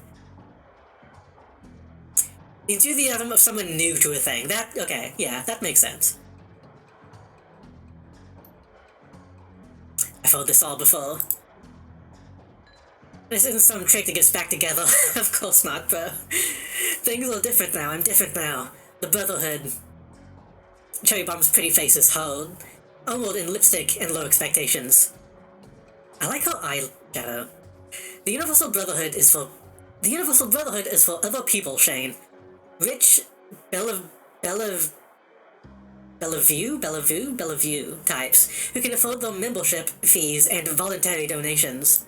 The enthusiasm of someone new to a thing. That, okay, yeah, that makes sense. I've heard this all before. This isn't some trick to get us back together. Of course not, bro. Things are different now, I'm different now. The Brotherhood. Cherry Bomb's pretty face is hard. Onward in lipstick and low expectations. I like her eyeshadow. The Universal Brotherhood is for other people, Shane. Rich, Bellevue types who can afford their membership fees and voluntary donations.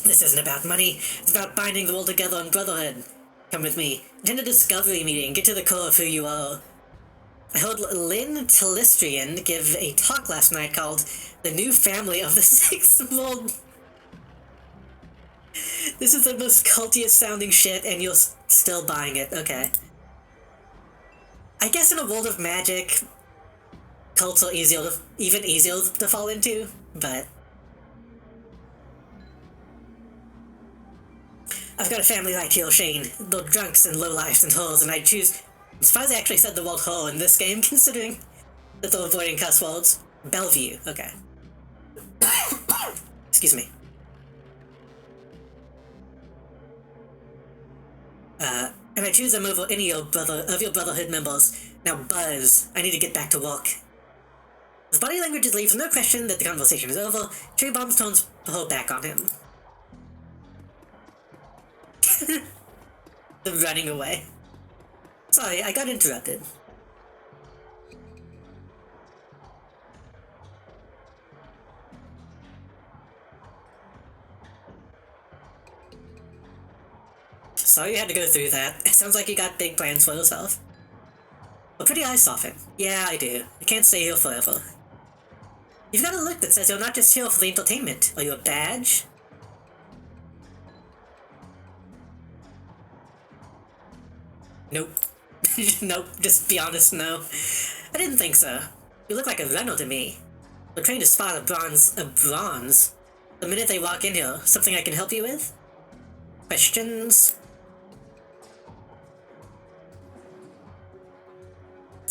This isn't about money, it's about binding the world together in brotherhood. Come with me. Attend a discovery meeting, get to the core of who you are. I heard Lynn Telestrian give a talk last night called The New Family of the Sixth World. This is the most cultiest sounding shit and you're still buying it, okay. I guess in a world of magic, cults are even easier to fall into, but... I've got a family like you, Shane. They're drunks and lowlifes and whores, and I choose... I'm surprised I actually said the word whore in this game, considering that they're avoiding cuss words. Bellevue, okay. Excuse me. And I choose them over any of your Brotherhood members. Now buzz, I need to get back to work. His body language leaves no question that the conversation is over. Cherry Bomb turns her back on him. The running away. Sorry, I got interrupted. Sorry you had to go through that. It sounds like you got big plans for yourself. A pretty eye soften. Yeah, I do. I can't stay here forever. You've got a look that says you're not just here for the entertainment. Are you a badge? Nope. Nope, just be honest, no. I didn't think so. You look like a runner to me. I'm trying to spot a bronze. The minute they walk in here, something I can help you with? Questions?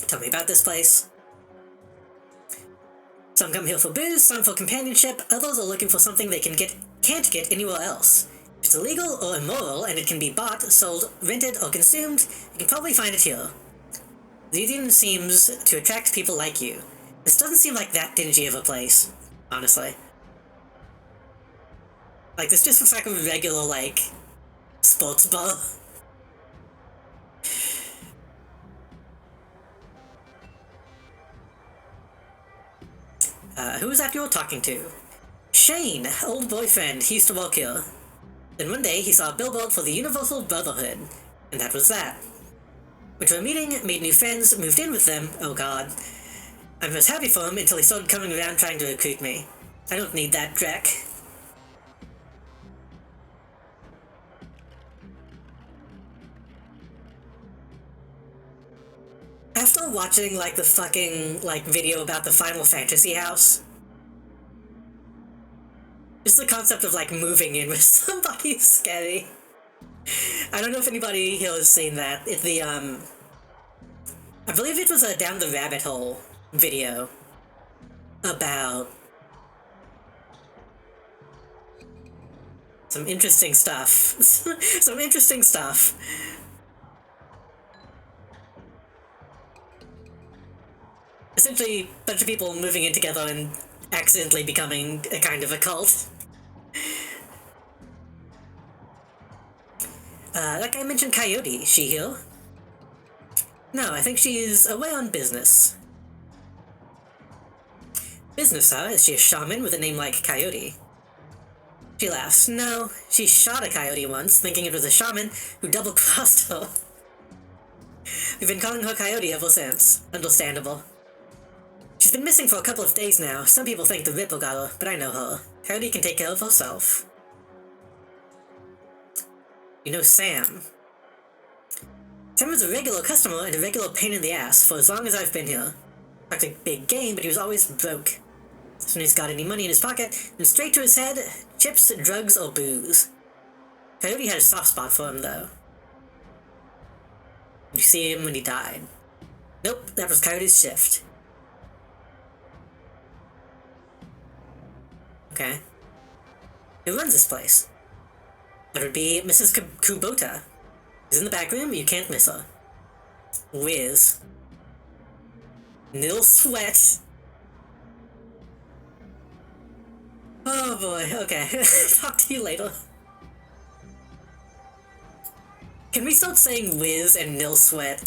Tell me about this place. Some come here for booze, some for companionship, others are looking for something they can't get anywhere else. If it's illegal or immoral and it can be bought, sold, rented, or consumed, you can probably find it here. The Eden seems to attract people like you. This doesn't seem like that dingy of a place, honestly. Like, this just looks like a regular, like, sports bar. Who was that you were talking to? Shane, old boyfriend, he used to work here. Then one day he saw a billboard for the Universal Brotherhood, and that was that. Went to a meeting, made new friends, moved in with them, oh god. I was happy for him until he started coming around trying to recruit me. I don't need that dreck. After watching, like, the fucking, like, video about the Final Fantasy house, just the concept of, like, moving in with somebody is scary. I don't know if anybody here has seen that. It's the, I believe it was a Down the Rabbit Hole video about some interesting stuff. Some interesting stuff. Essentially, a bunch of people moving in together and accidentally becoming a kind of a cult. That guy mentioned Coyote. She here? No, I think she's away on business. Business, huh? Is she a shaman with a name like Coyote? She laughs. No, she shot a coyote once, thinking it was a shaman who double-crossed her. We've been calling her Coyote ever since. Understandable. She's been missing for a couple of days now. Some people think the Ripple got her, but I know her. Coyote can take care of herself. You know Sam. Sam was a regular customer and a regular pain in the ass for as long as I've been here. Talked a big game, but he was always broke. As soon as he's got any money in his pocket, and straight to his head, chips, drugs, or booze. Coyote had a soft spot for him, though. Did you see him when he died? Nope, that was Coyote's shift. Okay. Who runs this place? That would be Mrs. Kubota. She's in the back room, you can't miss her. Wiz. Nil Sweat. Oh boy, okay. Talk to you later. Can we start saying Wiz and Nil Sweat?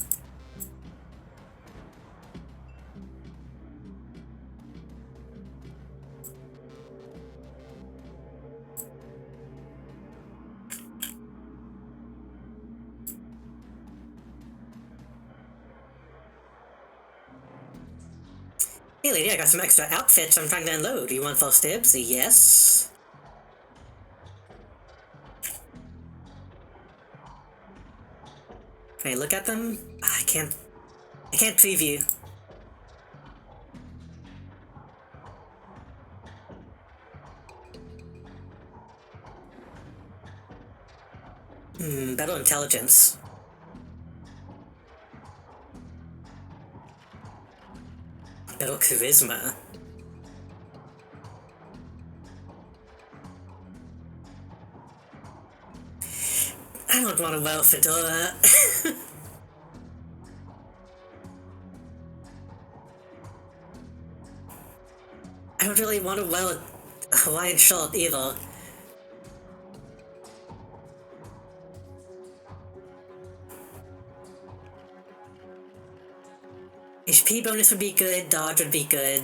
Hey lady, I got some extra outfits I'm trying to unload. Do you want first dibs? Yes. Can I look at them? I can't preview. Better intelligence. Better charisma. I don't want to wear a fedora. I don't really want to wear a Hawaiian shirt either. SP bonus would be good, dodge would be good.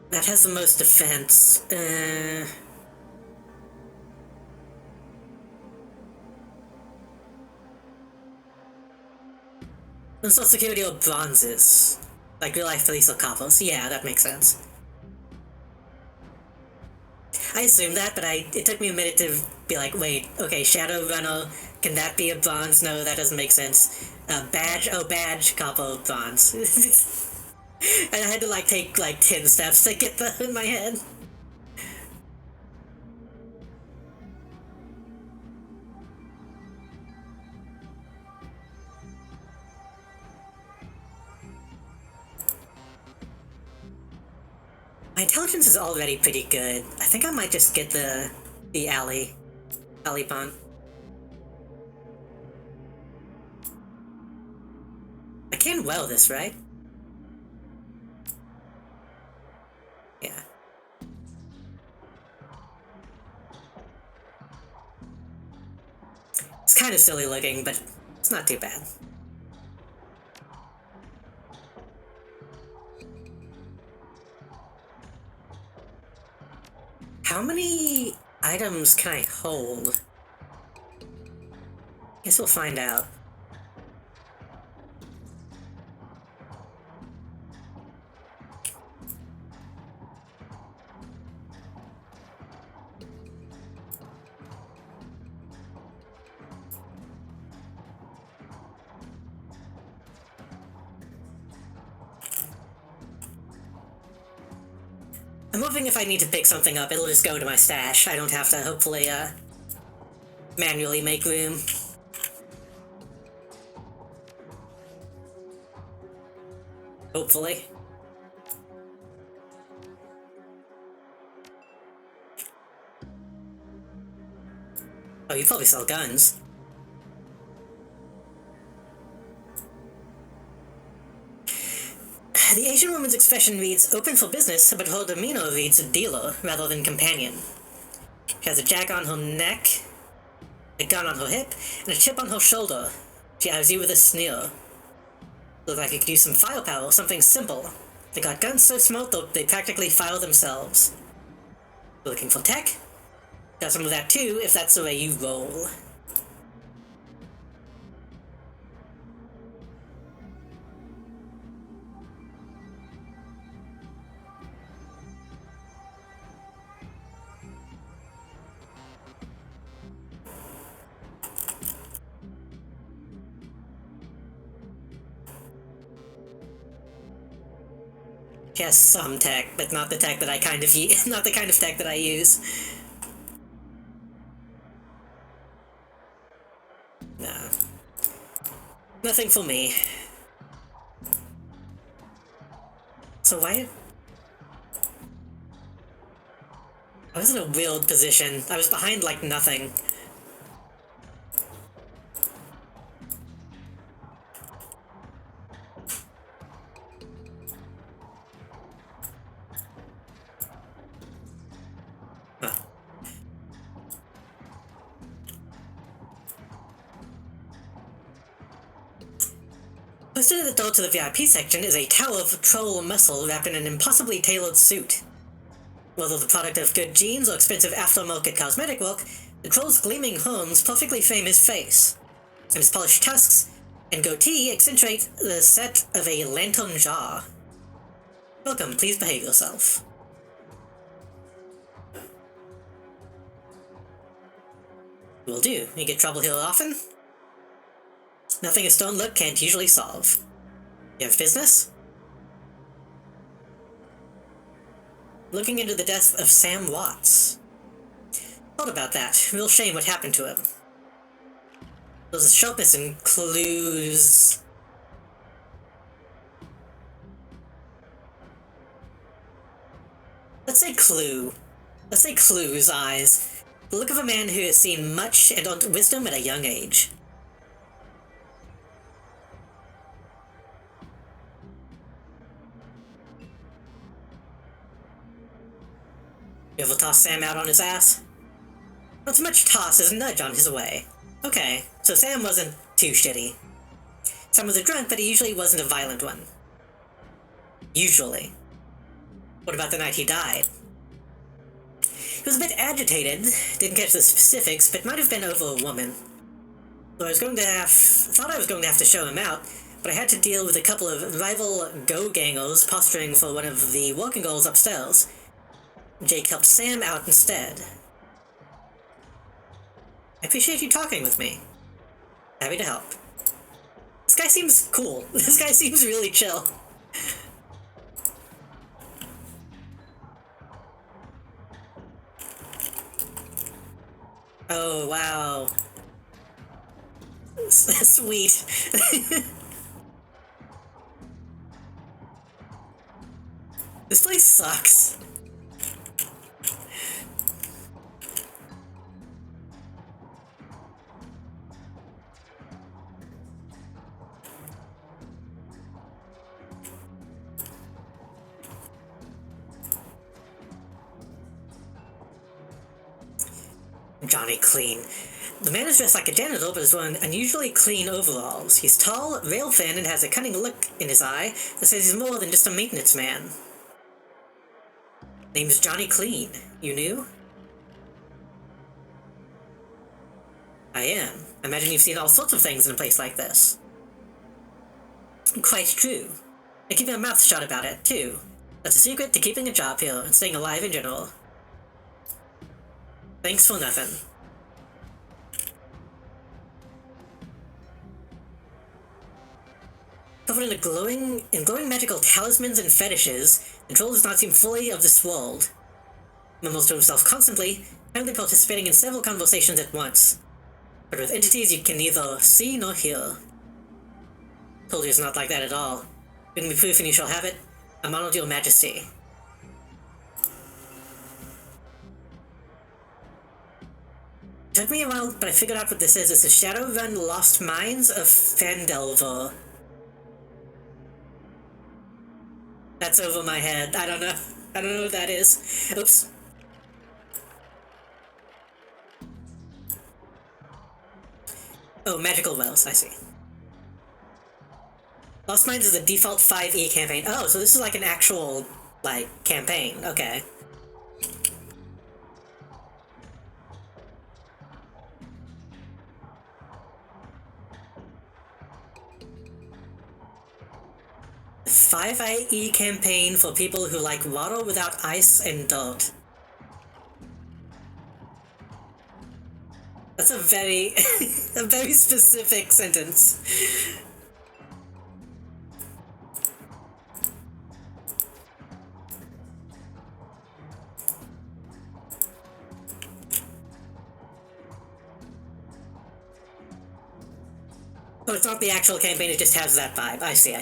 That has the most defense. And Social Security or bronzes. Like real life police or couples. Yeah, that makes sense. I assumed that, but it took me a minute to be like, wait, okay, Shadowrunner, can that be a bronze? No, that doesn't make sense. Badge, oh, badge, couple, bronze. And I had to like take like 10 steps to get that in my head. My intelligence is already pretty good. I think I might just get the alley pond. I can well this, right? Yeah. It's kind of silly looking, but it's not too bad. How many items can I hold? Guess we'll find out. I'm hoping if I need to pick something up, it'll just go to my stash. I don't have to, hopefully, manually make room. Hopefully. Oh, you probably sell guns. The Asian woman's expression reads, open for business, but her demeanor reads dealer rather than companion. She has a jag on her neck, a gun on her hip, and a chip on her shoulder. She eyes you with a sneer. Look like you could use some firepower, something simple. They got guns so smart though they practically fire themselves. You're looking for tech? Got some of that too, if that's the way you roll. She has some tech, but not the tech that I kind of use. Not the kind of tech that I use. Nah. Nothing for me. So why... I was in a weird position. I was behind, like, nothing. Posted at the door to the VIP section is a tower of troll muscle wrapped in an impossibly tailored suit. Whether the product of good genes or expensive aftermarket cosmetic work, the troll's gleaming horns perfectly frame his face, and his polished tusks and goatee accentuate the set of a lantern jaw. Welcome, please behave yourself. Will do. You get trouble here often? Nothing a stone look can't usually solve. You have business? Looking into the death of Sam Watts. Thought about that. Real shame what happened to him. There's sharpness and clues. Let's say clue. Let's say clue's eyes. The look of a man who has seen much and earned wisdom at a young age. You ever toss Sam out on his ass? Not so much toss as a nudge on his way. Okay, so Sam wasn't too shitty. Some was a drunk, but he usually wasn't a violent one. Usually. What about the night he died? He was a bit agitated, didn't catch the specifics, but might have been over a woman. So thought I was going to have to show him out, but I had to deal with a couple of rival go-gangers posturing for one of the working girls upstairs. Jake helped Sam out instead. I appreciate you talking with me. Happy to help. This guy seems cool. This guy seems really chill. Oh, wow. Sweet. This place sucks. Johnny Clean. The man is dressed like a janitor, but is wearing unusually clean overalls. He's tall, rail thin, and has a cunning look in his eye that says he's more than just a maintenance man. Name's Johnny Clean. You knew? I am. I imagine you've seen all sorts of things in a place like this. Quite true. And keeping a mouth shut about it, too. That's a secret to keeping a job here and staying alive in general. Thanks for nothing. Covered in glowing magical talismans and fetishes, the troll does not seem fully of this world. Mumbles to himself constantly, apparently participating in several conversations at once. But with entities you can neither see nor hear. Told you it's not like that at all. Bring me proof and you shall have it. I'm honored your majesty. Took me a while, but I figured out what this is. It's the Shadowrun Lost Mines of Phandelver. That's over my head. I don't know what that is. Oops. Oh, magical wells, I see. Lost Mines is the default 5e campaign. Oh, so this is like an actual, like, campaign. Okay. The 5e campaign for people who like water without ice and dirt. That's a very, a very specific sentence. Oh, it's not the actual campaign, it just has that vibe. I see.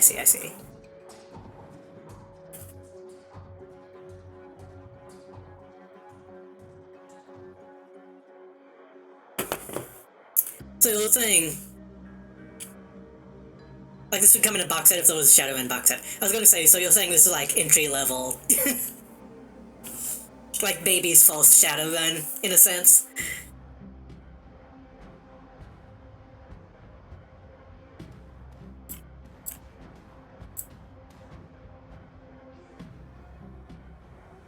So you're saying, like, this would come in a box set if there was a Shadowrun box set. I was going to say, so you're saying this is like entry level, like baby's false Shadowrun in a sense.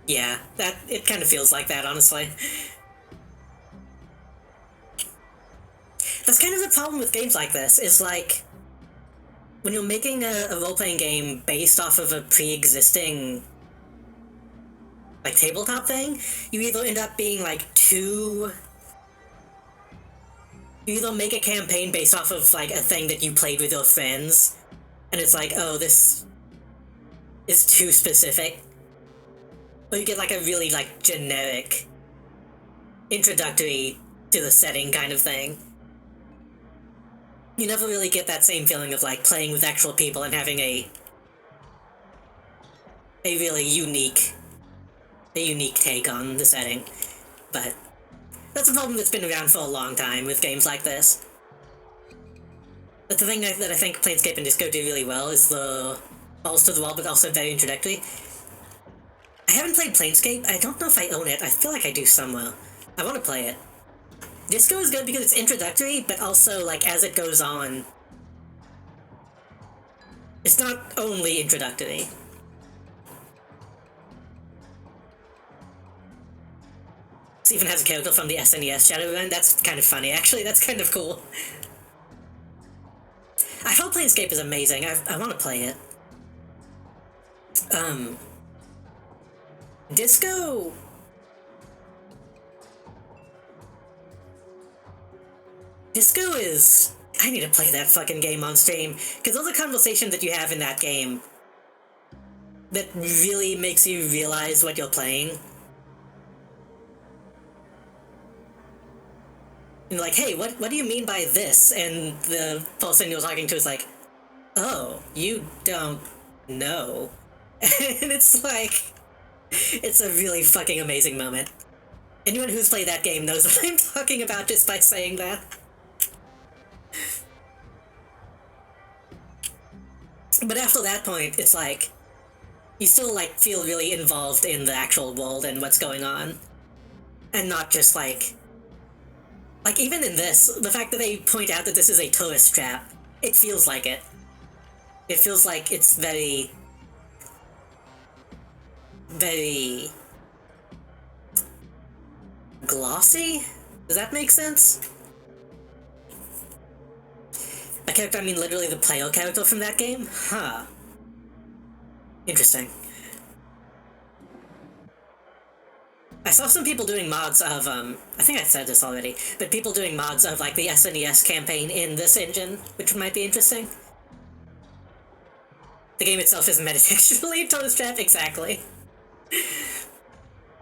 Yeah, it kind of feels like that, honestly. That's kind of the problem with games like this, is like, when you're making a role-playing game based off of a pre-existing, like, tabletop thing, you either end up being, like, you either make a campaign based off of, like, a thing that you played with your friends, and it's like, oh, this is too specific. Or you get, like, a really, like, generic introductory to the setting kind of thing. You never really get that same feeling of, like, playing with actual people and having a really unique take on the setting. But that's a problem that's been around for a long time with games like this. But the thing that I think Planescape and Disco do really well is the balls to the wall, but also very introductory. I haven't played Planescape. I don't know if I own it. I feel like I do somewhere. I want to play it. Disco is good because it's introductory, but also, like, as it goes on, It's not only introductory. It even has a character from the SNES Shadowrun. That's kind of funny, actually. That's kind of cool. I hope Planescape is amazing. I want to play it. Disco... Disco is... I need to play that fucking game on stream, because those are conversations that you have in that game that really makes you realize what you're playing. And like, hey, what do you mean by this? And the person you're talking to is like, oh, you don't know. And it's like, it's a really fucking amazing moment. Anyone who's played that game knows what I'm talking about just by saying that. But after that point, it's like, you still, like, feel really involved in the actual world and what's going on. And not just, like, even in this, the fact that they point out that this is a tourist trap, it feels like it. It feels like it's very... very... glossy? Does that make sense? A character, I mean literally the player character from that game? Huh. Interesting. I saw some people doing mods of, I think I said this already, but people doing mods of, like, the SNES campaign in this engine, which might be interesting. The game itself is metatextually tourist trap, exactly.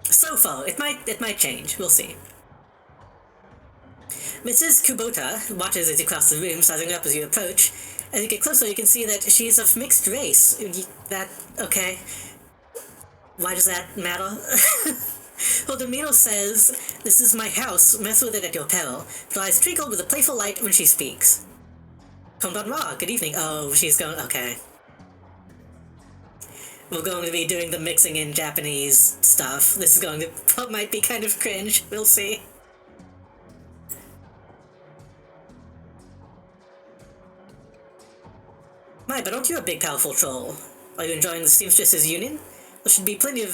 So far, it might change, we'll see. Mrs. Kubota watches as you cross the room, sizing up as you approach. As you get closer, you can see that she's of mixed race. Okay. Why does that matter? Well, Domino says, "This is my house, mess with it at your peril." Her eyes twinkle with a playful light when she speaks. Konbanwa, good evening. Oh, she's going, okay. We're going to be doing the mixing in Japanese stuff. This is going to, might be kind of cringe, we'll see. My, but aren't you a big powerful troll? Are you enjoying the Seamstresses Union? There should be plenty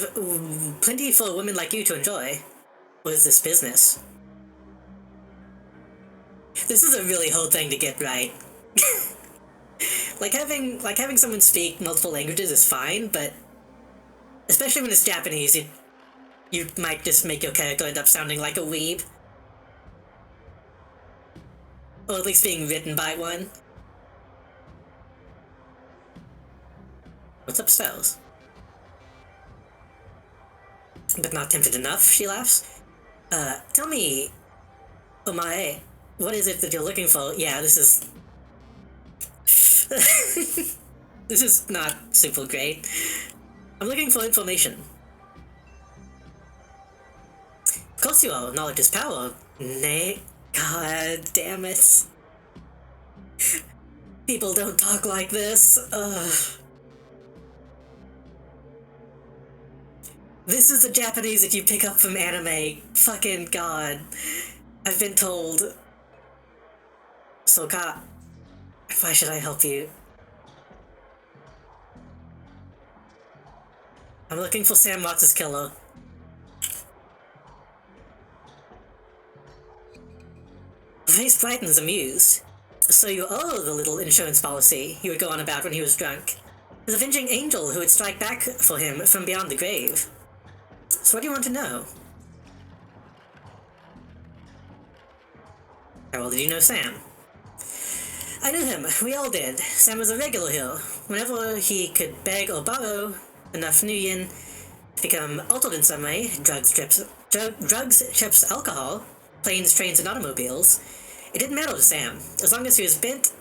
for women like you to enjoy. What is this business? This is a really hard thing to get right. like having someone speak multiple languages is fine, but especially when it's Japanese, you might just make your character end up sounding like a weeb. Or at least being written by one. What's up, Spells? But not tempted enough, she laughs. Tell me, Omae, what is it that you're looking for? Yeah, this is... this is not super great. I'm looking for information. Of course you are, knowledge is power. Nay, god damn it. People don't talk like this, ugh. This is the Japanese that you pick up from anime. Fucking god. I've been told. Soka, why should I help you? I'm looking for Sam Watts' killer. Her face brightens, amused. So you are the little insurance policy he would go on about when he was drunk. His avenging angel who would strike back for him from beyond the grave. So what do you want to know? How well did you know Sam? I knew him. We all did. Sam was a regular here. Whenever he could beg or borrow enough nuyen to become altered in some way, drugs, chips, alcohol, planes, trains, and automobiles, it didn't matter to Sam. As long as he was bent,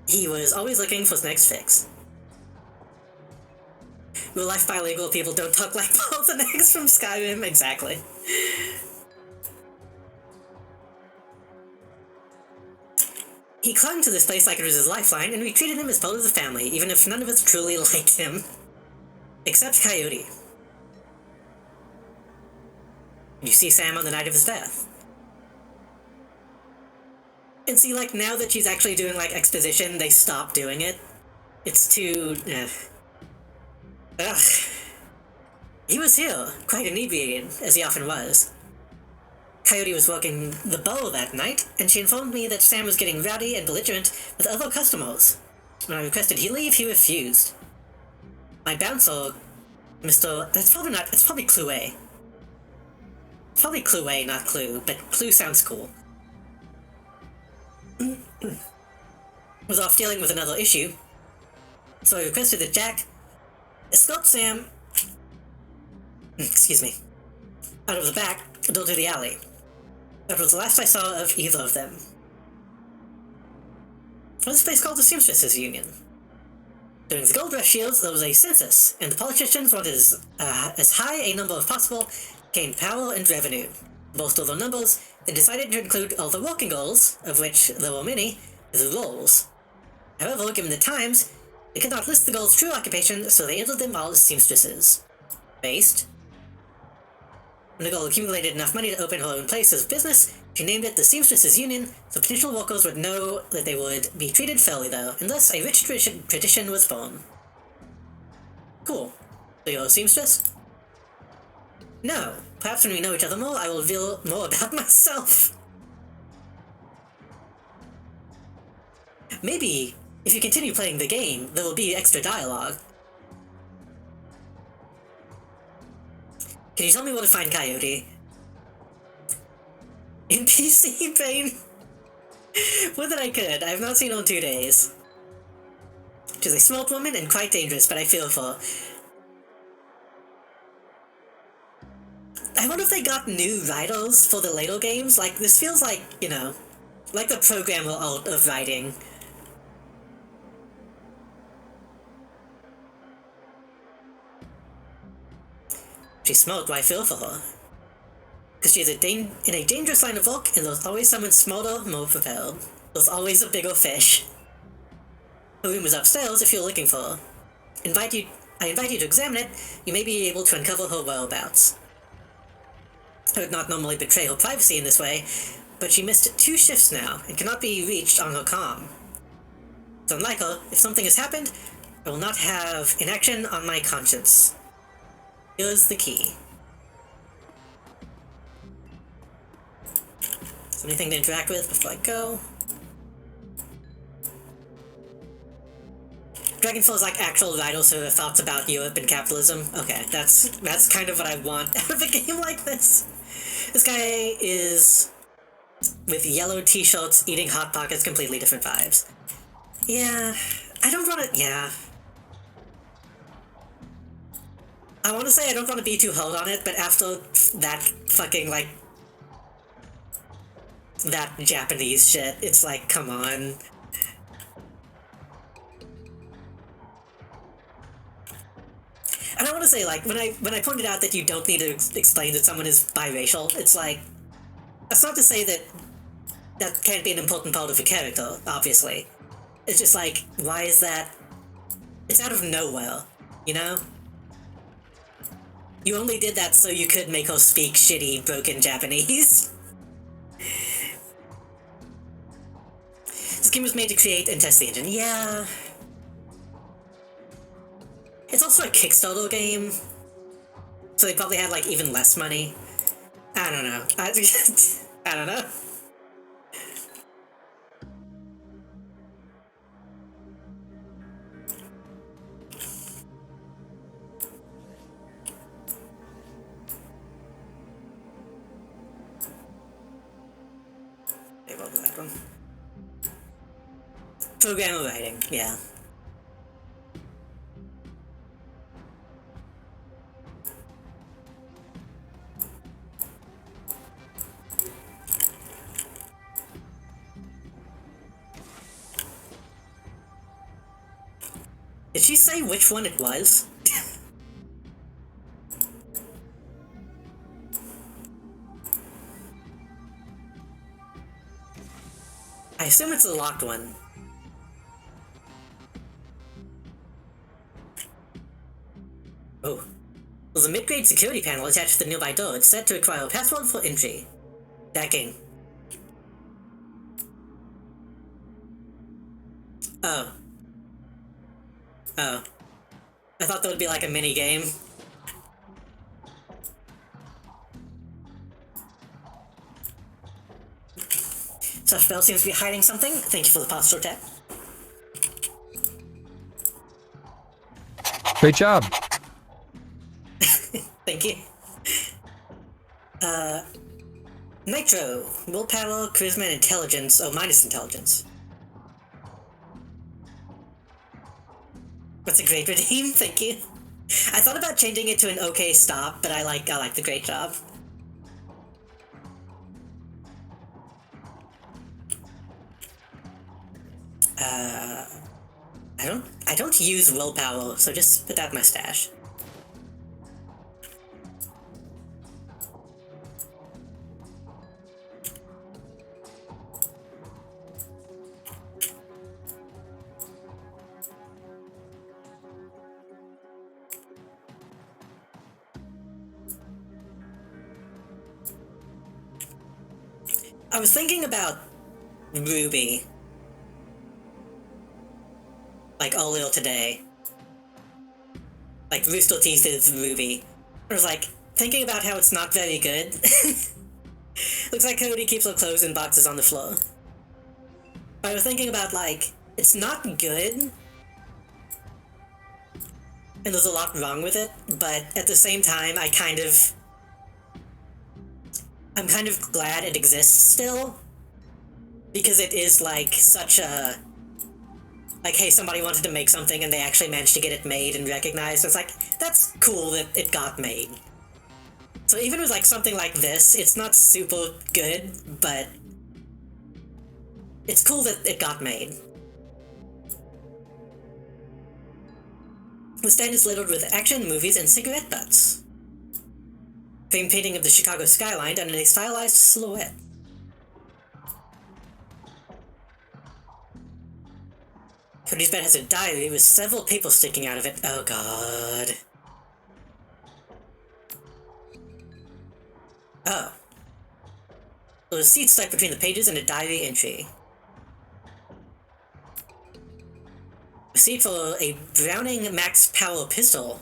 he was always looking for his next fix. Real-life bilingual people don't talk like balls and eggs from Skyrim, exactly. He clung to this place like it was his lifeline, and we treated him as part of the family, even if none of us truly liked him. Except Coyote. You see Sam on the night of his death. And see, like, now that she's actually doing, like, exposition, they stop doing it. It's too... Ugh. He was here, quite inebriated, as he often was. Coyote was working the bowl that night, and she informed me that Sam was getting rowdy and belligerent with other customers. When I requested he leave, he refused. My bouncer, Mr... It's probably Clue A. Probably Clue A, not Clue, but Clue sounds cool. Was off dealing with another issue, so I requested that Jack escort Sam, excuse me, out of the back door to the alley. That was the last I saw of either of them. This place called the Seamstresses Union. During the Gold Rush years, there was a census, and the politicians wanted as high a number as possible, gain power and revenue. Bolster their numbers, they decided to include all the working girls, of which there were many, as roles. However, given the times, they could not list the girls' true occupation, so they entered them all as seamstresses. Based. When the girl accumulated enough money to open her own place as business, she named it the Seamstresses Union, so potential workers would know that they would be treated fairly though, and thus a rich tradition was born. Cool. So you're a seamstress? No. Perhaps when we know each other more, I will reveal more about myself. Maybe, if you continue playing the game, there will be extra dialogue. Can you tell me where to find Coyote? NPC Pain? More than I could. I have not seen her in 2 days. She's a small woman and quite dangerous, but I feel for her. I wonder if they got new writers for the later games? Like, this feels like, you know, like the programmer out of writing. She's smart, but I feel for her. Because she's in a dangerous line of work, and there's always someone smarter, more prepared. There's always a bigger fish. Her room is upstairs if you're looking for her. I invite you to examine it. You may be able to uncover her whereabouts. I would not normally betray her privacy in this way, but she missed 2 shifts now, and cannot be reached on her comm. So unlike her, if something has happened, I will not have inaction on my conscience. Here's the key. Is there anything to interact with before I go? Dragonfall's like actual vital sort of thoughts about Europe and capitalism. Okay, that's kind of what I want out of a game like this. This guy is with yellow t-shirts, eating Hot Pockets, completely different vibes. Yeah, I don't want to, yeah. I want to say I don't want to be too hard on it, but after that fucking, like, that Japanese shit, it's like, come on. And I want to say, like, when I pointed out that you don't need to explain that someone is biracial, it's like, that's not to say that that can't be an important part of a character, obviously. It's just like, why is that? It's out of nowhere, you know? You only did that so you could make her speak shitty, broken Japanese. This game was made to create and test the engine. Yeah. It's also a Kickstarter game, so they probably had, like, even less money. I don't know. I don't know. What was that one? Programmer writing, yeah. Did she say which one it was? I assume it's a locked one. Oh. There's a mid-grade security panel attached to the nearby door. It's set to require a password for entry. Backing. Oh. Oh. I thought that would be like a mini game. Such Bell seems to be hiding something. Thank you for the posture tap. Great job. Thank you. Nitro. Willpower, charisma, and intelligence. Oh, minus intelligence. That's a great redeem, thank you. I thought about changing it to an okay stop, but I like the great job. I don't use willpower, so just put that in my stash. I was thinking about Ruby. Like, all little today. Like, Rooster Teeth's Ruby. I was like, thinking about how it's not very good. Looks like Cody keeps her clothes in boxes on the floor. But I was thinking about, like, it's not good. And there's a lot wrong with it, but at the same time, I'm kind of glad it exists still. Because it is, like, such a... Like, hey, somebody wanted to make something and they actually managed to get it made and recognized. It's like, that's cool that it got made. So even with, like, something like this, it's not super good, but... It's cool that it got made. The stand is littered with action, movies, and cigarette butts. Famed painting of the Chicago skyline done in a stylized silhouette. Cody's bed has a diary with several people sticking out of it. Oh god. Oh. There's a seat stuck between the pages and a diary entry. A seat for a Browning Max Power pistol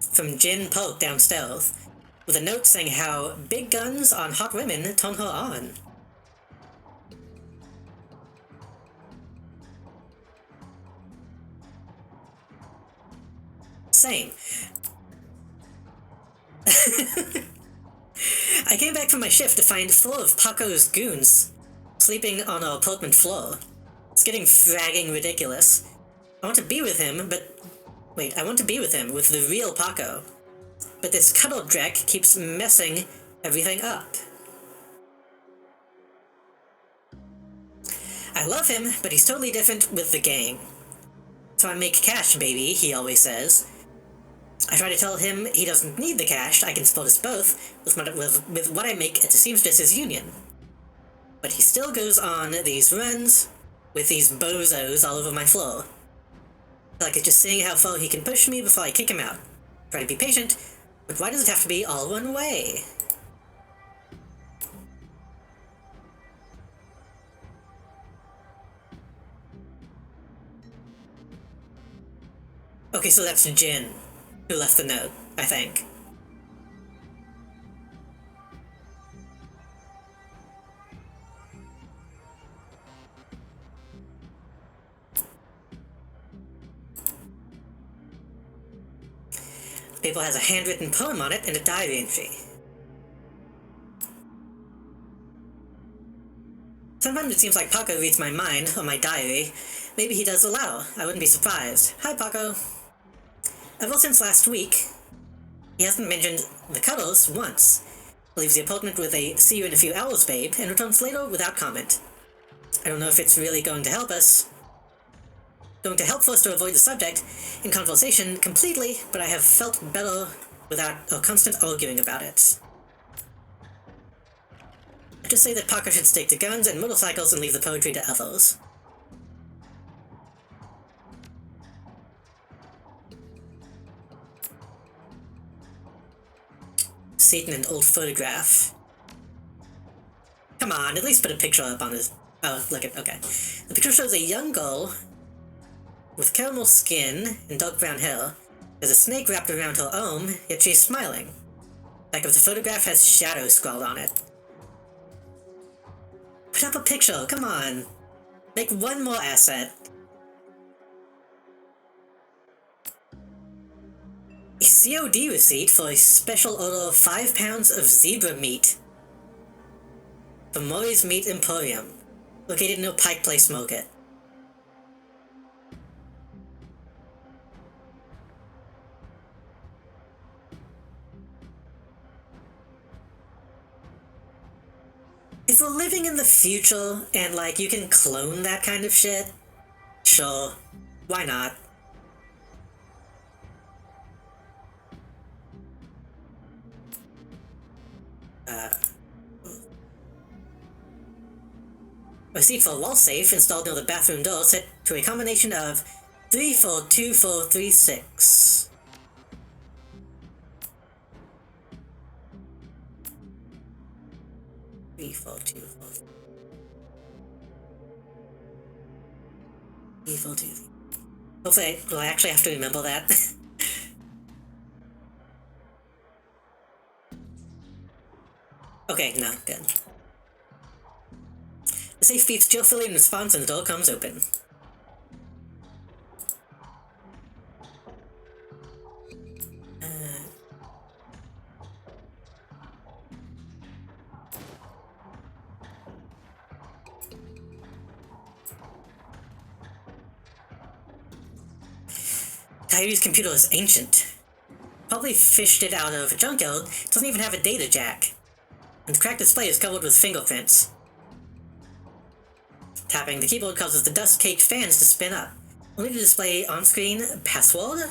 from Jen Polk downstairs, with a note saying how big guns on hot women turn her on. Same. I came back from my shift to find four of Paco's goons sleeping on our apartment floor. It's getting fragging ridiculous. I want to be with him, but... Wait, I want to be with him, with the real Paco. But this cuddle dreck keeps messing everything up. I love him, but he's totally different with the gang. So I make cash, baby, he always says. I try to tell him he doesn't need the cash, I can split us both with what I make at the seamstress's union. But he still goes on these runs with these bozos all over my floor. Like it's just seeing how far he can push me before I kick him out. Try to be patient, but why does it have to be all one way? Okay, so that's Jin who left the note, I think. The paper has a handwritten poem on it and a diary entry. Sometimes it seems like Paco reads my mind, or my diary. Maybe he does allow. I wouldn't be surprised. Hi, Paco. Ever since last week, he hasn't mentioned the cuddles once. Leaves the apartment with a "see you in a few hours, babe," and returns later without comment. I don't know if it's really going to help us. Going to help us to avoid the subject in conversation completely, but I have felt better without a constant arguing about it. I just say that Paco should stick to guns and motorcycles and leave the poetry to others. Satan, an old photograph. Come on, at least put a picture up on his... Oh, look at... Okay. The picture shows a young girl With caramel skin and dark brown hair, there's a snake wrapped around her arm, yet she's smiling. Back of the photograph has shadow scrawled on it. Put up a picture, come on! Make one more asset. A COD receipt for a special order of 5 pounds of zebra meat from Murray's Meat Emporium, located near Pike Place Market. If we're living in the future and, like, you can clone that kind of shit, sure, why not? Receipt for a wall safe installed near the bathroom door set to a combination of 342436. Hopefully, will I actually have to remember that? Okay, no, good. The safe beeps cheerfully in response and the door comes open. Coyote's computer is ancient. Probably fished it out of a junkyard. It doesn't even have a data jack. And the cracked display is covered with fingerprints. Tapping the keyboard causes the dust-caked fans to spin up, only to display on-screen password?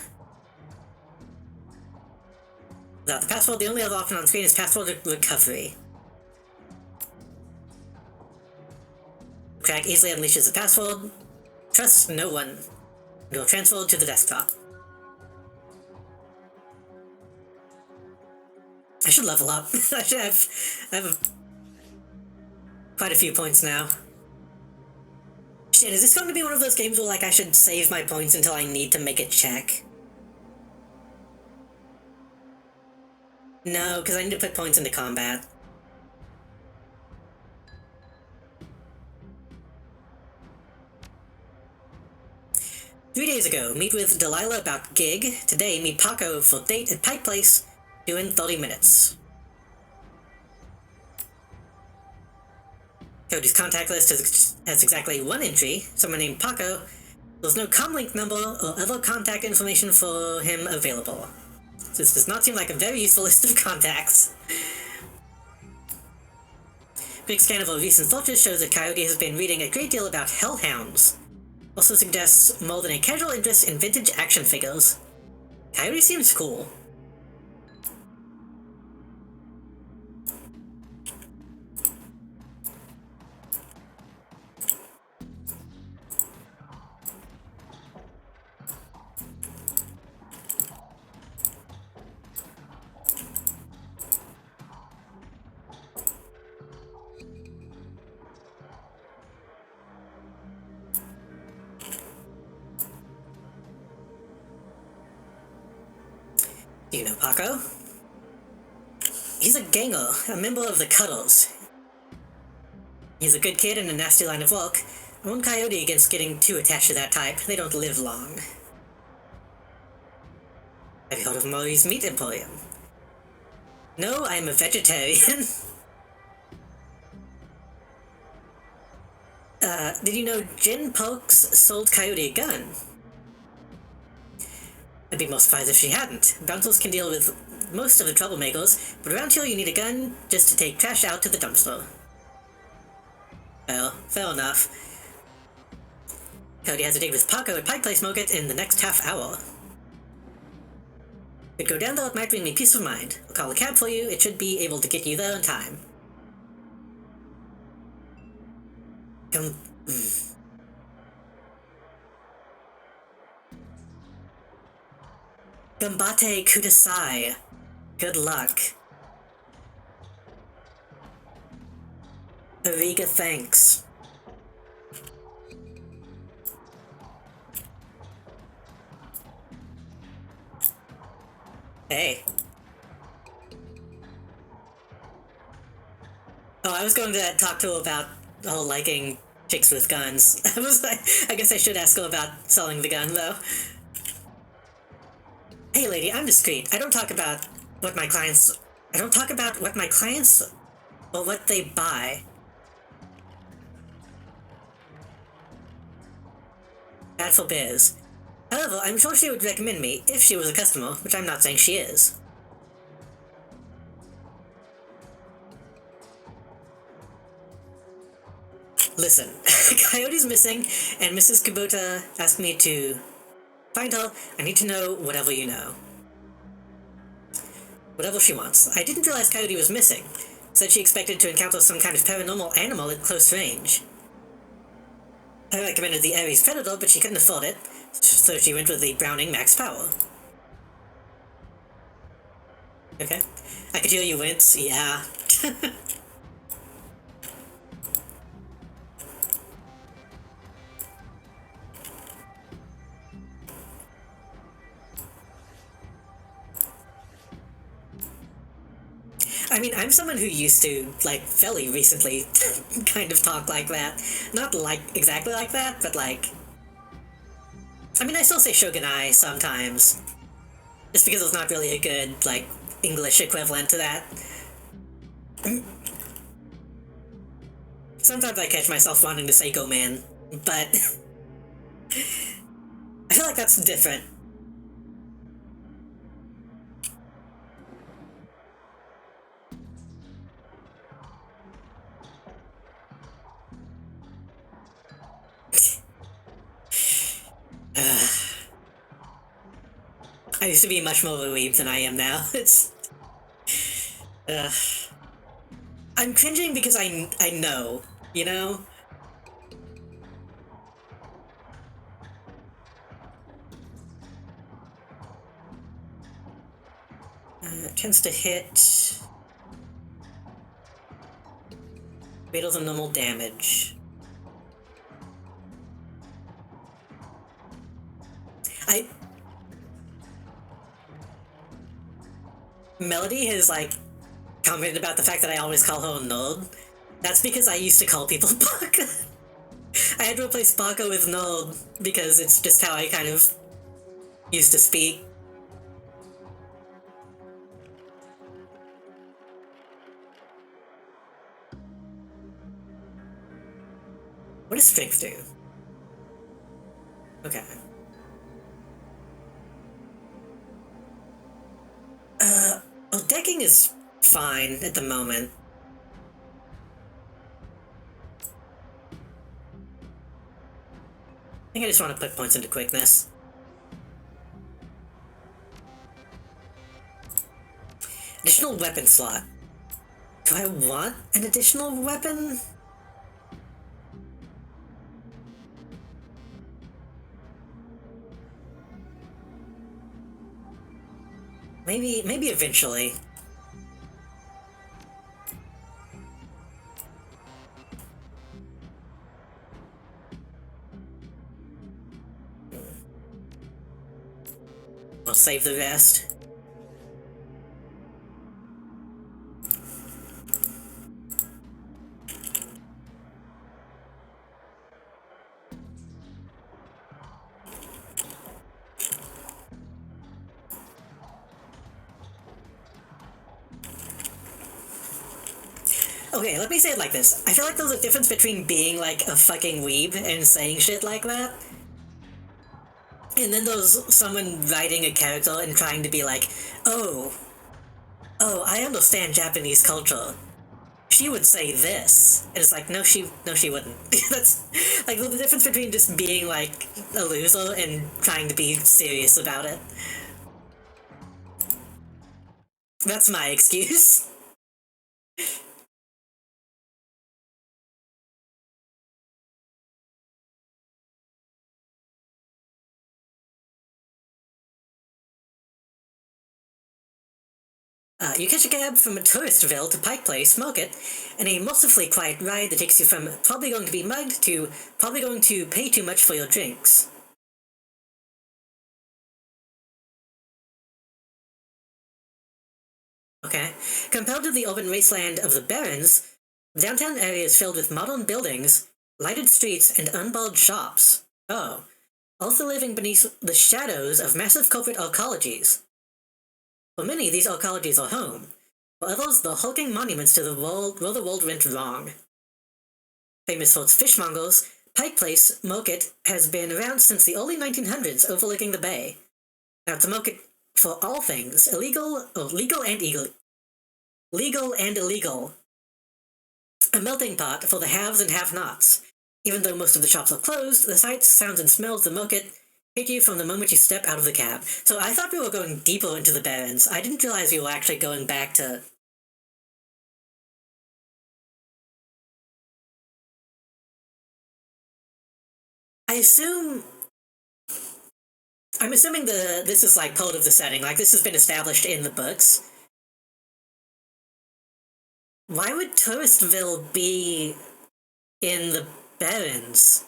Without the password, the only other option on screen is password recovery. The crack easily unleashes the password. Trust no one. It will transfer to the desktop. I should level up. I have quite a few points now. Shit, is this going to be one of those games where, like, I should save my points until I need to make a check? No, because I need to put points into combat. Three days ago, meet with Delilah about gig. Today, meet Paco for date at Pike Place, due in 30 minutes. Cody's contact list has exactly one entry, someone named Paco. There's no comlink number or other contact information for him available. This does not seem like a very useful list of contacts. Quick scan of our recent searches shows that Coyote has been reading a great deal about hellhounds. Also suggests more than a casual interest in vintage action figures. Coyote seems cool. Do you know Paco? He's a ganger, a member of the Cuddles. He's a good kid in a nasty line of work. I warned Coyote against getting too attached to that type. They don't live long. Have you heard of Murray's Meat Emporium? No, I am a vegetarian. Did you know Jen Pokes sold Coyote a gun? I'd be more surprised if she hadn't. Bouncers can deal with most of the troublemakers, but around here you need a gun just to take trash out to the dumpster. Well, fair enough. Cody has a date with Paco at Pike Place Market in the next half hour. Could go down there, it might bring me peace of mind. I'll call a cab for you, it should be able to get you there in time. Gambate kudasai. Good luck. Ariga, thanks. Hey. Oh, I was going to talk to her about the whole liking chicks with guns. I was like, I guess I should ask her about selling the gun, though. Hey, lady, I'm discreet. I don't talk about what my clients... I don't talk about what my clients... or what they buy. Bad for biz. However, I'm sure she would recommend me if she was a customer, which I'm not saying she is. Listen, Coyote's missing, and Mrs. Kubota asked me to find her. I need to know whatever you know. Whatever she wants. I didn't realize Coyote was missing. Said she expected to encounter some kind of paranormal animal at close range. I recommended the Ares Predator, but she couldn't afford it, so she went with the Browning Max Power. Okay. I could hear you wince, yeah. I mean, I'm someone who used to, like, fairly recently kind of talk like that. Not like exactly like that, but like... I mean, I still say Shogunai sometimes. Just because it's not really a good, like, English equivalent to that. Sometimes I catch myself wanting to say Go Man, but... I feel like that's different. I used to be much more of a weeb than I am now. It's... I'm cringing because I know, you know? Tends to hit... greater than normal damage. Melody has, like, commented about the fact that I always call her a nerd. That's because I used to call people Baka. I had to replace Baka with nerd because it's just how I kind of used to speak. What does strength do? Okay. Well, decking is fine at the moment. I think I just want to put points into quickness. Additional weapon slot. Do I want an additional weapon? Maybe eventually. I'll save the rest. Okay, let me say it like this. I feel like there's a difference between being like a fucking weeb and saying shit like that. And then there's someone writing a character and trying to be like, oh, I understand Japanese culture. She would say this. And it's like, no, she wouldn't. That's like the difference between just being like a loser and trying to be serious about it. That's my excuse. You catch a cab from Touristville to Pike Place, Market, and a mercifully quiet ride that takes you from probably going to be mugged to probably going to pay too much for your drinks. Okay. Compared to the urban wasteland of the Barrens, the downtown area is filled with modern buildings, lighted streets, and unbarred shops. Oh. Also living beneath the shadows of massive corporate arcologies. For many, these arcologies are home. For others, they're hulking monuments to the world where the world went wrong. Famous for its fishmongers, Pike Place Market has been around since the early 1900s, overlooking the bay. Now, it's a market for all things, legal and illegal. A melting pot for the haves and have-nots. Even though most of the shops are closed, the sights, sounds, and smells of the market hit you from the moment you step out of the cab. So I thought we were going deeper into the Barrens. I didn't realize we were actually going back to... I'm assuming this is like part of the setting, like this has been established in the books. Why would Touristville be in the Barrens?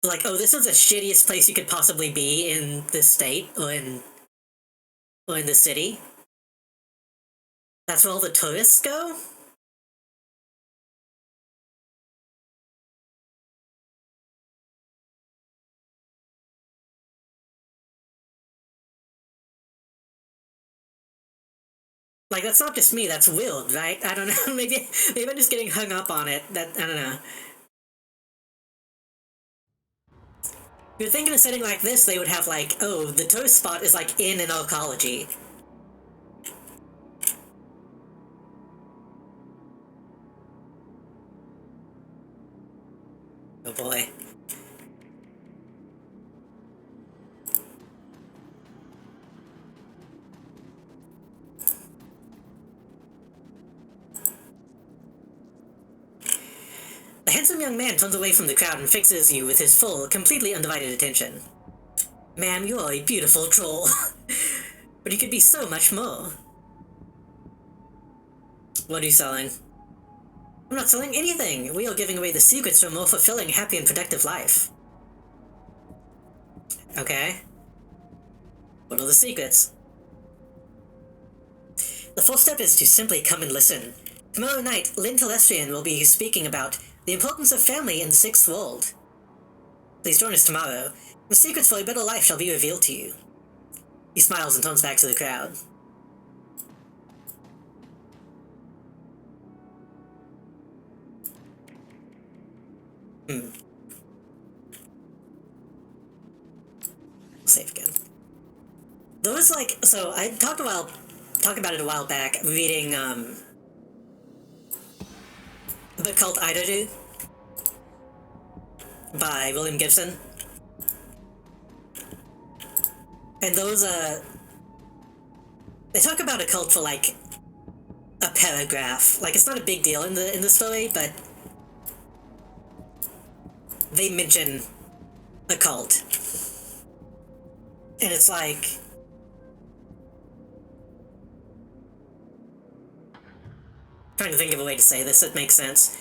Like, oh, this is the shittiest place you could possibly be in this state, or in the city? That's where all the tourists go? Like, that's not just me, that's Will, right? I don't know, maybe I'm just getting hung up on it. I don't know. You'd think in a setting like this, they would have, like, oh, the tourist spot is, like, in an arcology. Oh boy. The handsome young man turns away from the crowd and fixes you with his full, completely undivided attention. Ma'am, you're a beautiful troll. But you could be so much more. What are you selling? I'm not selling anything. We are giving away the secrets to a more fulfilling, happy, and productive life. Okay. What are the secrets? The first step is to simply come and listen. Tomorrow night, Lynn Telestrian will be speaking about the importance of family in the Sixth World. Please join us tomorrow. The secrets for a better life shall be revealed to you. He smiles and turns back to the crowd. Save again. There was like, so I talked about it a while back, reading, The Cult Idolu by William Gibson. And those, they talk about a cult for, like, a paragraph. Like, it's not a big deal in the story, but they mention the cult. And it's like... trying to think of a way to say this that makes sense.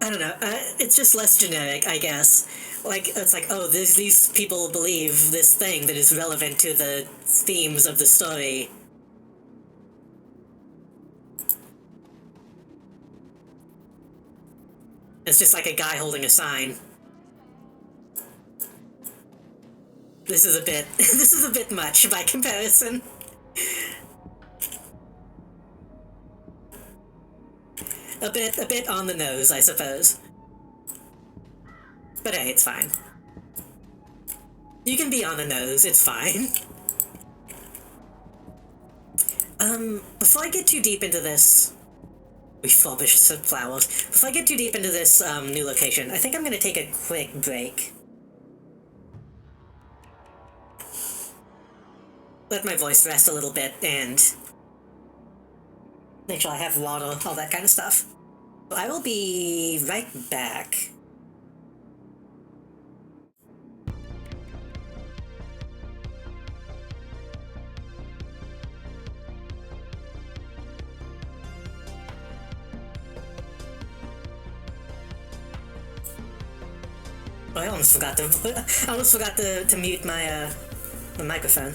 I don't know, it's just less generic, I guess. Like, it's like, oh, these people believe this thing that is relevant to the themes of the story. It's just like a guy holding a sign. This is a bit much by comparison. A bit on the nose, I suppose. But hey, it's fine. You can be on the nose, it's fine. Before I get too deep into this... refurbished flowers. Before I get too deep into this, new location, I think I'm gonna take a quick break. Let my voice rest a little bit, and make sure I have water, all that kind of stuff. So I will be right back. Oh, I almost forgot to. I almost forgot to mute my my microphone.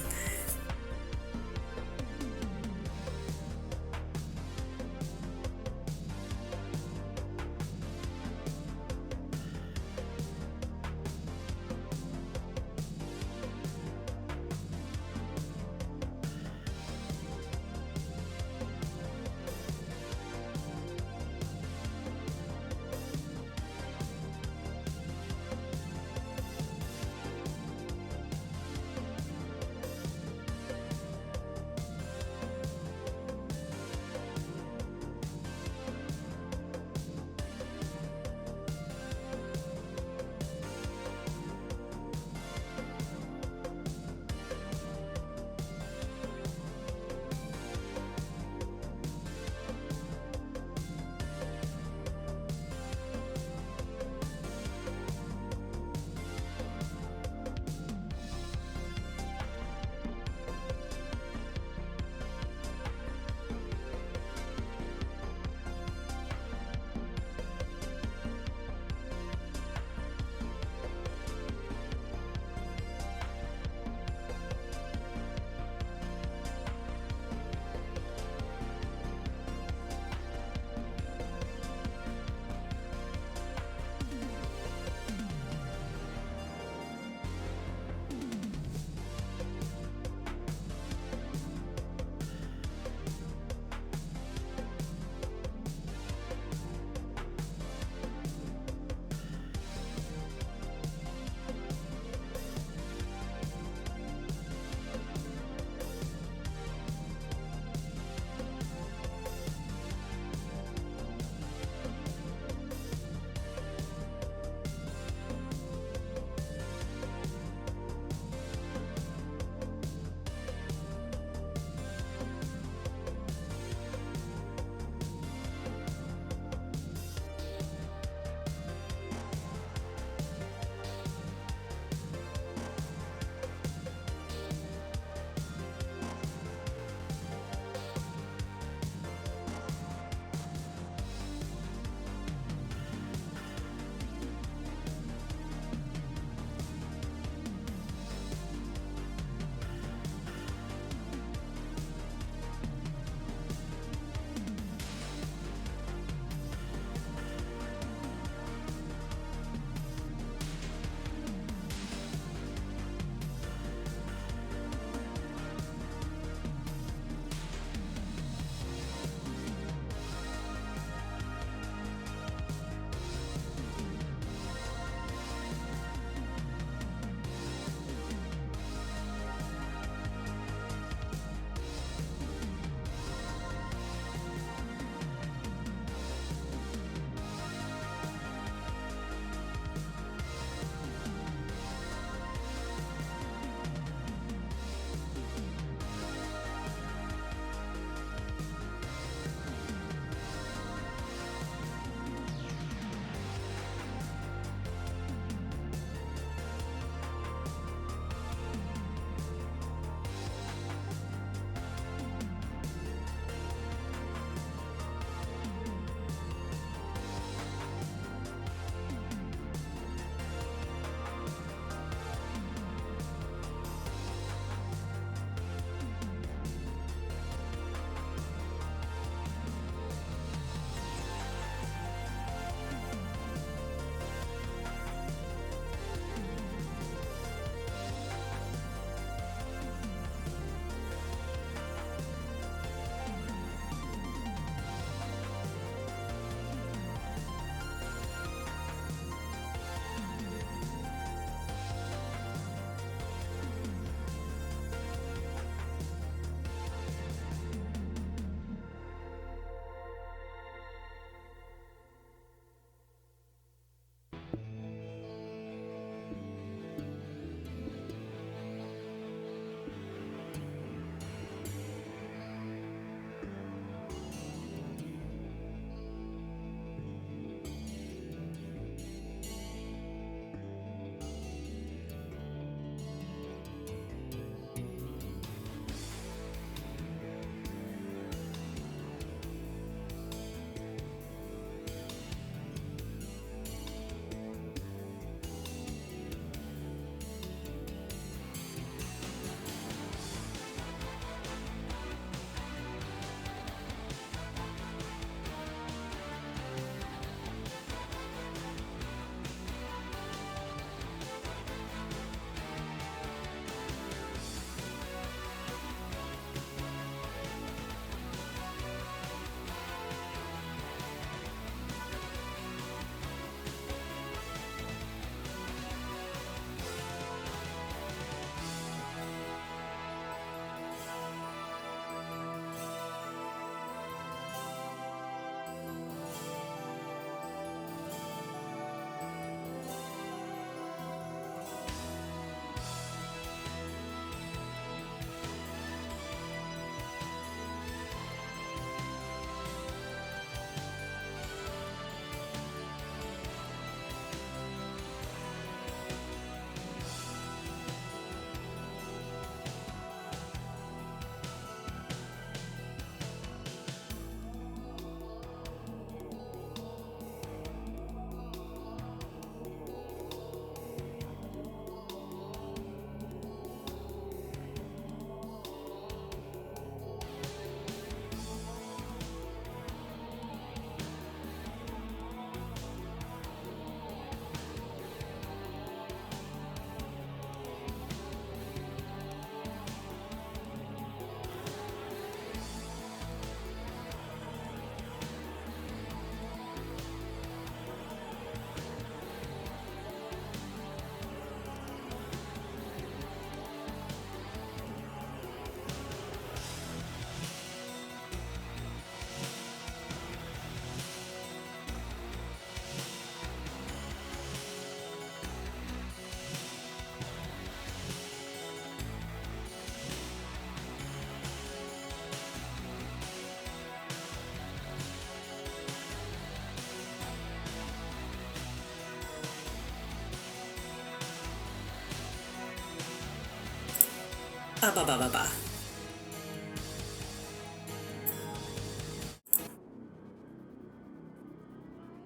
Ba ba ba ba.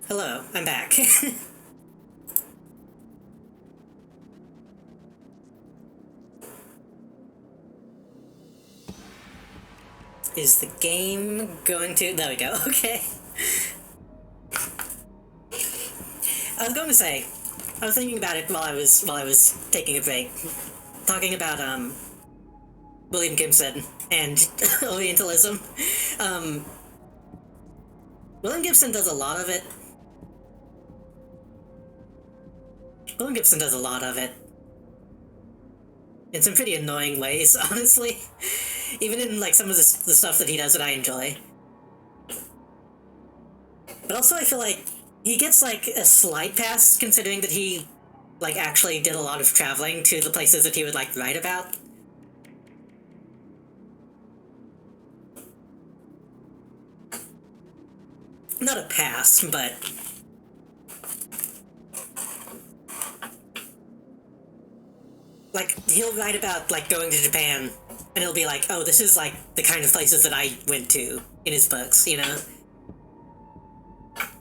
Hello, I'm back. Is the game going to... There we go, okay. I was going to say, I was thinking about it while I was taking a break, talking about William Gibson and Orientalism. William Gibson does a lot of it. William Gibson does a lot of it. In some pretty annoying ways, honestly. Even in, like, some of the stuff that he does that I enjoy. But also I feel like he gets, like, a slight pass, considering that he, like, actually did a lot of traveling to the places that he would, like, write about. Not a pass, but... like, he'll write about, like, going to Japan, and he'll be like, oh, this is, like, the kind of places that I went to in his books, you know?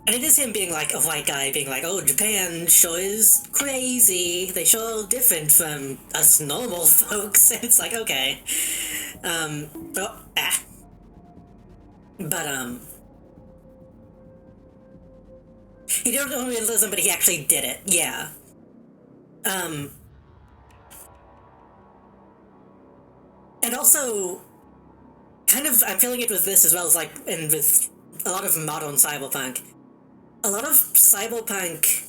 And it is him being, like, a white guy being like, oh, Japan sure is crazy. They sure different from us normal folks. And it's like, okay. But, he didn't know realism, but he actually did it, yeah. And also, kind of, I'm feeling it with this as well as, like, and with a lot of modern cyberpunk. A lot of cyberpunk...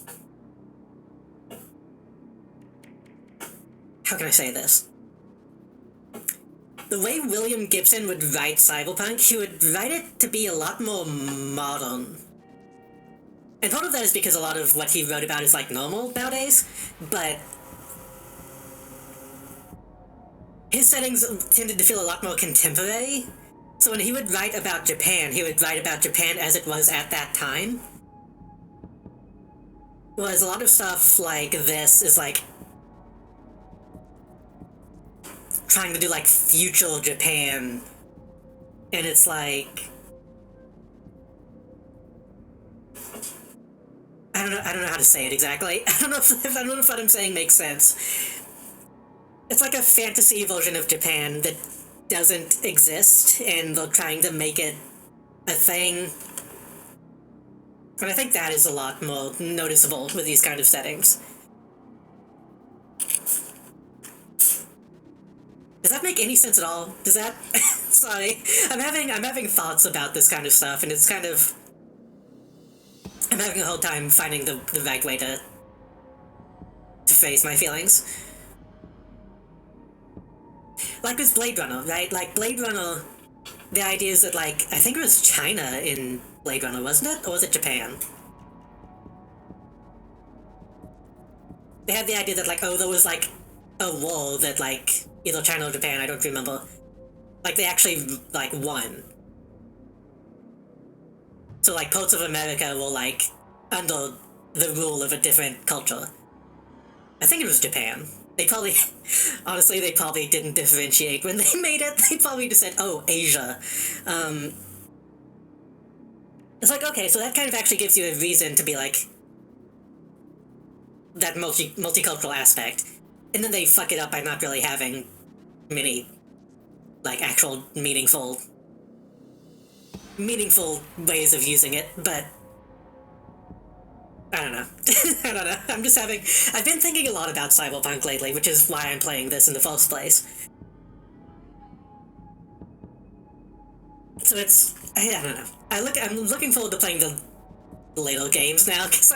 How can I say this? The way William Gibson would write cyberpunk, he would write it to be a lot more modern. And part of that is because a lot of what he wrote about is, like, normal nowadays, but... his settings tended to feel a lot more contemporary. So when he would write about Japan, he would write about Japan as it was at that time. Whereas a lot of stuff like this is, like, trying to do, like, future Japan. And it's like... I don't know how to say it exactly. I don't know if what I'm saying makes sense. It's like a fantasy version of Japan that doesn't exist, and they're trying to make it a thing. And I think that is a lot more noticeable with these kind of settings. Does that make any sense at all? Does that... Sorry. I'm having thoughts about this kind of stuff, and it's kind of... I'm having a hard time finding the right way to phrase my feelings. Like with Blade Runner, right? Like, Blade Runner, the idea is that, like, I think it was China in Blade Runner, wasn't it? Or was it Japan? They had the idea that, like, oh, there was, like, a war that, like, either China or Japan, I don't remember. Like, they actually, like, won. So, like, parts of America were, like, under the rule of a different culture. I think it was Japan. They probably, honestly, they probably didn't differentiate when they made it. They probably just said, oh, Asia. It's like, okay, so that kind of actually gives you a reason to be like, that multicultural aspect. And then they fuck it up by not really having many, like, actual meaningful ways of using it, but I don't know. I don't know. I've been thinking a lot about Cyberpunk lately, which is why I'm playing this in the first place. So it's, I don't know. I'm looking forward to playing the later games now, because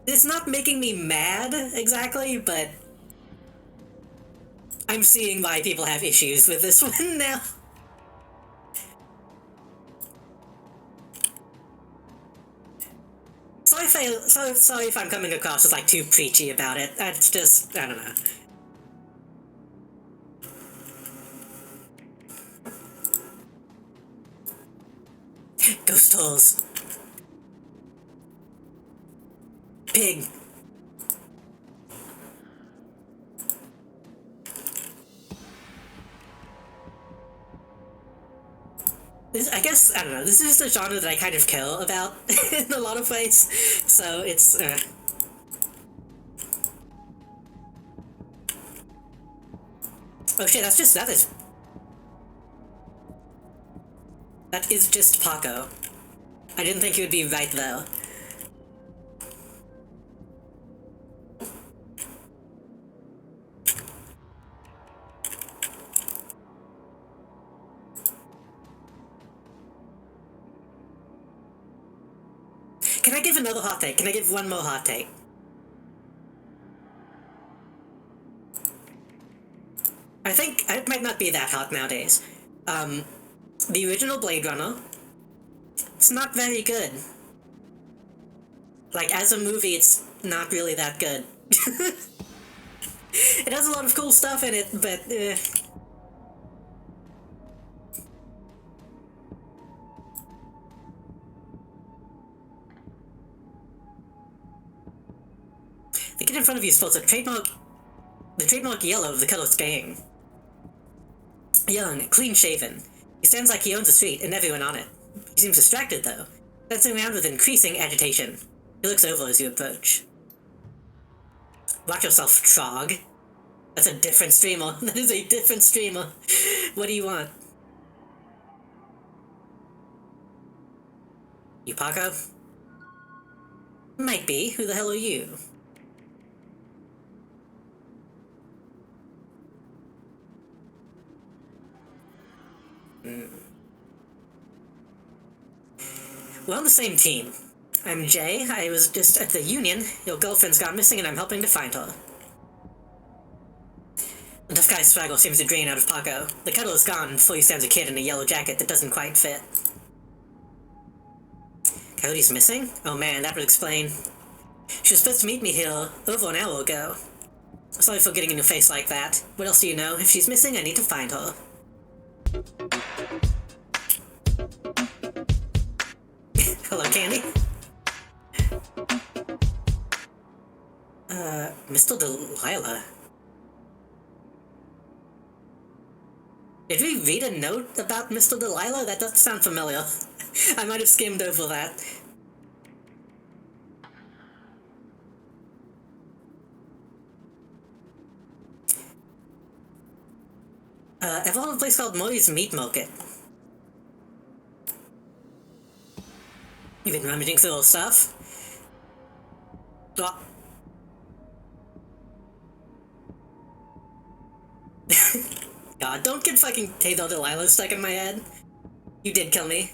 it's not making me mad, exactly, but I'm seeing why people have issues with this one now. Sorry if I'm coming across as, like, too preachy about it. It's just, I don't know. Ghost holes. Pig. I guess, I don't know, this is just a genre that I kind of care about in a lot of ways, so it's, Oh shit, that is just Paco. I didn't think he would be right though. Can I give another hot take? Can I give one more hot take? I think it might not be that hot nowadays. The original Blade Runner, it's not very good. Like, as a movie, it's not really that good. It has a lot of cool stuff in it, but, The kid in front of you is supposed to the trademark yellow of the color's gang. Young, clean-shaven. He stands like he owns the street and everyone on it. He seems distracted, though, dancing around with increasing agitation. He looks over as you approach. Watch yourself, Trog. That's a different streamer. That is a different streamer. What do you want? You Paco? Might be. Who the hell are you? We're on the same team. I'm Jay. I was just at the Union. Your girlfriend's gone missing and I'm helping to find her. The tough guy's swaggle seems to drain out of Paco. The cuddle is gone before he stands a kid in a yellow jacket that doesn't quite fit. Coyote's missing? Oh man, that would explain. She was supposed to meet me here over an hour ago. Sorry for getting in your face like that. What else do you know? If she's missing, I need to find her. Hello, Candy. Mr. Delilah. Did we read a note about Mr. Delilah? That doesn't sound familiar. I might have skimmed over that. I've heard of a place called Murray's Meat Market. You've been rummaging through old stuff? God, don't get fucking Taylor Delilah stuck in my head. You did kill me.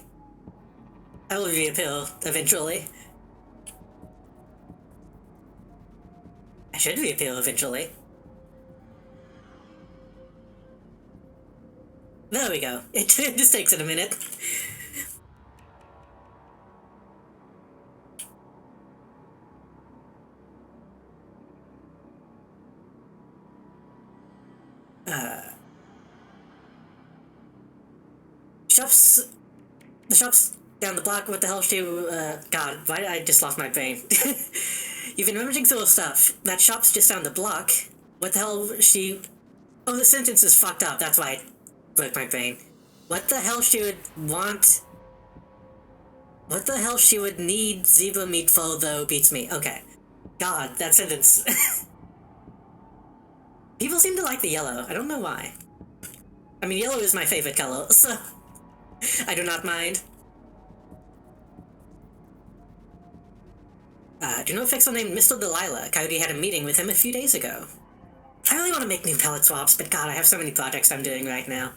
I will reappear eventually. I should reappear eventually. There we go. It just takes it a minute. The shop's down the block. What the hell God, why did I just lost my brain? You've been rummaging through her stuff. That shop's just down the block. What the hell Oh, the sentence is fucked up. That's why I broke my brain. What the hell she would want... What the hell she would need zebra meat for, though, beats me. Okay. God, that sentence. People seem to like the yellow. I don't know why. I mean, yellow is my favorite color, so... I do not mind. Do you know a fixer named Mr. Delilah? Coyote had a meeting with him a few days ago. I really want to make new pellet swaps, but God, I have so many projects I'm doing right now.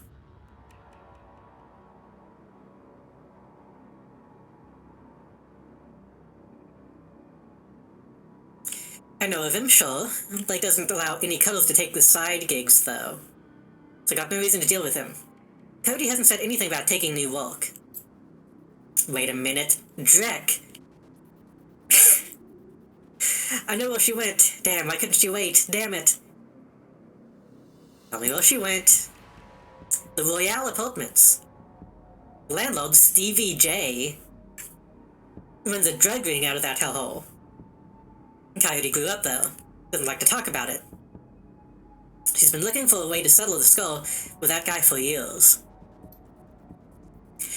I know of him, sure. Blake doesn't allow any cuddles to take the side gigs, though. So I got no reason to deal with him. Cody hasn't said anything about taking new work. Wait a minute. Drek! I know where she went. Damn, why couldn't she wait? Damn it. Tell me where she went. The Royale Apartments. Landlord Stevie J runs a drug ring out of that hellhole. Coyote grew up, though. Doesn't like to talk about it. She's been looking for a way to settle the score with that guy for years.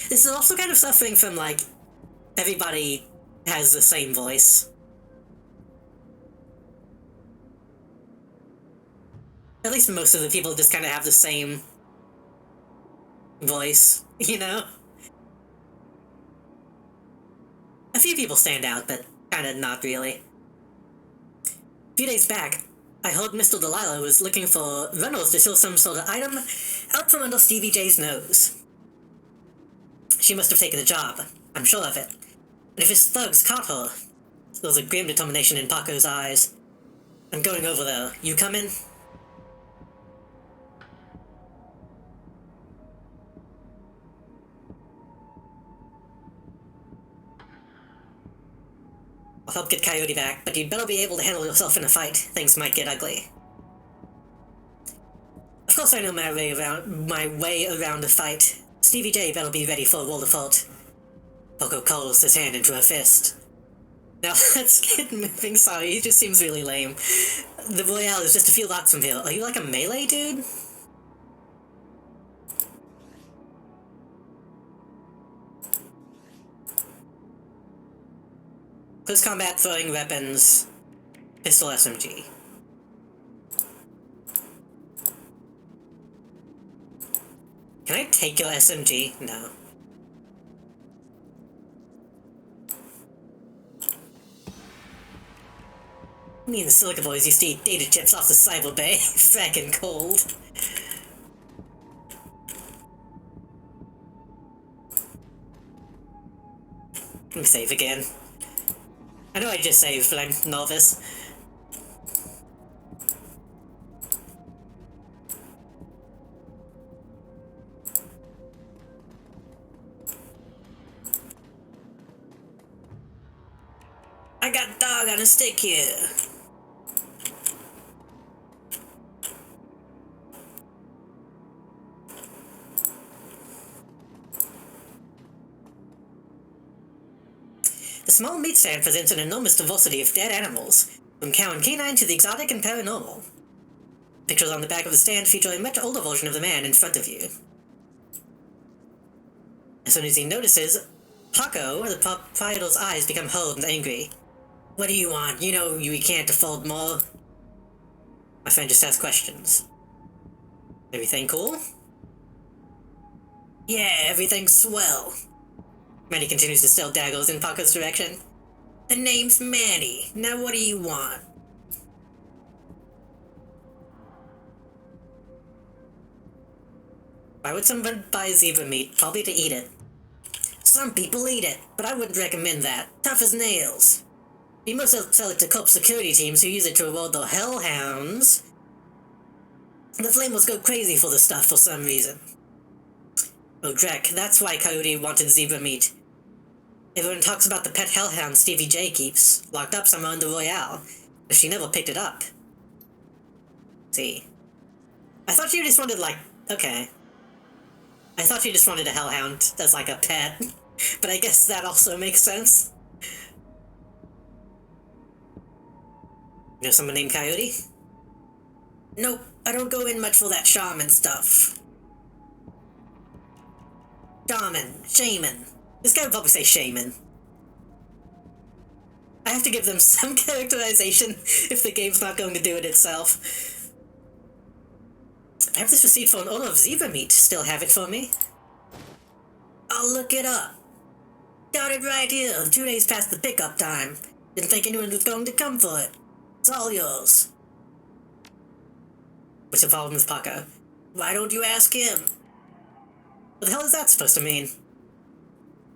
This is also kind of suffering from, like, everybody has the same voice. At least most of the people just kind of have the same voice, you know? A few people stand out, but kind of not really. A few days back, I heard Mr. Delilah was looking for Reynolds to steal some sort of item out from under Stevie J's nose. She must have taken the job, I'm sure of it. And if his thugs caught her, there was a grim determination in Paco's eyes. I'm going over there. You coming? I'll help get Coyote back, but you'd better be able to handle yourself in a fight. Things might get ugly. Of course I know my way around a fight. Stevie J better be ready for a world of fault. Poco curls his hand into a fist. Now let's get moving. Sorry, he just seems really lame. The Royale is just a few blocks from here. Are you like a melee dude? Close combat, throwing weapons, pistol SMG. Can I take your SMG? No. Me and the Silica Boys used to eat data chips off the Cyber Bay. Frackin' cold. Let me save again. I know I just saved, but I'm nervous. I got a dog on a stick here. The small meat stand presents an enormous diversity of dead animals, from cow and canine to the exotic and paranormal. Pictures on the back of the stand feature a much older version of the man in front of you. As soon as he notices, Paco, the proprietor's eyes become hard and angry. What do you want? You know we can't afford more. My friend just asks questions. Everything cool? Yeah, everything's swell. Manny continues to steal daggers in Paco's direction. The name's Manny. Now what do you want? Why would someone buy zebra meat? Probably to eat it. Some people eat it, but I wouldn't recommend that. Tough as nails. You must sell it to corp security teams who use it to reward their hellhounds. The Flamers go crazy for the stuff for some reason. Oh, Drek, that's why Coyote wanted zebra meat. Everyone talks about the pet hellhound Stevie J keeps, locked up somewhere in the Royale, but she never picked it up. See. I thought you just wanted, like, okay. I thought you just wanted a hellhound as, like, a pet, but I guess that also makes sense. You know someone named Coyote? Nope, I don't go in much for that shaman stuff. Shaman. This guy would probably say shaman. I have to give them some characterization if the game's not going to do it itself. I have this receipt for an order of zebra meat. Still have it for me? I'll look it up. Got it right here. 2 days past the pickup time. Didn't think anyone was going to come for it. It's all yours. What's the problem with Paco? Why don't you ask him? What the hell is that supposed to mean?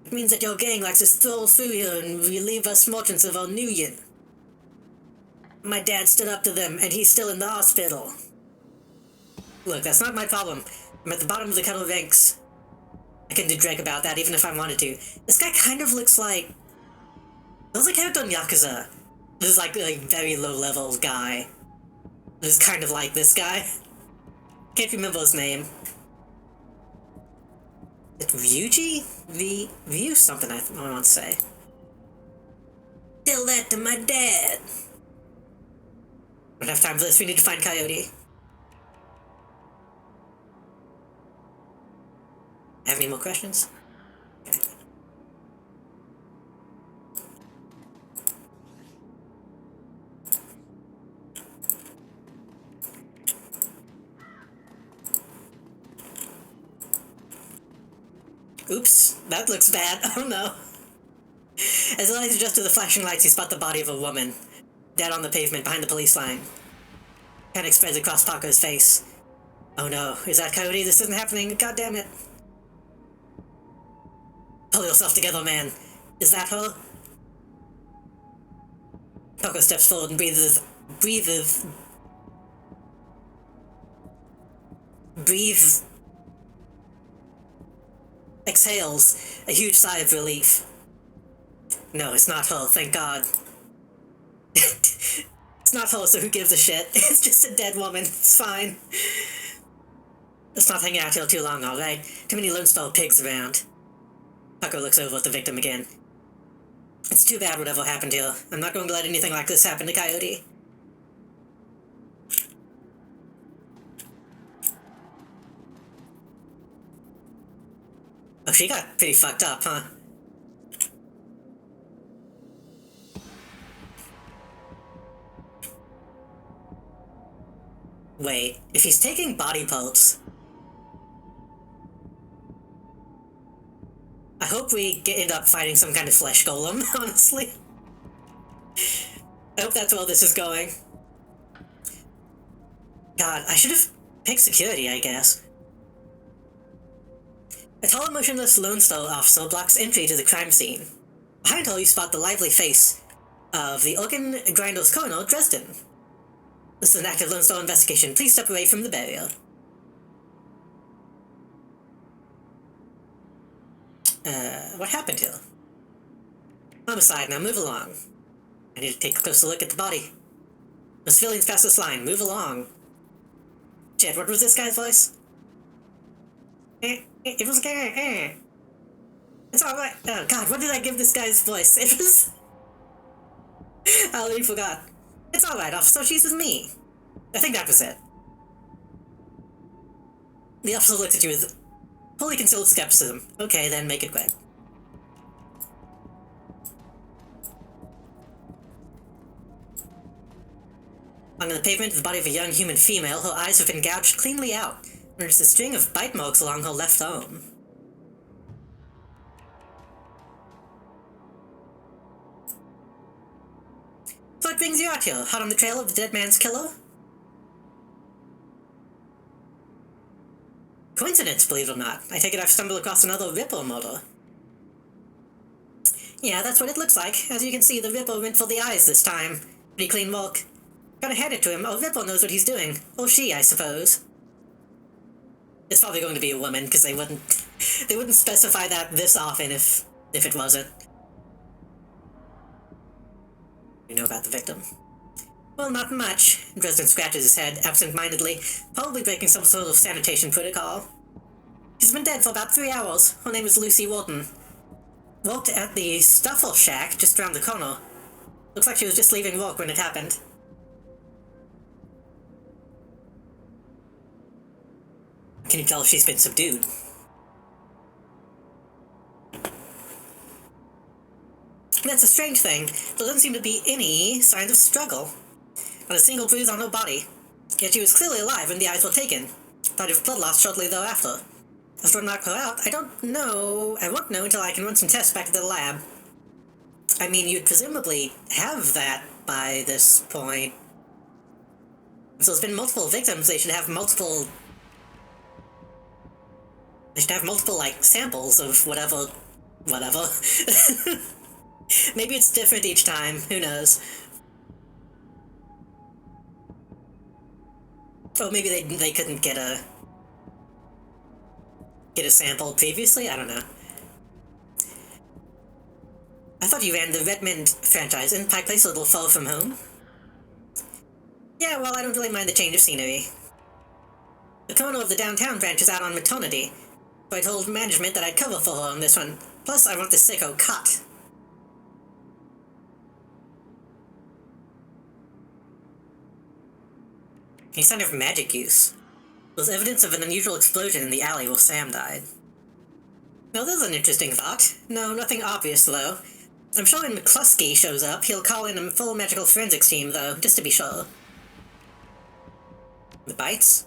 It means that your gang likes to stroll through here and relieve us merchants of our union. My dad stood up to them, and he's still in the hospital. Look, that's not my problem. I'm at the bottom of the kettle ranks. I couldn't do Drake about that, even if I wanted to. This guy kind of looks like... There's a character in Yakuza. This is like a very low-level guy. Who's kind of like this guy. Can't remember his name. It's Ryuji? Ryu something I want to say. Tell that to my dad. Don't have time for this, we need to find Coyote. Have any more questions? Oops, that looks bad. Oh no. As his eyes adjust to the flashing lights, he spots the body of a woman, dead on the pavement behind the police line. Panic spreads across Paco's face. Oh no, is that Coyote? This isn't happening. God damn it. Pull yourself together, man. Is that her? Paco steps forward and breathes, exhales a huge sigh of relief. No, it's not her, thank God. It's not her, so who gives a shit? It's just a dead woman, it's fine. Let's not hang out here too long, alright? Too many Lone Star pigs around. Paco looks over at the victim again. It's too bad whatever happened here. I'm not going to let anything like this happen to Coyote. Oh, she got pretty fucked up, huh? Wait, if he's taking body parts... I hope we end up fighting some kind of flesh golem, honestly. I hope that's where this is going. God, I should have picked security, I guess. A tall, motionless Lone Star officer blocks entry to the crime scene. Behind her, you spot the lively face of the organ grinder's colonel, Dresden. This is an active Lone Star investigation. Please step away from the barrier. What happened here? Homicide, now move along. I need to take a closer look at the body. The civilians pass this line, move along. Shit, what was this guy's voice? It was It's alright. Oh god, what did I give this guy's voice? It was... I already forgot. It's alright, officer, she's with me. I think that was it. The officer looked at you with wholly concealed skepticism. Okay, then make it quick. On the pavement, the body of a young human female, her eyes have been gouged cleanly out. There's a string of bite marks along her left arm. So what brings you out here? Hot on the trail of the dead man's killer? Coincidence, believe it or not. I take it I've stumbled across another Ripper murder. Yeah, that's what it looks like. As you can see, the Ripper went for the eyes this time. Pretty clean work. Gotta hand it to him. Oh, Ripper knows what he's doing. Or she, I suppose. It's probably going to be a woman, because they wouldn't specify that this often if it wasn't. You know about the victim? Well, not much. Dresden scratches his head, absent-mindedly, probably breaking some sort of sanitation protocol. She's been dead for about 3 hours. Her name is Lucy Wharton. Worked at the Stuffle Shack just around the corner. Looks like she was just leaving work when it happened. Can you tell if she's been subdued? That's a strange thing. There doesn't seem to be any signs of struggle. Not a single bruise on her body. Yet she was clearly alive when the eyes were taken. Died of blood loss shortly thereafter. As for knock her out, I don't know. I won't know until I can run some tests back to the lab. I mean, you'd presumably have that by this point. So there's been multiple victims, they should have multiple... They should have multiple, like, samples of whatever... Maybe it's different each time, who knows. Or maybe they couldn't get a sample previously? I don't know. I thought you ran the Redmond franchise. Isn't Pike Place a little far from home? Yeah, well, I don't really mind the change of scenery. The corner of the downtown branch is out on maternity, so I told management that I'd cover for her on this one. Plus, I want the sicko cut. Any sign of magic use? There's evidence of an unusual explosion in the alley where Sam died. Now, there's an interesting thought. No, nothing obvious, though. I'm sure when McCluskey shows up, he'll call in a full magical forensics team, though, just to be sure. The bites?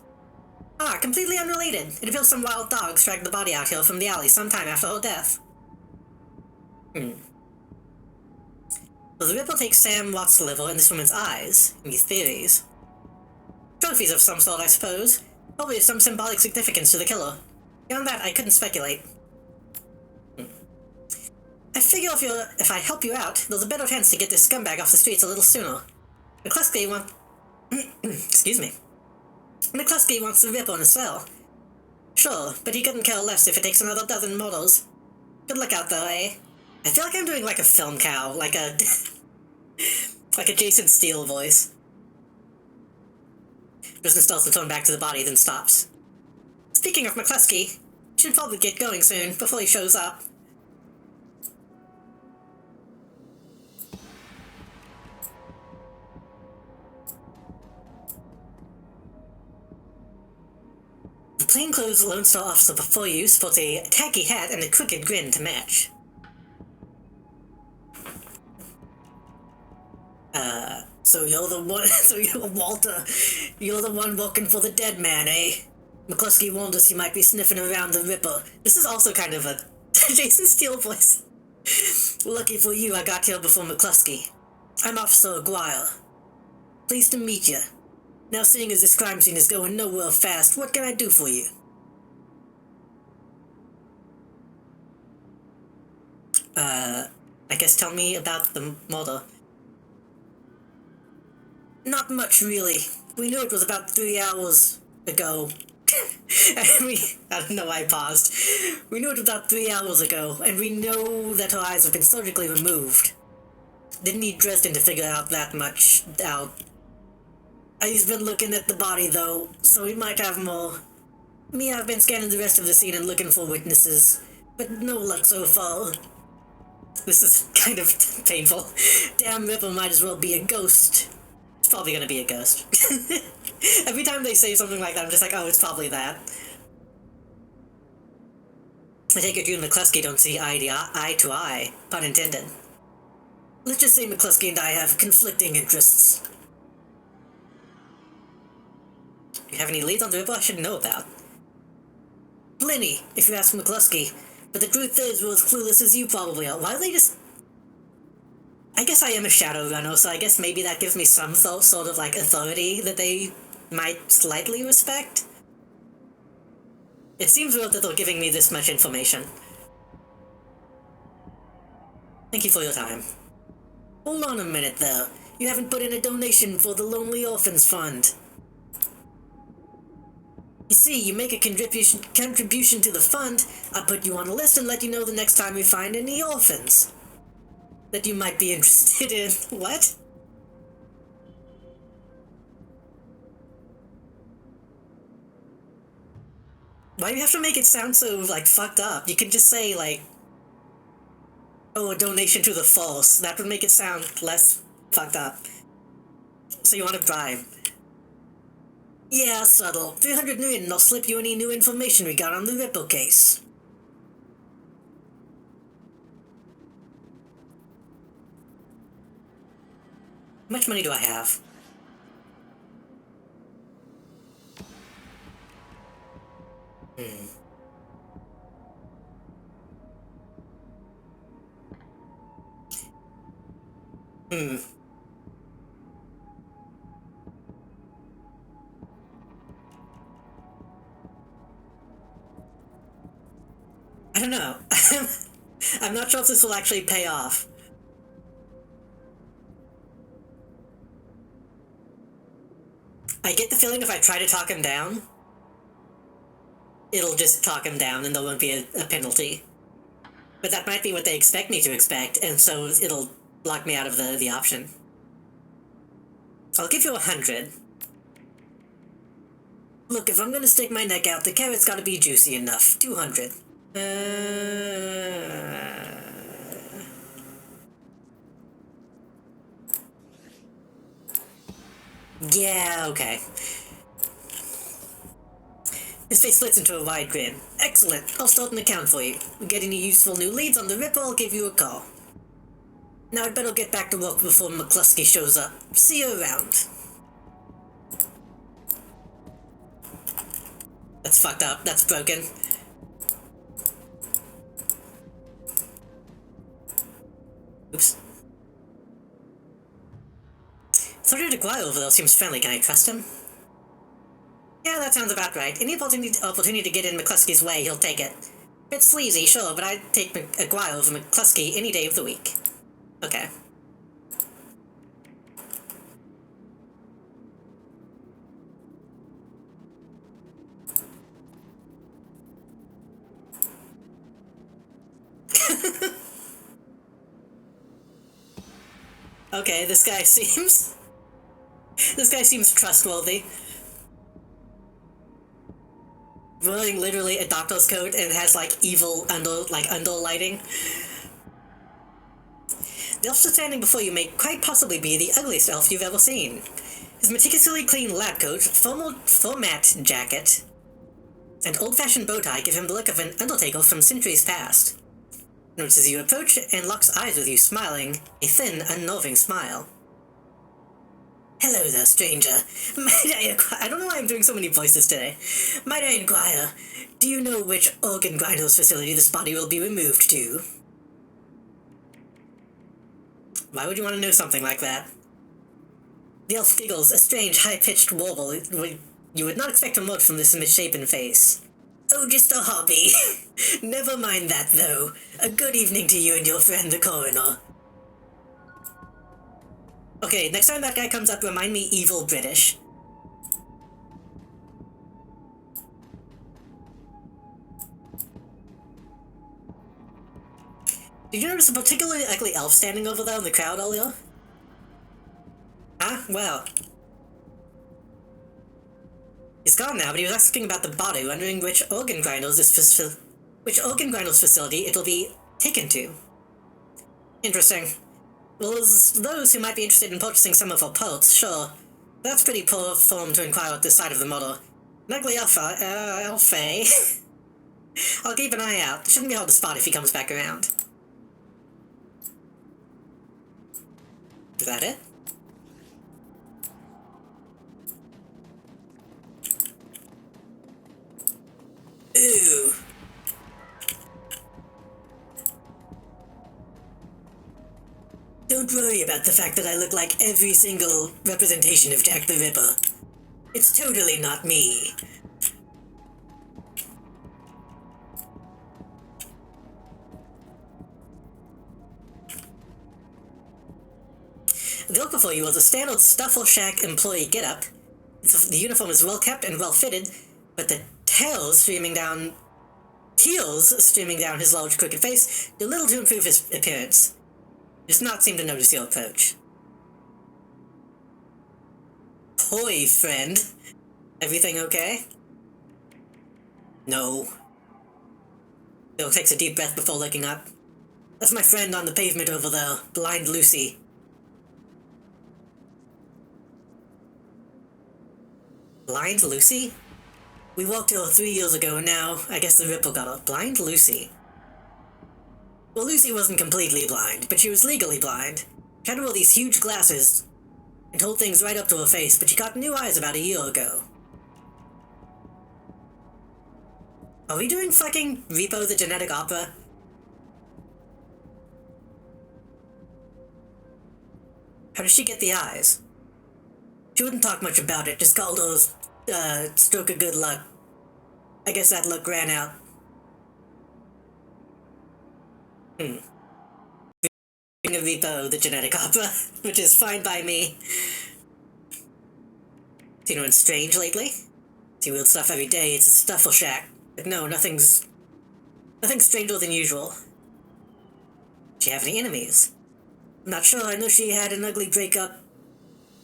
Ah, completely unrelated. It appears some wild dogs dragged the body out here from the alley sometime after her death. So the Ripple takes Sam Watt's liver in this woman's eyes, in these theories. Trophies of some sort, I suppose. Probably some symbolic significance to the killer. Beyond that, I couldn't speculate. I figure if I help you out, there's a better chance to get this scumbag off the streets a little sooner. McCluskey wants... Excuse me. McCluskey wants the Ripple in his cell. Sure, but he couldn't care less if it takes another dozen models. Good luck out there, eh? I feel like I'm doing like a film cow, like a... like a Jason Steele voice. Business starts to turn back to the body, then stops. Speaking of McCluskey, should probably get going soon, before he shows up. The plainclothes Lone Star officer before you sports a tacky hat and a crooked grin to match. So you're the one, so you're Walter. You're the one working for the dead man, eh? McCluskey warned us you might be sniffing around the Ripper. This is also kind of a Jason Steele voice. Lucky for you, I got here before McCluskey. I'm Officer Aguirre. Pleased to meet you. Now, seeing as this crime scene is going nowhere fast, what can I do for you? I guess tell me about the murder. Not much, really. We knew it was about 3 hours ago. I don't know why I paused. We knew it was about 3 hours ago, and we know that her eyes have been surgically removed. Didn't need Dresden to figure out that much out. I've been looking at the body, though, so we might have more. I've been scanning the rest of the scene and looking for witnesses, but no luck so far. This is kind of painful. Damn Ripper might as well be a ghost. It's probably gonna be a ghost. Every time they say something like that, I'm just like, oh, it's probably that. I take it you and McCluskey don't see eye to eye, pun intended. Let's just say McCluskey and I have conflicting interests. Do you have any leads on the Ripper I should know about? Plenty, if you ask McCluskey. But the truth is, we're as clueless as you probably are. Why do they just... I guess I am a Shadowrunner, so I guess maybe that gives me some sort of, like, authority that they might slightly respect. It seems weird that they're giving me this much information. Thank you for your time. Hold on a minute, though. You haven't put in a donation for the Lonely Orphans Fund. You see, you make a contribution to the fund, I'll put you on a list and let you know the next time we find any orphans that you might be interested in. What? Why do you have to make it sound so, like, fucked up? You could just say, like, oh, a donation to the false. That would make it sound less fucked up. So you want to bribe. Yeah, subtle. 300 million and I'll slip you any new information we got on the Ripple case. How much money do I have? I don't know. I'm not sure if this will actually pay off. I get the feeling if I try to talk him down, it'll just talk him down and there won't be a penalty. But that might be what they expect me to expect, and so it'll lock me out of the option. I'll give you 100. Look, if I'm gonna stick my neck out, the carrot's gotta be juicy enough. 200. Yeah, okay. His face splits into a wide grin. Excellent. I'll start an account for you. We get any useful new leads on the Ripper, I'll give you a call. Now I'd better get back to work before McCluskey shows up. See you around. That's fucked up. That's broken. Oops. Soldier de Guay over there seems friendly. Can I trust him? Yeah, that sounds about right. Any opportunity to get in McCluskey's way, he'll take it. Bit sleazy, sure, but I'd take Aguayo over McCluskey any day of the week. Okay. Okay, this guy seems trustworthy. Wearing literally a doctor's coat and has like evil under lighting. The elf standing before you may quite possibly be the ugliest elf you've ever seen. His meticulously clean lab coat, format jacket, and old-fashioned bow tie give him the look of an undertaker from centuries past. Notices you approach and locks eyes with you, smiling, a thin, unnerving smile. Hello there, stranger. I don't know why I'm doing so many voices today. Might I inquire, do you know which organ grinder's facility this body will be removed to? Why would you want to know something like that? The elf giggles, a strange, high-pitched warble you would not expect to emerge from this misshapen face. Oh, just a hobby. Never mind that, though. A good evening to you and your friend the coroner. Okay, next time that guy comes up, remind me evil British. Did you notice a particularly ugly elf standing over there in the crowd earlier? Huh? Well. He's gone now, but he was asking about the body, wondering which organ grinder's facility it'll be taken to. Interesting. Well, as those who might be interested in purchasing some of her parts, sure. That's pretty poor form to inquire at this side of the model. An ugly elf, eh? I'll keep an eye out. Shouldn't be hard to spot if he comes back around. Is that it? Ooh. Don't worry about the fact that I look like every single representation of Jack the Ripper. It's totally not me. The look before you was a standard Stuffle Shack employee getup. The uniform is well kept and well fitted, but the teals streaming down his large crooked face do little to improve his appearance. He does not seem to notice your approach. Hoi, friend. Everything okay? No. Bill takes a deep breath before looking up. That's my friend on the pavement over there, Blind Lucy. Blind Lucy? We walked to her 3 years ago and now, I guess the Ripper got her. Blind Lucy? Well, Lucy wasn't completely blind, but she was legally blind. She had to wear these huge glasses and hold things right up to her face, but she got new eyes about a year ago. Are we doing fucking Repo the Genetic Opera? How did she get the eyes? She wouldn't talk much about it, just called her, stroke of good luck. I guess that luck ran out. Repo the Genetic Opera, which is fine by me. Seen anyone strange lately? See weird stuff every day, it's a Stuffle Shack. But no, nothing's stranger than usual. Does she have any enemies? I'm not sure, I know she had an ugly breakup.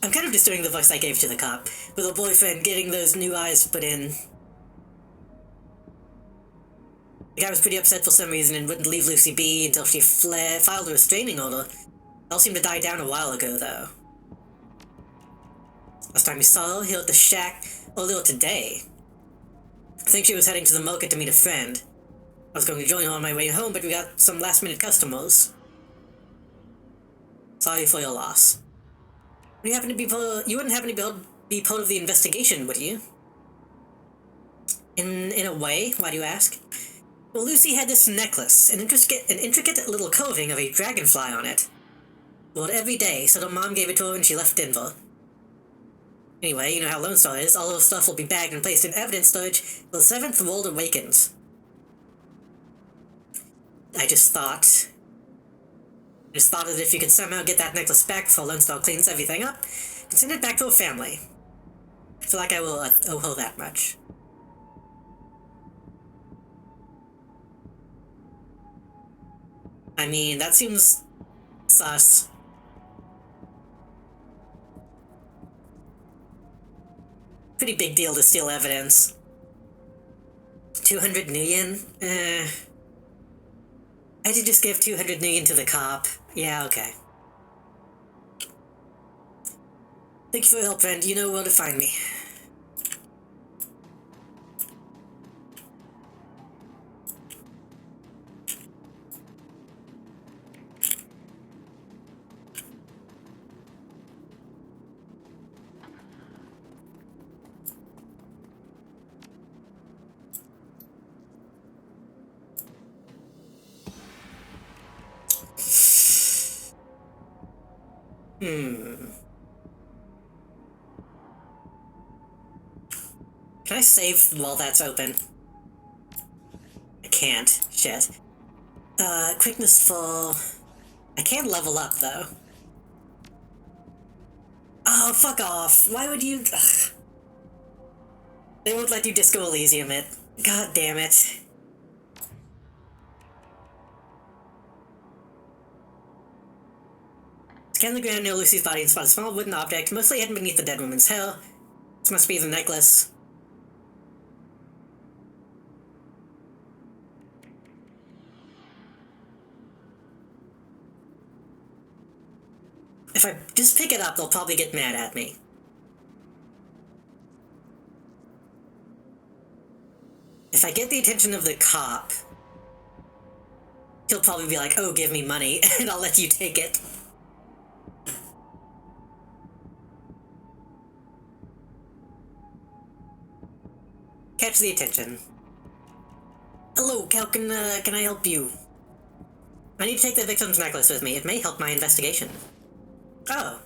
I'm kind of just doing the voice I gave to the cop, with her boyfriend getting those new eyes put in. The guy was pretty upset for some reason and wouldn't leave Lucy be until she filed a restraining order. It all seemed to die down a while ago, though. Last time we saw her here at the shack earlier today. I think she was heading to the market to meet a friend. I was going to join her on my way home, but we got some last-minute customers. Sorry for your loss. You wouldn't happen to be part of the investigation, would you? In a way, why do you ask? Well, Lucy had this necklace, an intricate little carving of a dragonfly on it. Wore it every day, so her mom gave it to her when she left Denver. Anyway, you know how Lone Star is. All of the stuff will be bagged and placed in evidence storage till the 7th world awakens. I just thought that if you could somehow get that necklace back before Lone Star cleans everything up, and send it back to her family. I feel like I will owe her that much. I mean, that seems sus. Pretty big deal to steal evidence. 200 million? I did just give 200 million to the cop. Yeah, okay. Thank you for your help, friend. You know where to find me. Can I save while that's open? I can't. Shit. Quickness full. I can level up, though. Oh, fuck off. Why would you... Ugh. They won't let you Disco Elysium it. God damn it. Scan the ground near Lucy's body and spot a small wooden object, mostly hidden beneath the dead woman's hair. This must be the necklace. If I just pick it up, they'll probably get mad at me. If I get the attention of the cop, he'll probably be like, oh, give me money, and I'll let you take it. Catch the attention. Hello, how can I help you? I need to take the victim's necklace with me. It may help my investigation. Oh.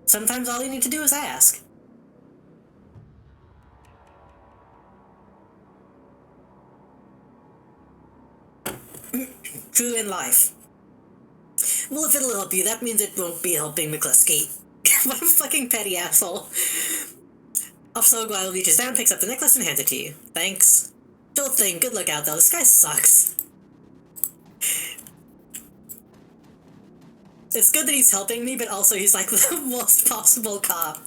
Sometimes all you need to do is ask. True in life. Well, if it'll help you, that means it won't be helping McCluskey. What a fucking petty asshole. Officer Aguayo reaches down, picks up the necklace, and hands it to you. Thanks. Sure thing, good look out though, this guy sucks. It's good that he's helping me, but also he's like the worst possible cop.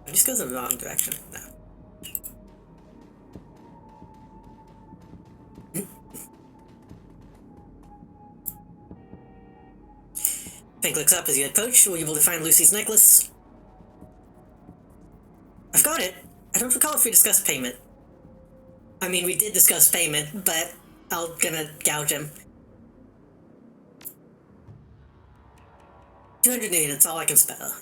I just goes the wrong direction. No. Fink looks up as you approach. Were you able to find Lucy's necklace? I've got it. I don't recall if we discussed payment. I mean, we did discuss payment, but I'm gonna gouge him. 200 million, that's all I can spare.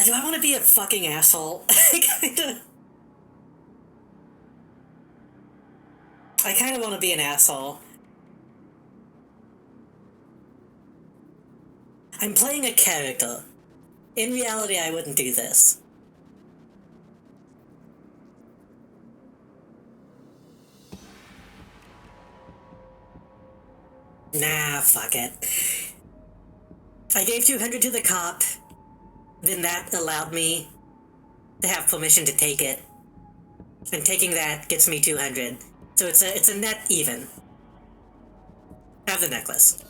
Do I want to be a fucking asshole? I kinda want to be an asshole. I'm playing a character. In reality, I wouldn't do this. Nah, fuck it. I gave 200 to the cop, then that allowed me to have permission to take it. And taking that gets me 200. So it's a net even. Have the necklace.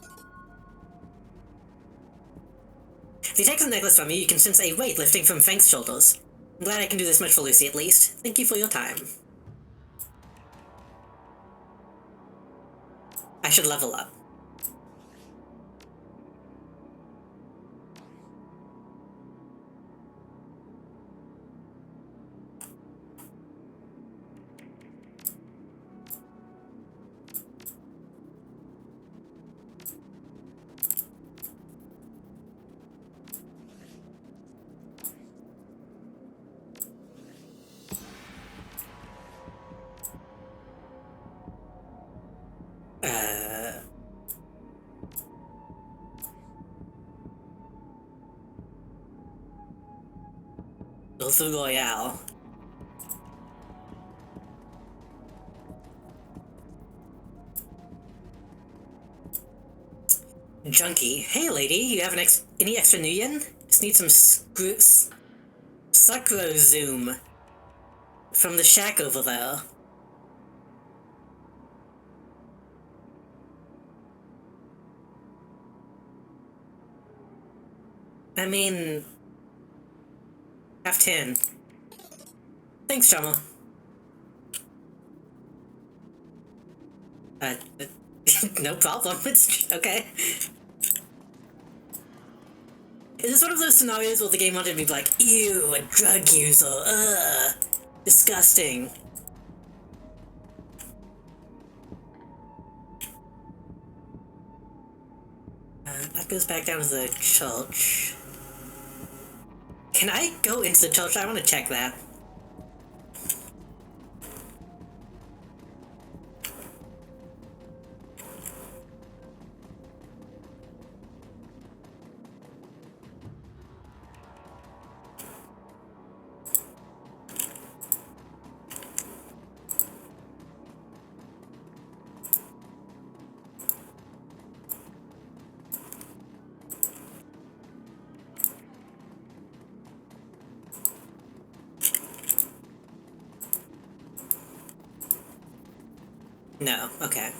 If you take the necklace from me, you can sense a weight lifting from Fink's shoulders. I'm glad I can do this much for Lucy, at least. Thank you for your time. I should level up. of the Royale. Junkie. Hey lady, you have any extra nuyen? Just need some sucro zoom from the shack over there. I mean, half 10. Thanks, Chama. No problem. It's okay. Is this one of those scenarios where the game wanted to be like, ew, a drug user, ugh, disgusting. That goes back down to the church. Can I go into the church? I want to check that. No, okay.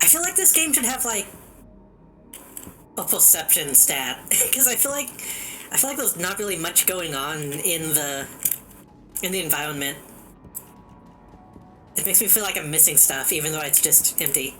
I feel like this game should have like a perception stat because I feel like there's not really much going on in the environment. It makes me feel like I'm missing stuff even though it's just empty.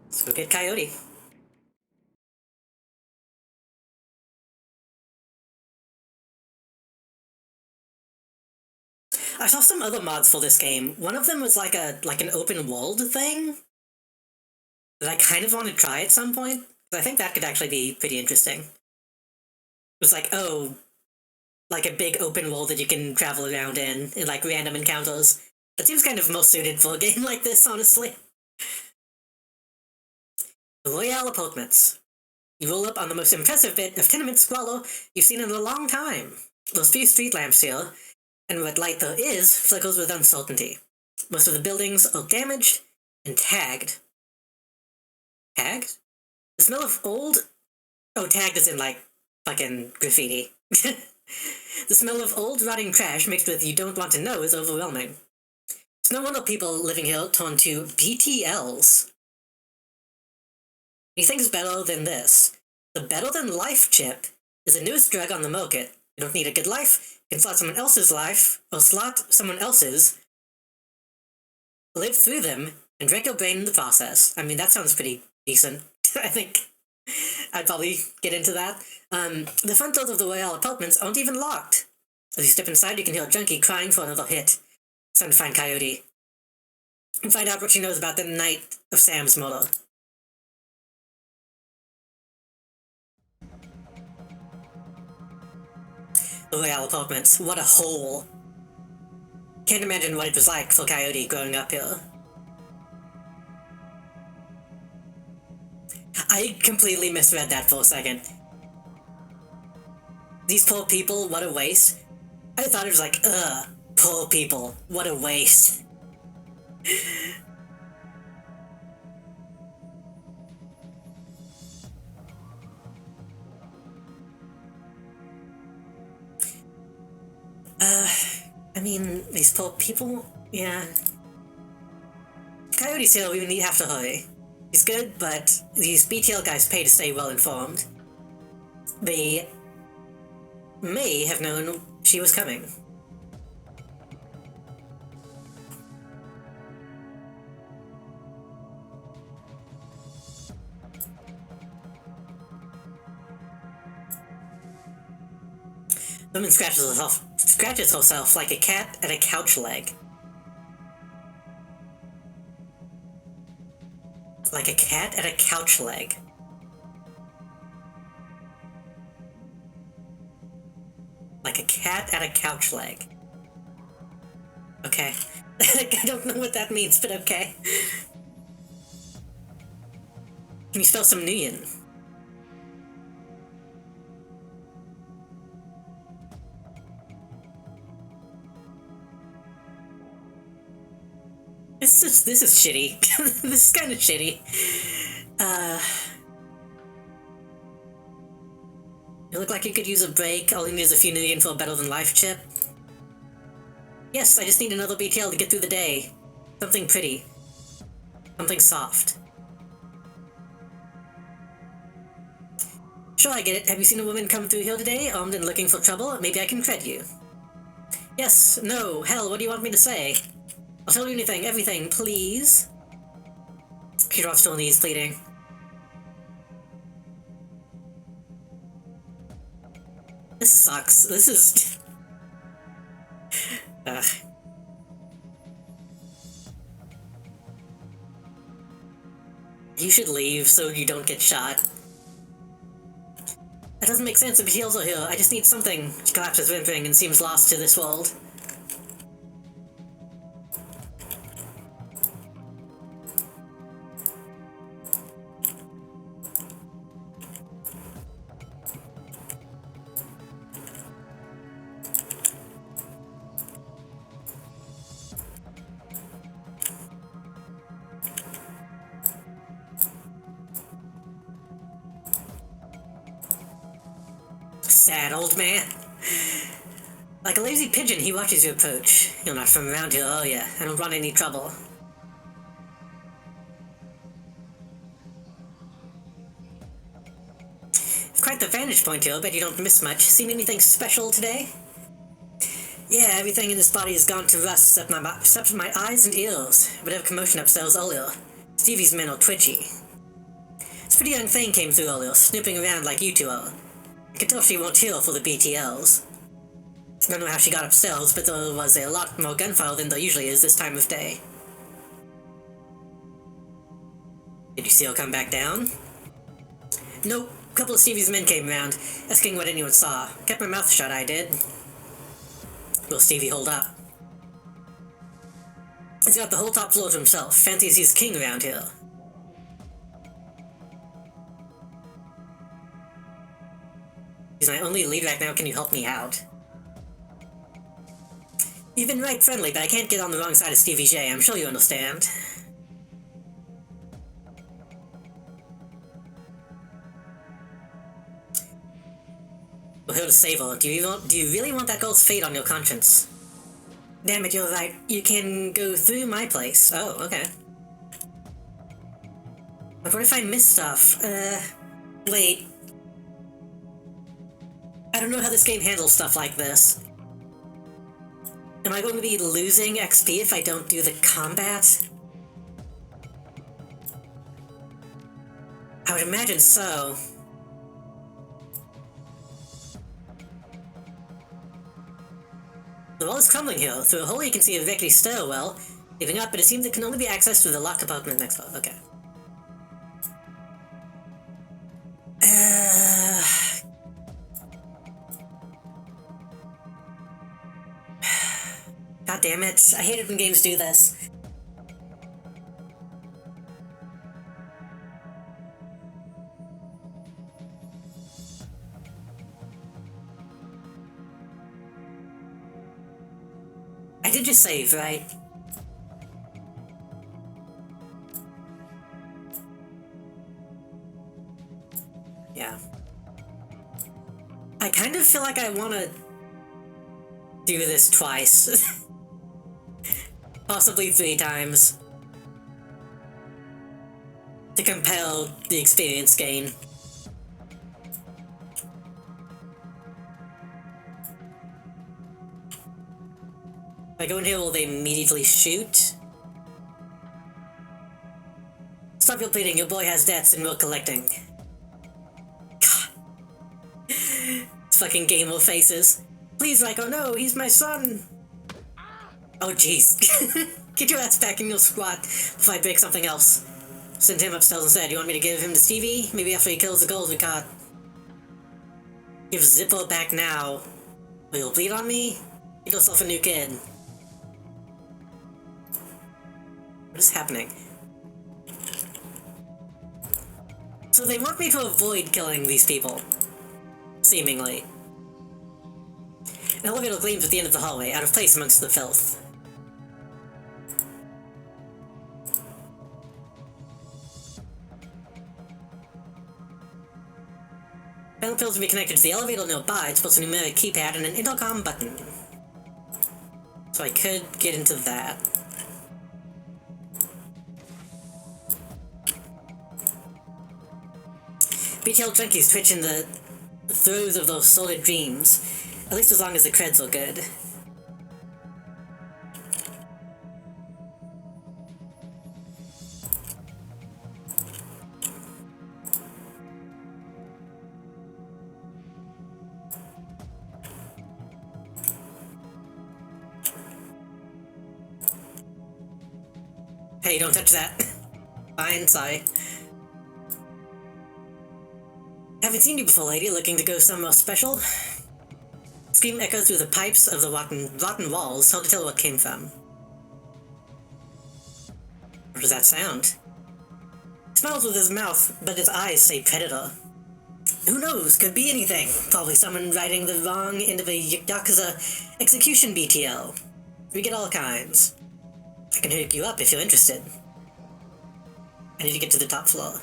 Let's go get Coyote. I saw some other mods for this game. One of them was like an open world thing that I kind of want to try at some point. I think that could actually be pretty interesting. It was like, oh, like a big open world that you can travel around in like random encounters. That seems kind of most suited for a game like this, honestly. Royale apartments. You roll up on the most impressive bit of tenement squalor you've seen in a long time. Those few street lamps here, and what light there is flickers with uncertainty. Most of the buildings are damaged and tagged. Tagged? The smell of old... Oh, tagged is in, like, fucking graffiti. The smell of old rotting trash mixed with you don't want to know is overwhelming. It's no wonder people living here turn to BTLs. Anything's better than this. The Better Than Life chip is the newest drug on the market. You don't need a good life, you can slot someone else's life, or slot someone else's, live through them, and drink your brain in the process. I mean, that sounds pretty decent. I think I'd probably get into that. The front doors of the Royale apartments aren't even locked. As you step inside, you can hear a junkie crying for another hit. It's time to find Coyote. And find out what she knows about the night of Sam's murder. The Royale apartments. What a hole. Can't imagine what it was like for Coyote growing up here. I completely misread that for a second. These poor people, what a waste. I thought it was like, ugh, poor people, what a waste. I mean, these poor people, yeah. Coyote's here, we have to hurry. He's good, but these BTL guys pay to stay well informed. They may have known she was coming. Woman scratches herself scratches herself like a cat at a couch leg. Like a cat at a couch leg. Like a cat at a couch leg. Okay. I don't know what that means, but okay. Can you spell some Nuyen? This is shitty. This is kind of shitty. You look like you could use a break. All you need is a few Nuyen for a better than life chip. Yes, I just need another BTL to get through the day. Something pretty. Something soft. Sure, I get it. Have you seen a woman come through here today, armed and looking for trouble? Maybe I can cred you. Yes, no, hell, what do you want me to say? I'll tell you anything, everything, please. Peter off still knees, pleading. This sucks. This is... Ugh. You should leave so you don't get shot. That doesn't make sense if heels are here. I just need something. She collapses, whimpering, and seems lost to this world. Sad old man. Like a lazy pigeon, he watches you approach. You're not from around here, are you? I don't run any trouble. Quite the vantage point here, bet you don't miss much. Seen anything special today? Yeah, everything in this body has gone to rust except my eyes and ears. Whatever commotion upstairs earlier. Stevie's men are twitchy. This pretty young thing came through earlier, snooping around like you two are. I can tell she won't heal for the BTLs. I don't know how she got upstairs, but there was a lot more gunfire than there usually is this time of day. Did you see her come back down? Nope. A couple of Stevie's men came around, asking what anyone saw. Kept my mouth shut, I did. Will Stevie hold up? He's got the whole top floor to himself. Fancies he's king around here. He's my only lead right now, can you help me out? You've been right friendly, but I can't get on the wrong side of Stevie J, I'm sure you understand. We're here to save her. Do you really want that girl's fate on your conscience? Damn it, you're right. You can go through my place. Oh, okay. But what if I miss stuff? Wait. I don't know how this game handles stuff like this. Am I going to be losing XP if I don't do the combat? I would imagine so. The wall is crumbling here. Through a hole you can see a rickety stairwell leading up, but it seems it can only be accessed through the locked compartment next door. Okay. God damn it. I hate it when games do this. I did just save, right? Yeah. I kind of feel like I want to do this twice. Possibly 3 times. To compel the experience gain. If I go in here, will they immediately shoot? Stop your pleading, your boy has debts and we're collecting. God. Fucking gamer faces. Please, Raiko, no, he's my son! Oh, jeez. Get your ass back in your squad before I break something else. Send him upstairs instead. You want me to give him to Stevie? Maybe after he kills the goals we caught. Give Zippo back now. Or you'll bleed on me? Get yourself a new kid. What is happening? So they want me to avoid killing these people. Seemingly. An elevator gleams at the end of the hallway, out of place amongst the filth. Panel appears to be connected to the elevator nearby. It's both a numeric keypad and an intercom button. So I could get into that. BTL junkies twitch in the throes of those sordid dreams. At least as long as the creds are good. Hey, don't touch that. Fine, sorry. Haven't seen you before, lady. Looking to go somewhere special? Scream echoes through the pipes of the rotten walls. Hard to tell what came from. What does that sound? He smiles with his mouth, but his eyes say predator. Who knows? Could be anything. Probably someone riding the wrong end of a Yakuza execution BTL. We get all kinds. I can hook you up if you're interested. I need to get to the top floor.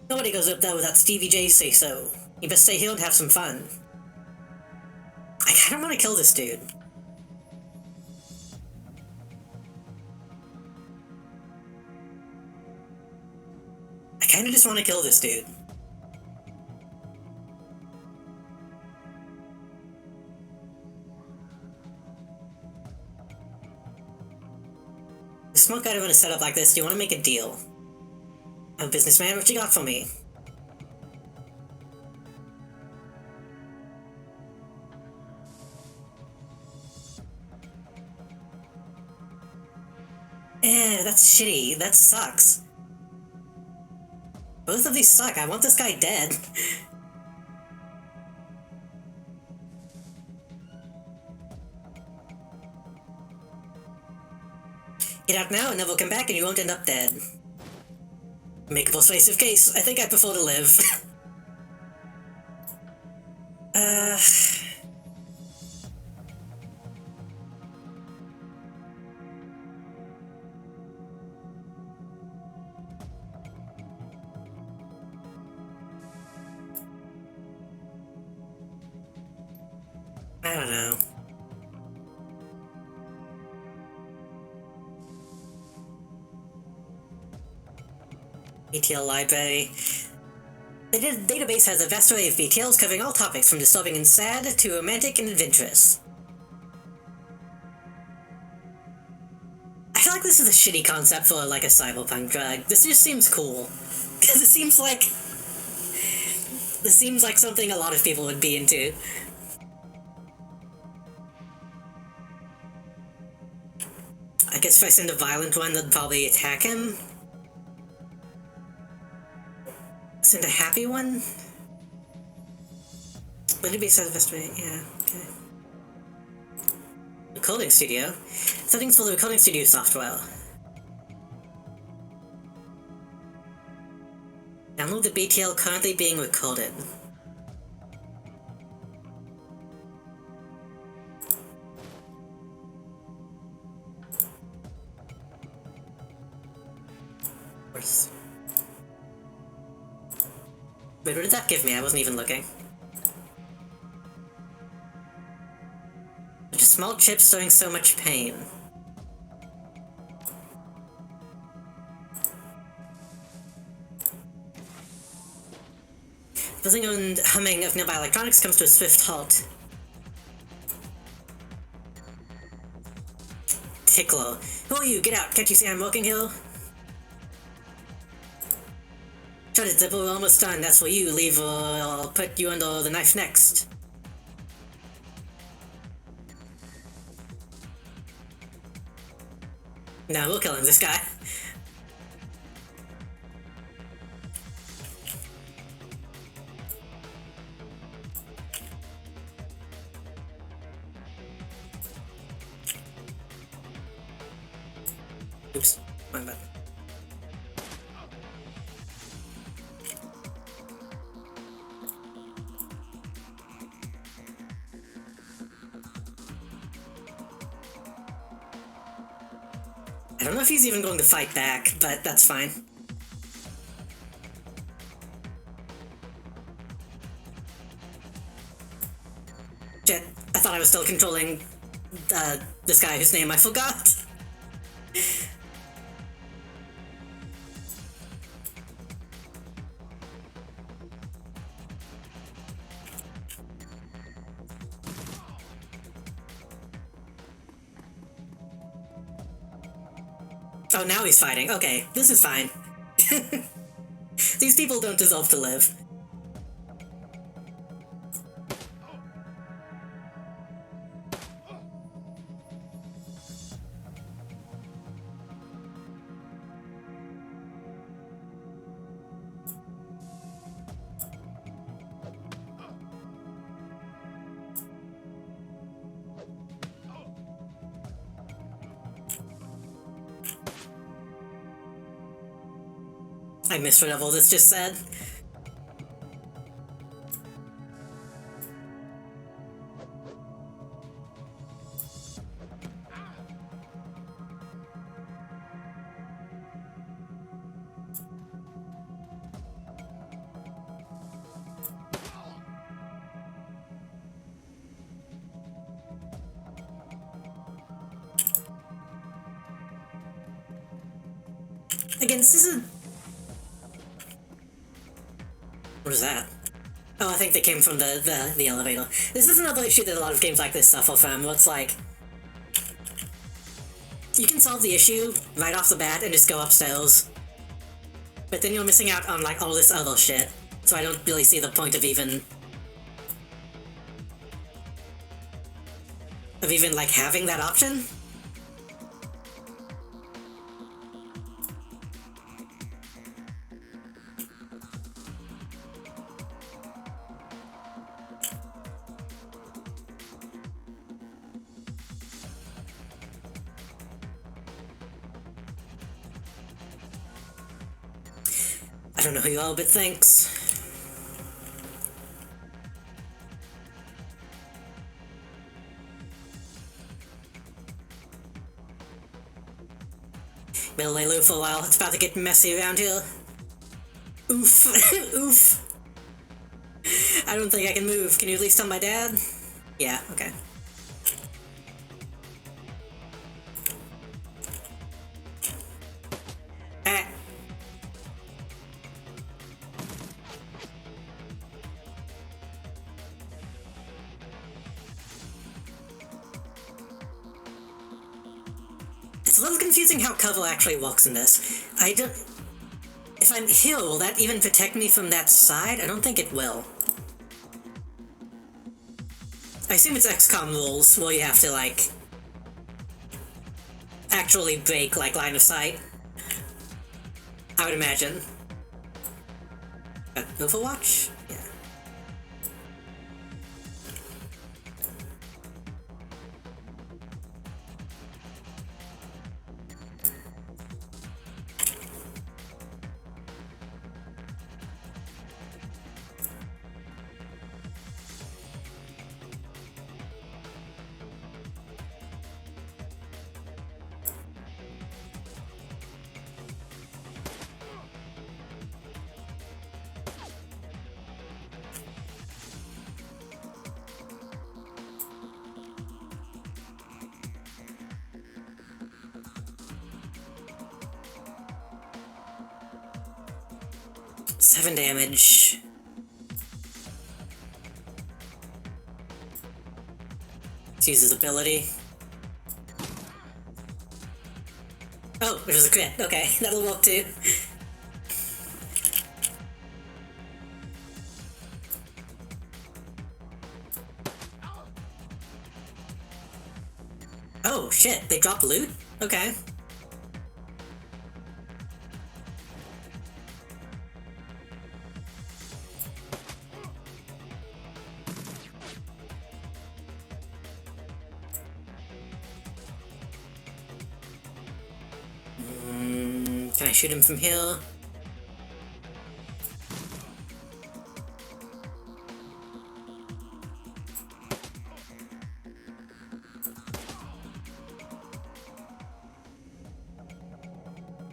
Nobody goes up there without Stevie J say so. You best stay here and have some fun. I kinda wanna kill this dude. I kinda just wanna kill this dude. The smoke out of a setup like this, do you wanna make a deal? I'm a businessman, what you got for me? That's shitty. That sucks. Both of these suck. I want this guy dead. Get out now and never come back and you won't end up dead. Make a persuasive case. I think I prefer to live. I don't know. BTL library. The database has a vast array of BTLs covering all topics from disturbing and sad to romantic and adventurous. I feel like this is a shitty concept for like a cyberpunk drug. This just seems cool. Because it seems like... This seems like something a lot of people would be into. I guess if I send a violent one, they'd probably attack him. Send a happy one? Would it be satisfactory? Yeah, okay. Recording studio? Settings for the recording studio software. Download the BTL currently being recorded. Where's... Wait, what did that give me? I wasn't even looking. Just small chips showing so much pain. Buzzing and humming of nearby electronics comes to a swift halt. Tickler. Who are you? Get out! Can't you see I'm working here? Shut it, Zippo, we're almost done. That's for you. Leave or I'll put you under the knife next. No, we'll kill him, this guy. Oops, wrong button. I don't know if he's even going to fight back, but that's fine. Shit, I thought I was still controlling this guy whose name I forgot. Oh, now he's fighting. Okay, this is fine. These people don't deserve to live. I missed what all this just said. Again, this isn't... What is that? Oh, I think they came from the elevator. This is another issue that a lot of games like this suffer from, where it's like... You can solve the issue right off the bat and just go upstairs. But then you're missing out on, like, all this other shit. So I don't really see the point of even... like, having that option. I don't know who you are, but thanks. Better lay low for a while, it's about to get messy around here. Oof. Oof. I don't think I can move. Can you at least tell my dad? Yeah, okay. Ah. It's a little confusing how cover actually works in this. I don't... If I'm here, will that even protect me from that side? I don't think it will. I assume it's XCOM rules, where you have to, like... actually break, like, line of sight. I would imagine. Overwatch? Yeah. Seven damage. Let's use his ability. Oh, it was a crit. Okay, that'll work too. Oh shit, they dropped loot? Okay. Can I shoot him from here?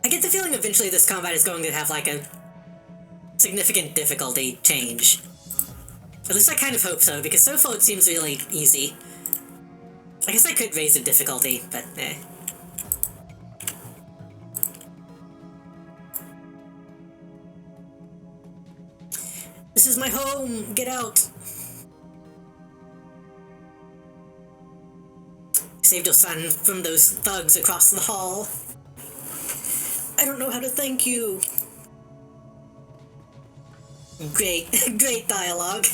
I get the feeling eventually this combat is going to have like a significant difficulty change. At least I kind of hope so, because so far it seems really easy. I guess I could raise the difficulty, but eh. This is my home! Get out! Saved your son from those thugs across the hall. I don't know how to thank you. Great, great dialogue.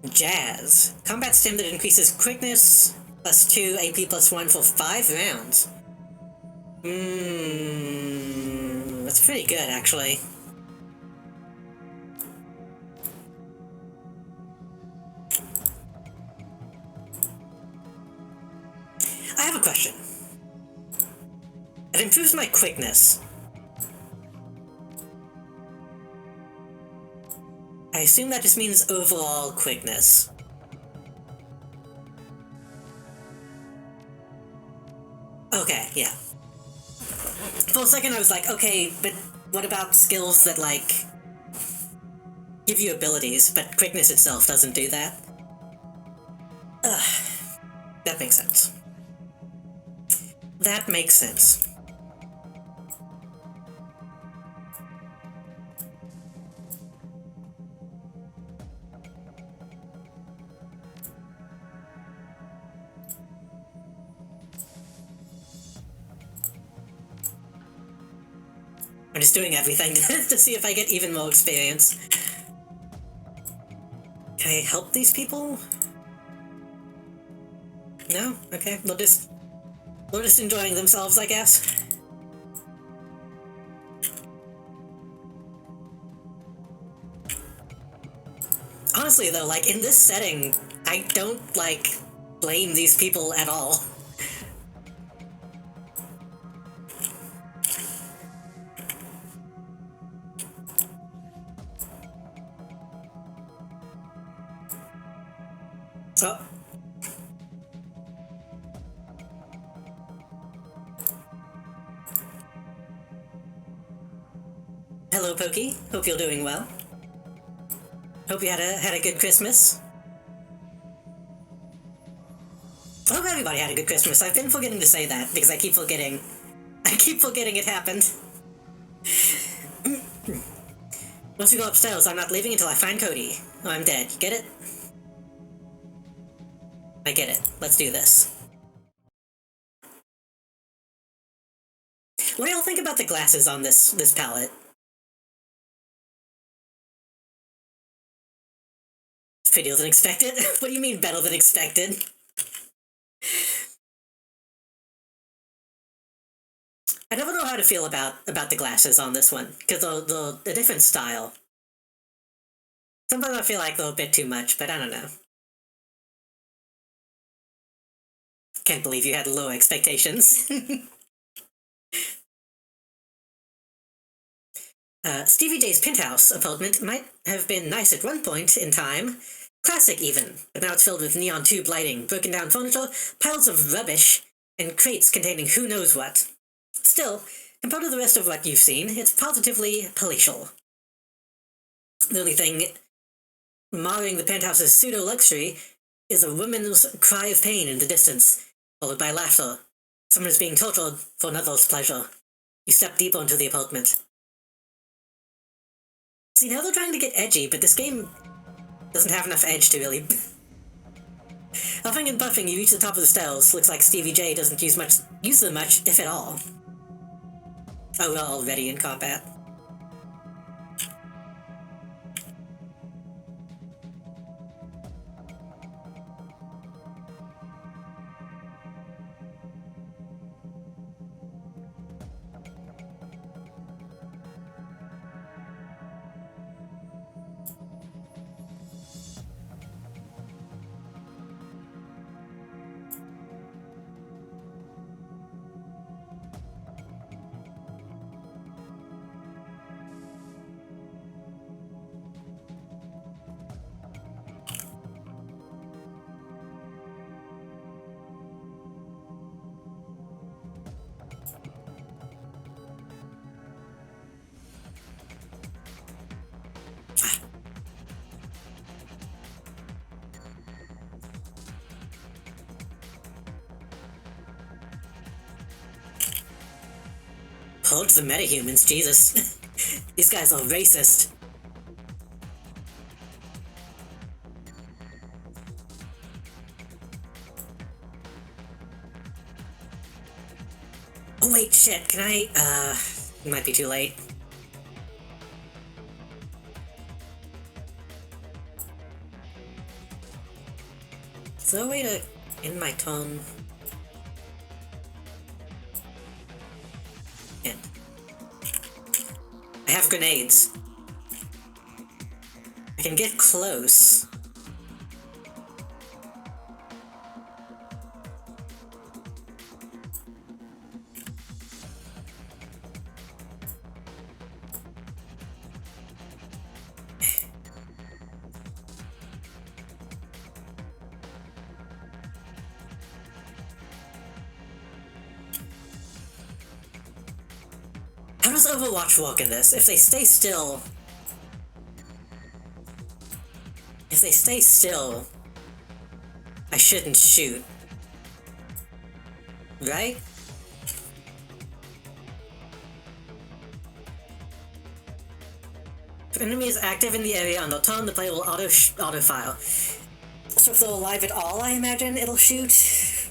Jazz. Combat stim that increases quickness +2, AP +1 for 5 rounds. That's pretty good, actually. I have a question. It improves my quickness. I assume that just means overall quickness. Okay, yeah. For a second I was like, okay, but what about skills that, like, give you abilities, but quickness itself doesn't do that? Ugh. That makes sense. That makes sense. I'm just doing everything to see if I get even more experience. Can I help these people? No? Okay, they're just enjoying themselves, I guess. Honestly, though, like, in this setting, I don't, like, blame these people at all. So... Hello, Pokey. Hope you're doing well. Hope you had a good Christmas. I hope everybody had a good Christmas. I've been forgetting to say that, because I keep forgetting it happened. Once we go upstairs, I'm not leaving until I find Cody. Oh, I'm dead. You get it? I get it. Let's do this. What do y'all think about the glasses on this palette? Prettier than expected? What do you mean better than expected? I never know how to feel about the glasses on this one, because they're a different style. Sometimes I feel like they're a bit too much, but I don't know. Can't believe you had low expectations. Stevie J's penthouse apartment might have been nice at one point in time, classic even, but now it's filled with neon tube lighting, broken down furniture, piles of rubbish, and crates containing who knows what. Still, compared to the rest of what you've seen, it's positively palatial. The only thing marring the penthouse's pseudo-luxury is a woman's cry of pain in the distance, followed by laughter. Someone is being tortured for another's pleasure. You step deeper into the apartment. See, now they're trying to get edgy, but this game doesn't have enough edge to really... Huffing and puffing, you reach the top of the stairs. Looks like Stevie J doesn't use them much, if at all. Oh, we're already in combat. Hold the metahumans, Jesus. These guys are racist. Oh wait, shit, can I, it might be too late. Is there a way to end my tone? End. I have grenades. I can get close. How does Overwatch work in this? If they stay still... If they stay still... I shouldn't shoot. Right? If an enemy is active in the area on the turn, the player will auto-fire. So if they're alive at all, I imagine it'll shoot,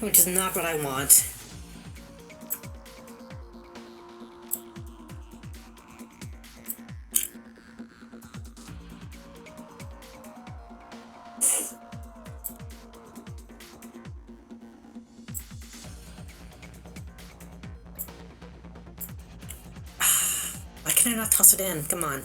which is not what I want. Why can I not toss it in? Come on.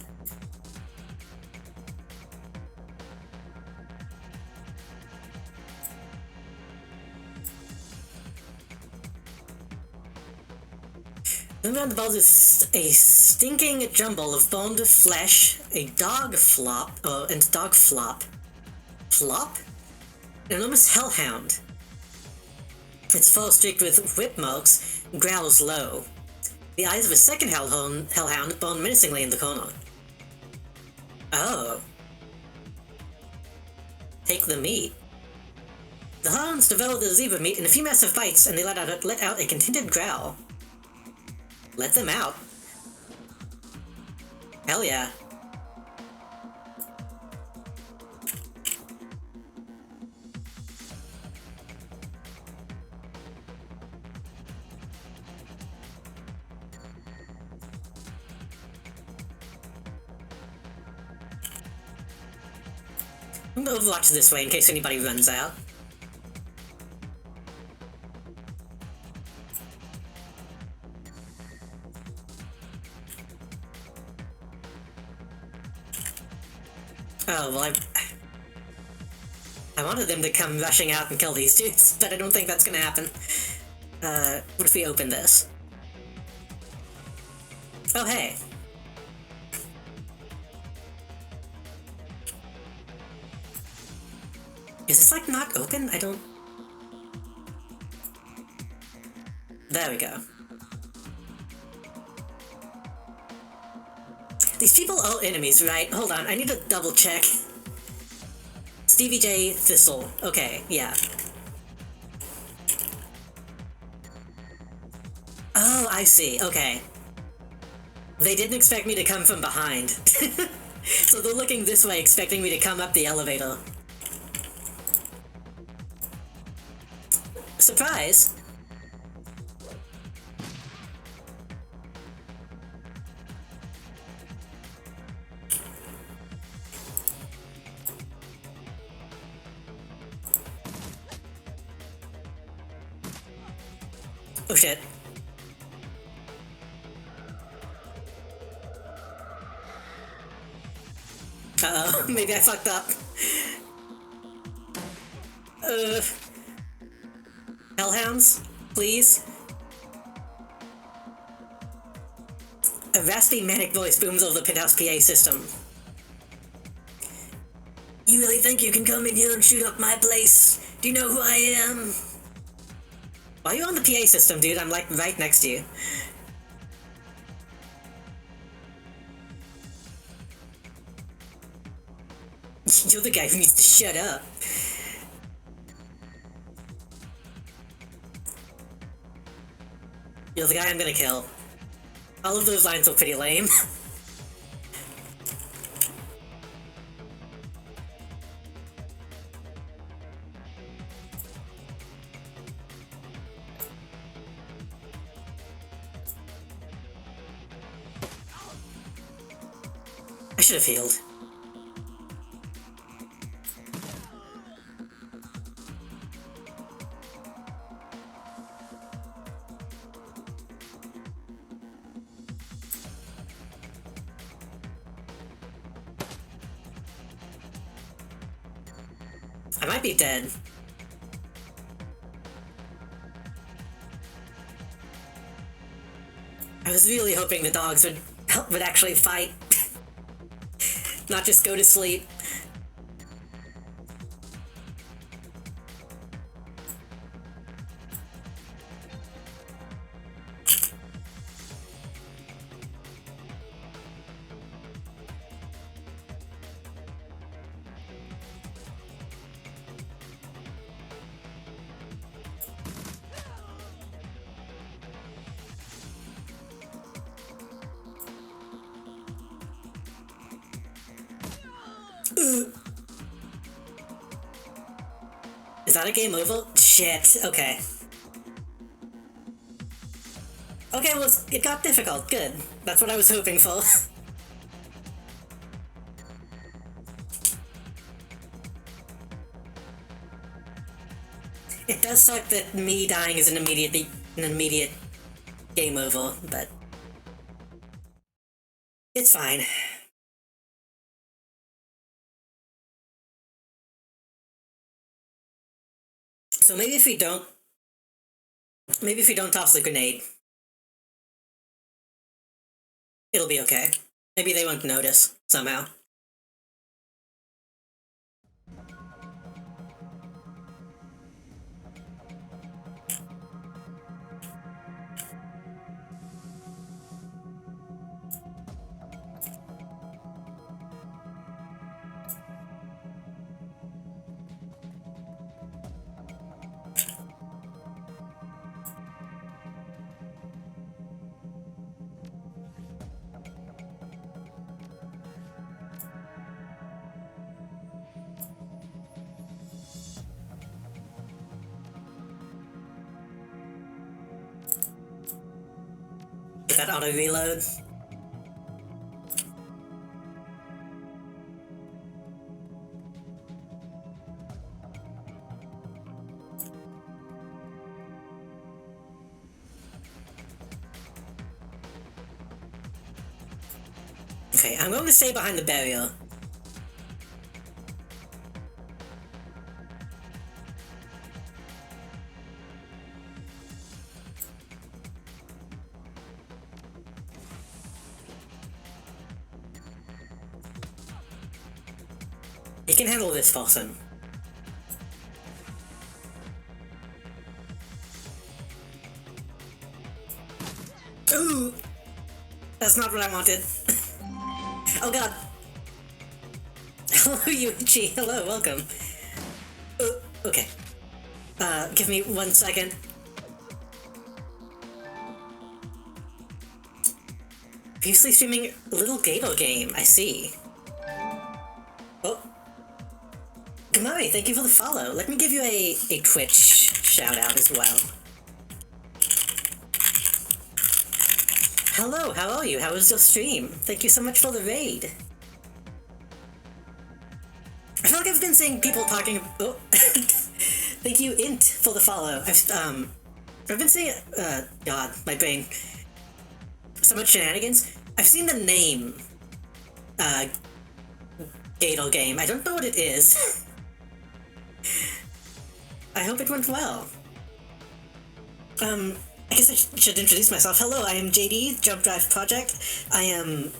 Moving around the balls is a stinking jumble of boned flesh, a dog flop, and dog flop. Flop? An enormous hellhound. Its fur streaked with whip marks growls low. The eyes of a second hellhound burn menacingly in the corner. Oh. Take the meat. The hounds devour the zebra meat in a few massive bites, and they let out a contented growl. Let them out. Hell yeah. I'm gonna Overwatch this way in case anybody runs out. Oh, well, I wanted them to come rushing out and kill these dudes, but I don't think that's gonna happen. What if we open this? Oh, hey. Is this, like, not open? I don't... There we go. These people are enemies, right? Hold on, I need to double check. Stevie J. Thistle. Okay, yeah. Oh, I see, okay. They didn't expect me to come from behind. So they're looking this way, expecting me to come up the elevator. Surprise! Oh shit. Uh-oh, maybe I fucked up. Hellhounds, please. A raspy, manic voice booms over the penthouse PA system. You really think you can come in here and shoot up my place? Do you know who I am? Why are you on the PA system, dude? I'm like right next to you. You're the guy who needs to shut up. You're the guy I'm gonna kill. All of those lines were pretty lame. I should have healed. I might be dead. I was really hoping the dogs would actually fight. Not just go to sleep. Is that a game over? Shit, okay. Okay, well, it got difficult. Good. That's what I was hoping for. It does suck that me dying is an immediate game over, but it's fine. So maybe if we don't toss the grenade, it'll be okay. Maybe they won't notice somehow. Get that auto reload. Okay, I'm going to stay behind the barrier. You can handle this, Paulson. Ooh! That's not what I wanted. Oh god. Hello, Yuichi. Hello, welcome. Okay. Give me 1 second. Previously streaming Little Gato game, I see. Oh. Kamari, thank you for the follow. Let me give you a Twitch shout out as well. Hello, how are you? How was your stream? Thank you so much for the raid. I feel like I've been seeing people talking. Oh, thank you, Int, for the follow. I've been seeing. God, my brain. So much shenanigans. I've seen the name. Gato game. I don't know what it is. I hope it went well. I guess I should introduce myself. Hello, I am JD, Jump Drive Project. I am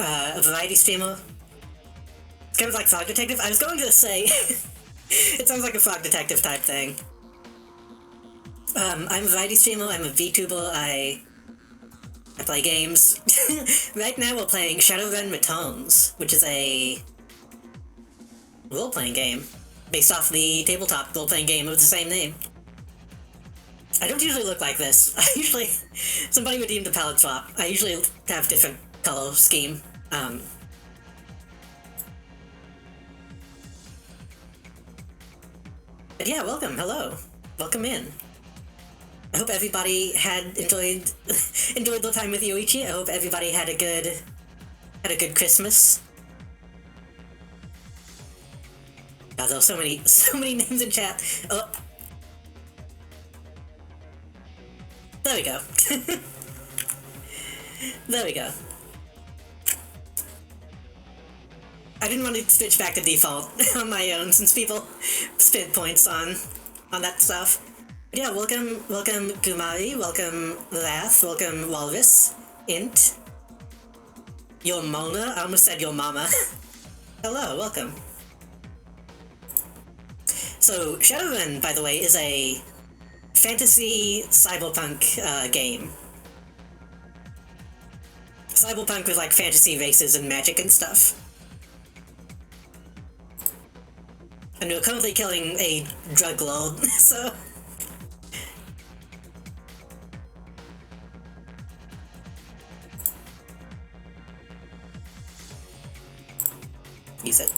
a variety streamer. It's kind of like Frog Detective. I was going to say, it sounds like a Frog Detective type thing. I'm a variety streamer, I'm a VTuber, I play games. Right now we're playing Shadowrun Returns, which is a role-playing game based off the tabletop role-playing game of the same name. I don't usually look like this. I usually... Somebody redeemed the palette swap. I usually have different color scheme. But yeah, welcome, hello. Welcome in. I hope everybody had enjoyed enjoyed the time with Yoichi. I hope everybody had a good Christmas. God, there were so many names in chat. Oh. There we go. There we go. I didn't want to switch back to default on my own since people spent points on that stuff. But yeah, welcome Gumari, welcome Lath, welcome Walrus, Int, your Mona, I almost said your mama. Hello, welcome. So, Shadowrun, by the way, is a fantasy cyberpunk game. Cyberpunk with like fantasy races and magic and stuff. And we're currently killing a drug lord, so... Use it.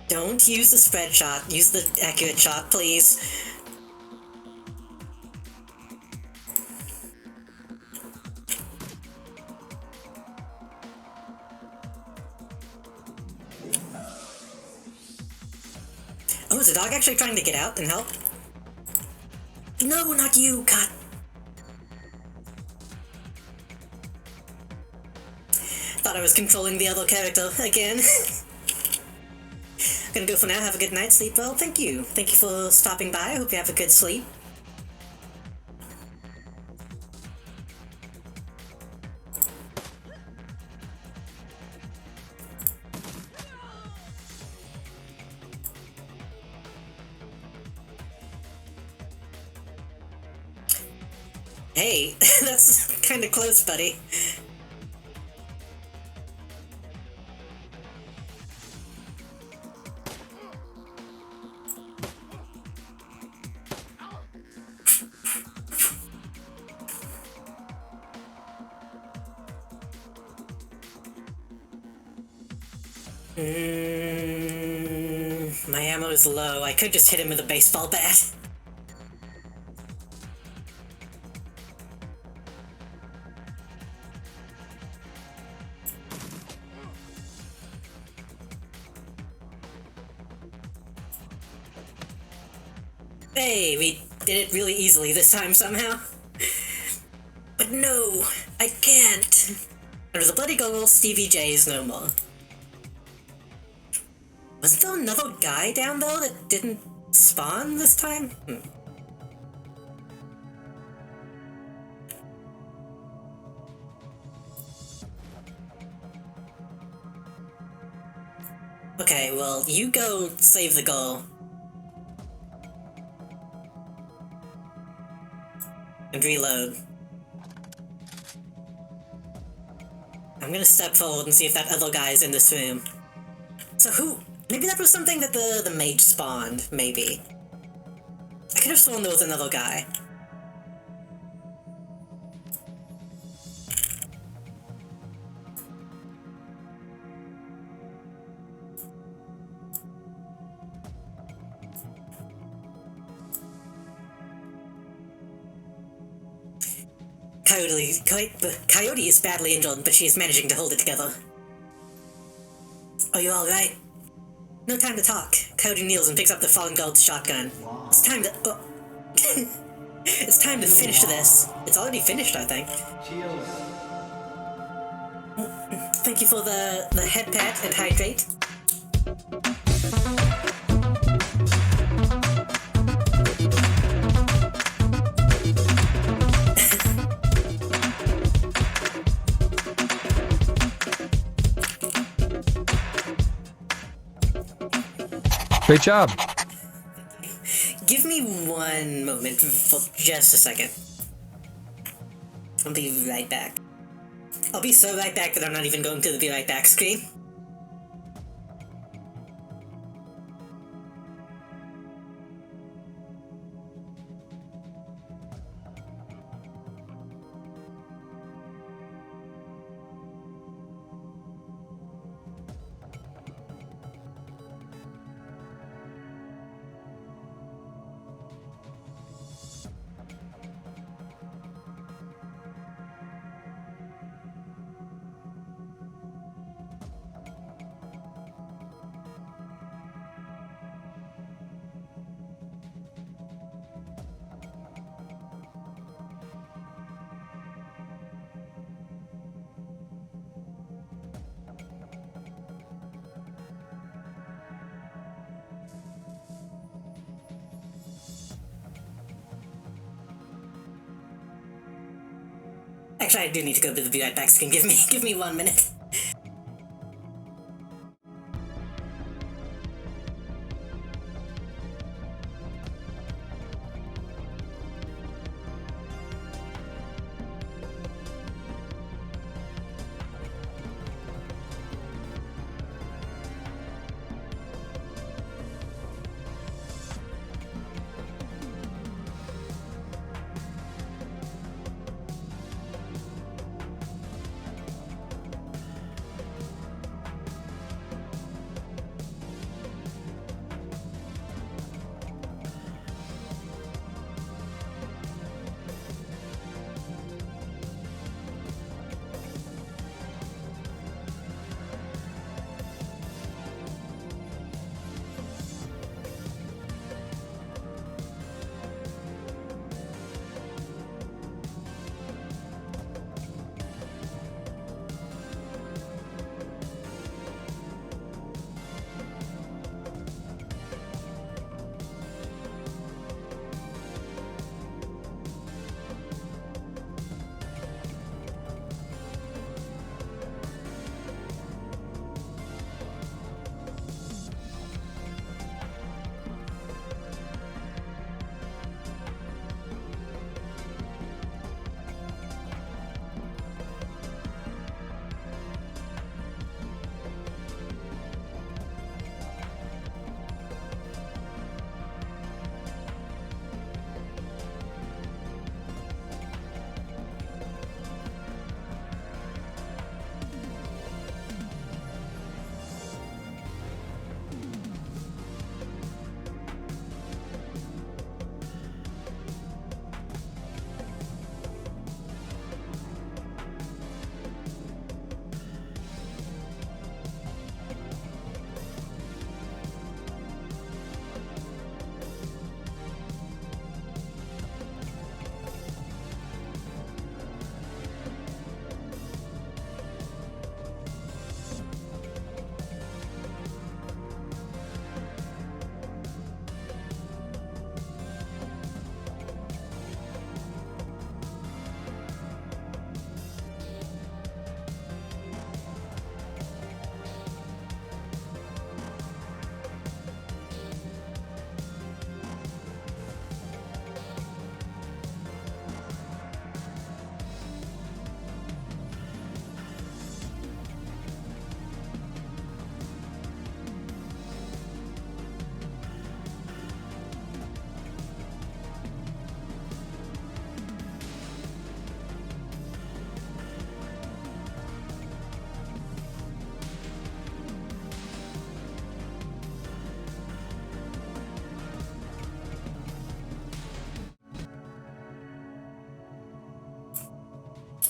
Don't use the spread shot, use the accurate shot, please. Oh, is the dog actually trying to get out and help? No, not you, God. Thought I was controlling the other character again. Gonna go for now, have a good night, sleep well, thank you. Thank you for stopping by, I hope you have a good sleep. Hey, that's kinda close, buddy. My ammo is low. I could just hit him with a baseball bat. Hey, we did it really easily this time somehow. But no, I can't. There's a bloody goal, Stevie J is no more. Wasn't there another guy down there that didn't spawn this time? Okay, well, you go save the goal. And reload. I'm gonna step forward and see if that other guy's in this room. So who? Maybe that was something that the mage spawned, maybe. I could have sworn there was another guy. Coyote is badly injured, but she's managing to hold it together. Are you alright? No time to talk. Coyote kneels and picks up the fallen guard's shotgun. It's time to... Oh. It's time to finish this. It's already finished, I think. Thank you for the head pat and hydrate. Great job. Give me one moment for just a second. I'll be right back. I'll be so right back that I'm not even going to the be right back screen. Actually, I do need to go to the be right back screen. Give me 1 minute.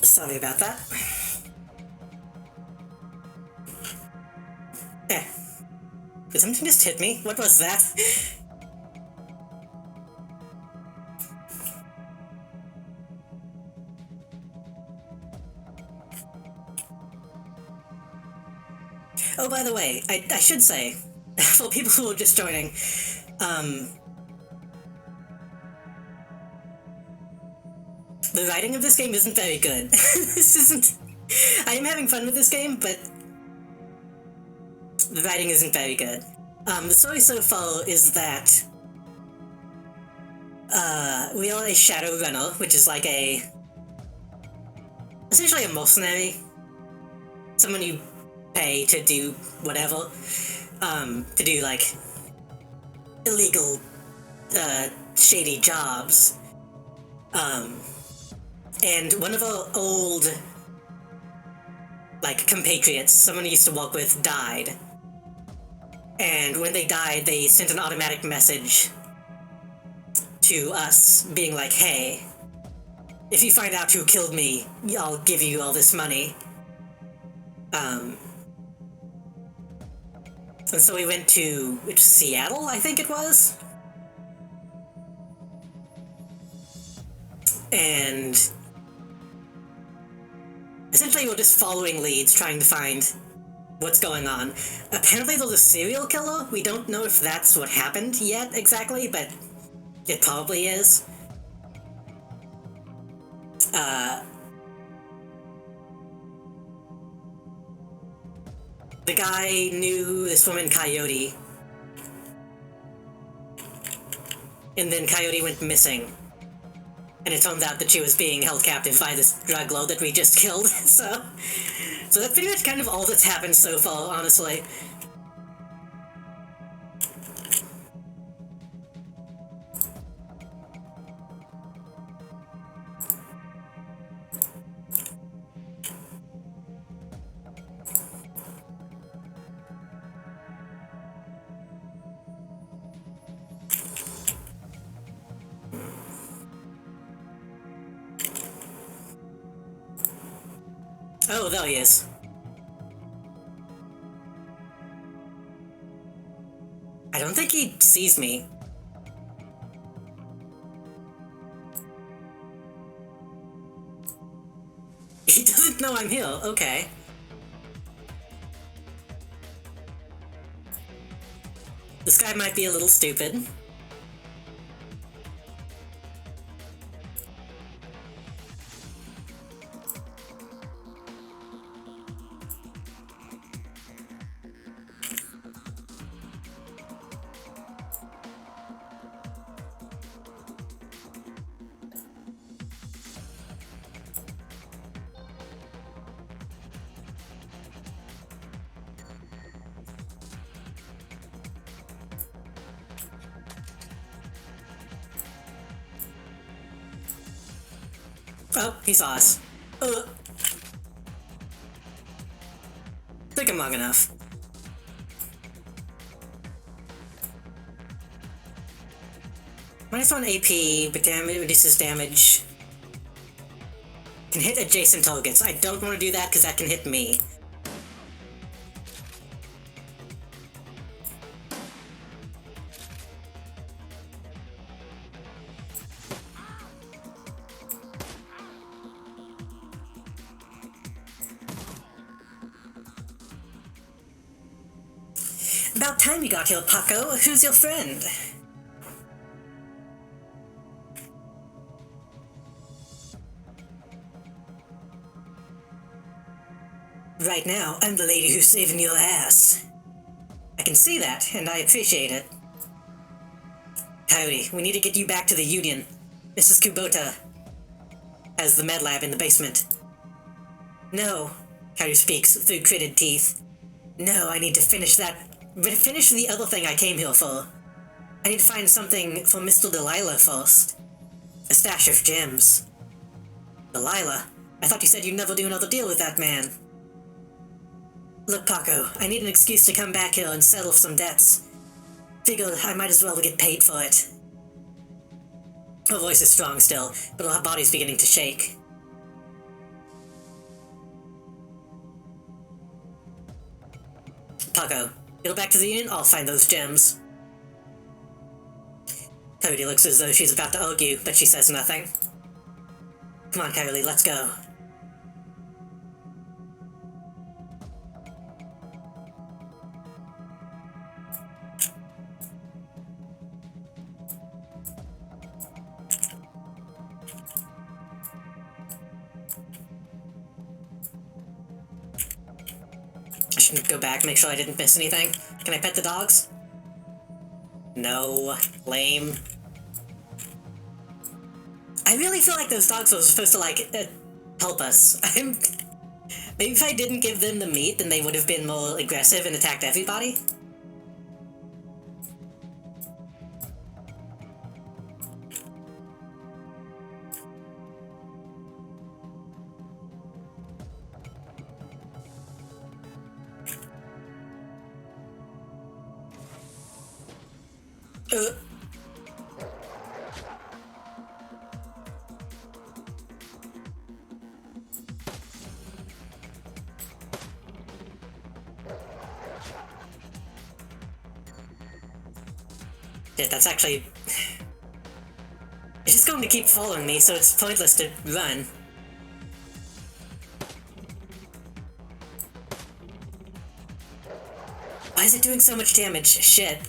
Sorry about that. Eh. Did something just hit me? What was that? Oh, by the way, I should say, for people who are just joining, the writing of this game isn't very good. This isn't... I am having fun with this game, but the writing isn't very good. The story so far is that we are a Shadowrunner, which is like essentially a mercenary someone you pay to do whatever, to do, like, illegal, shady jobs. And one of our old, like, compatriots, someone I used to work with, died. And when they died, they sent an automatic message to us, being like, hey, if you find out who killed me, I'll give you all this money. And so we went to Seattle, I think it was? And essentially we're just following leads, trying to find what's going on. Apparently there's a serial killer. We don't know if that's what happened yet exactly, but it probably is. The guy knew this woman Coyote, and then Coyote went missing. And it turned out that she was being held captive by this drug lord that we just killed, so that's pretty much kind of all that's happened so far, honestly. Oh, there he is. I don't think he sees me. He doesn't know I'm here, okay. This guy might be a little stupid. Oh, he saw us. Took him long enough. -1 AP, but damage reduces damage. Can hit adjacent targets. I don't want to do that because that can hit me. About time you got here, Paco. Who's your friend? Right now, I'm the lady who's saving your ass. I can see that, and I appreciate it. Coyote, we need to get you back to the Union. Mrs. Kubota has the med lab in the basement. No, Coyote speaks through gritted teeth. No, I need to finish the other thing I came here for. I need to find something for Mr. Delilah first. A stash of gems. Delilah? I thought you said you'd never do another deal with that man. Look, Paco, I need an excuse to come back here and settle some debts. Figure I might as well get paid for it. Her voice is strong still, but her body's beginning to shake. Paco, go back to the Union, I'll find those gems. Coyote looks as though she's about to argue, but she says nothing. Come on, Coyote, let's go. I should go back, make sure I didn't miss anything. Can I pet the dogs? No. Lame. I really feel like those dogs were supposed to, like, help us. Maybe if I didn't give them the meat, then they would have been more aggressive and attacked everybody. Uh. Yeah, that's actually... It's just going to keep following me, so it's pointless to run. Why is it doing so much damage? Shit.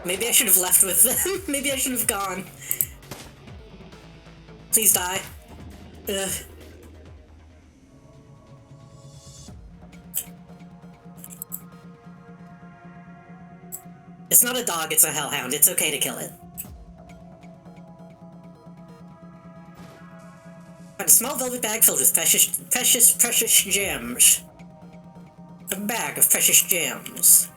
Maybe I should have left with them. Maybe I should have gone. Please die. Ugh. It's not a dog, it's a hellhound. It's okay to kill it. Find a small velvet bag filled with precious gems. A bag of precious gems.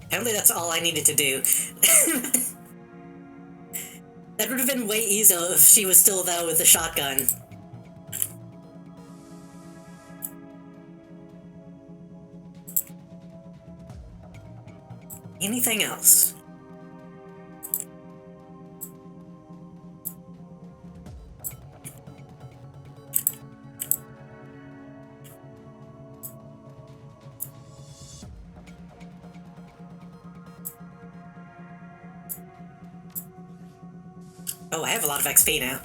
Apparently that's all I needed to do. That would have been way easier if she was still there with the shotgun. Anything else? Oh, I have a lot of XP now.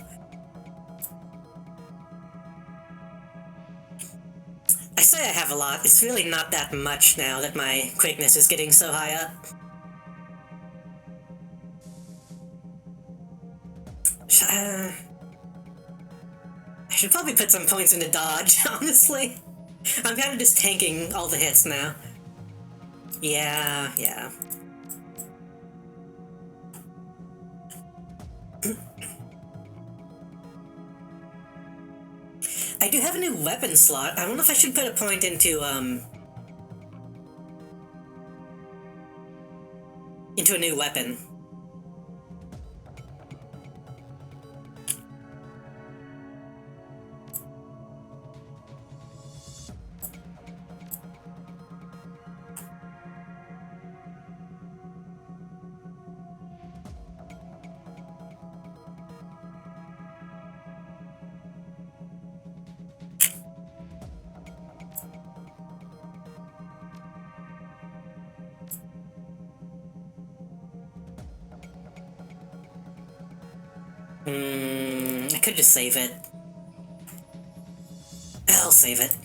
I say I have a lot, it's really not that much now that my quickness is getting so high up. I should probably put some points into dodge, honestly. I'm kind of just tanking all the hits now. Yeah. I do have a new weapon slot. I wonder if I should put a point into a new weapon. I could just save it. I'll save it.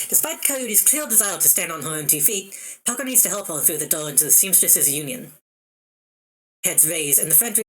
Despite Coyote's clear desire to stand on her own 2 feet, Tucker needs to help her through the door into the seamstress's union. Heads raise, and the friend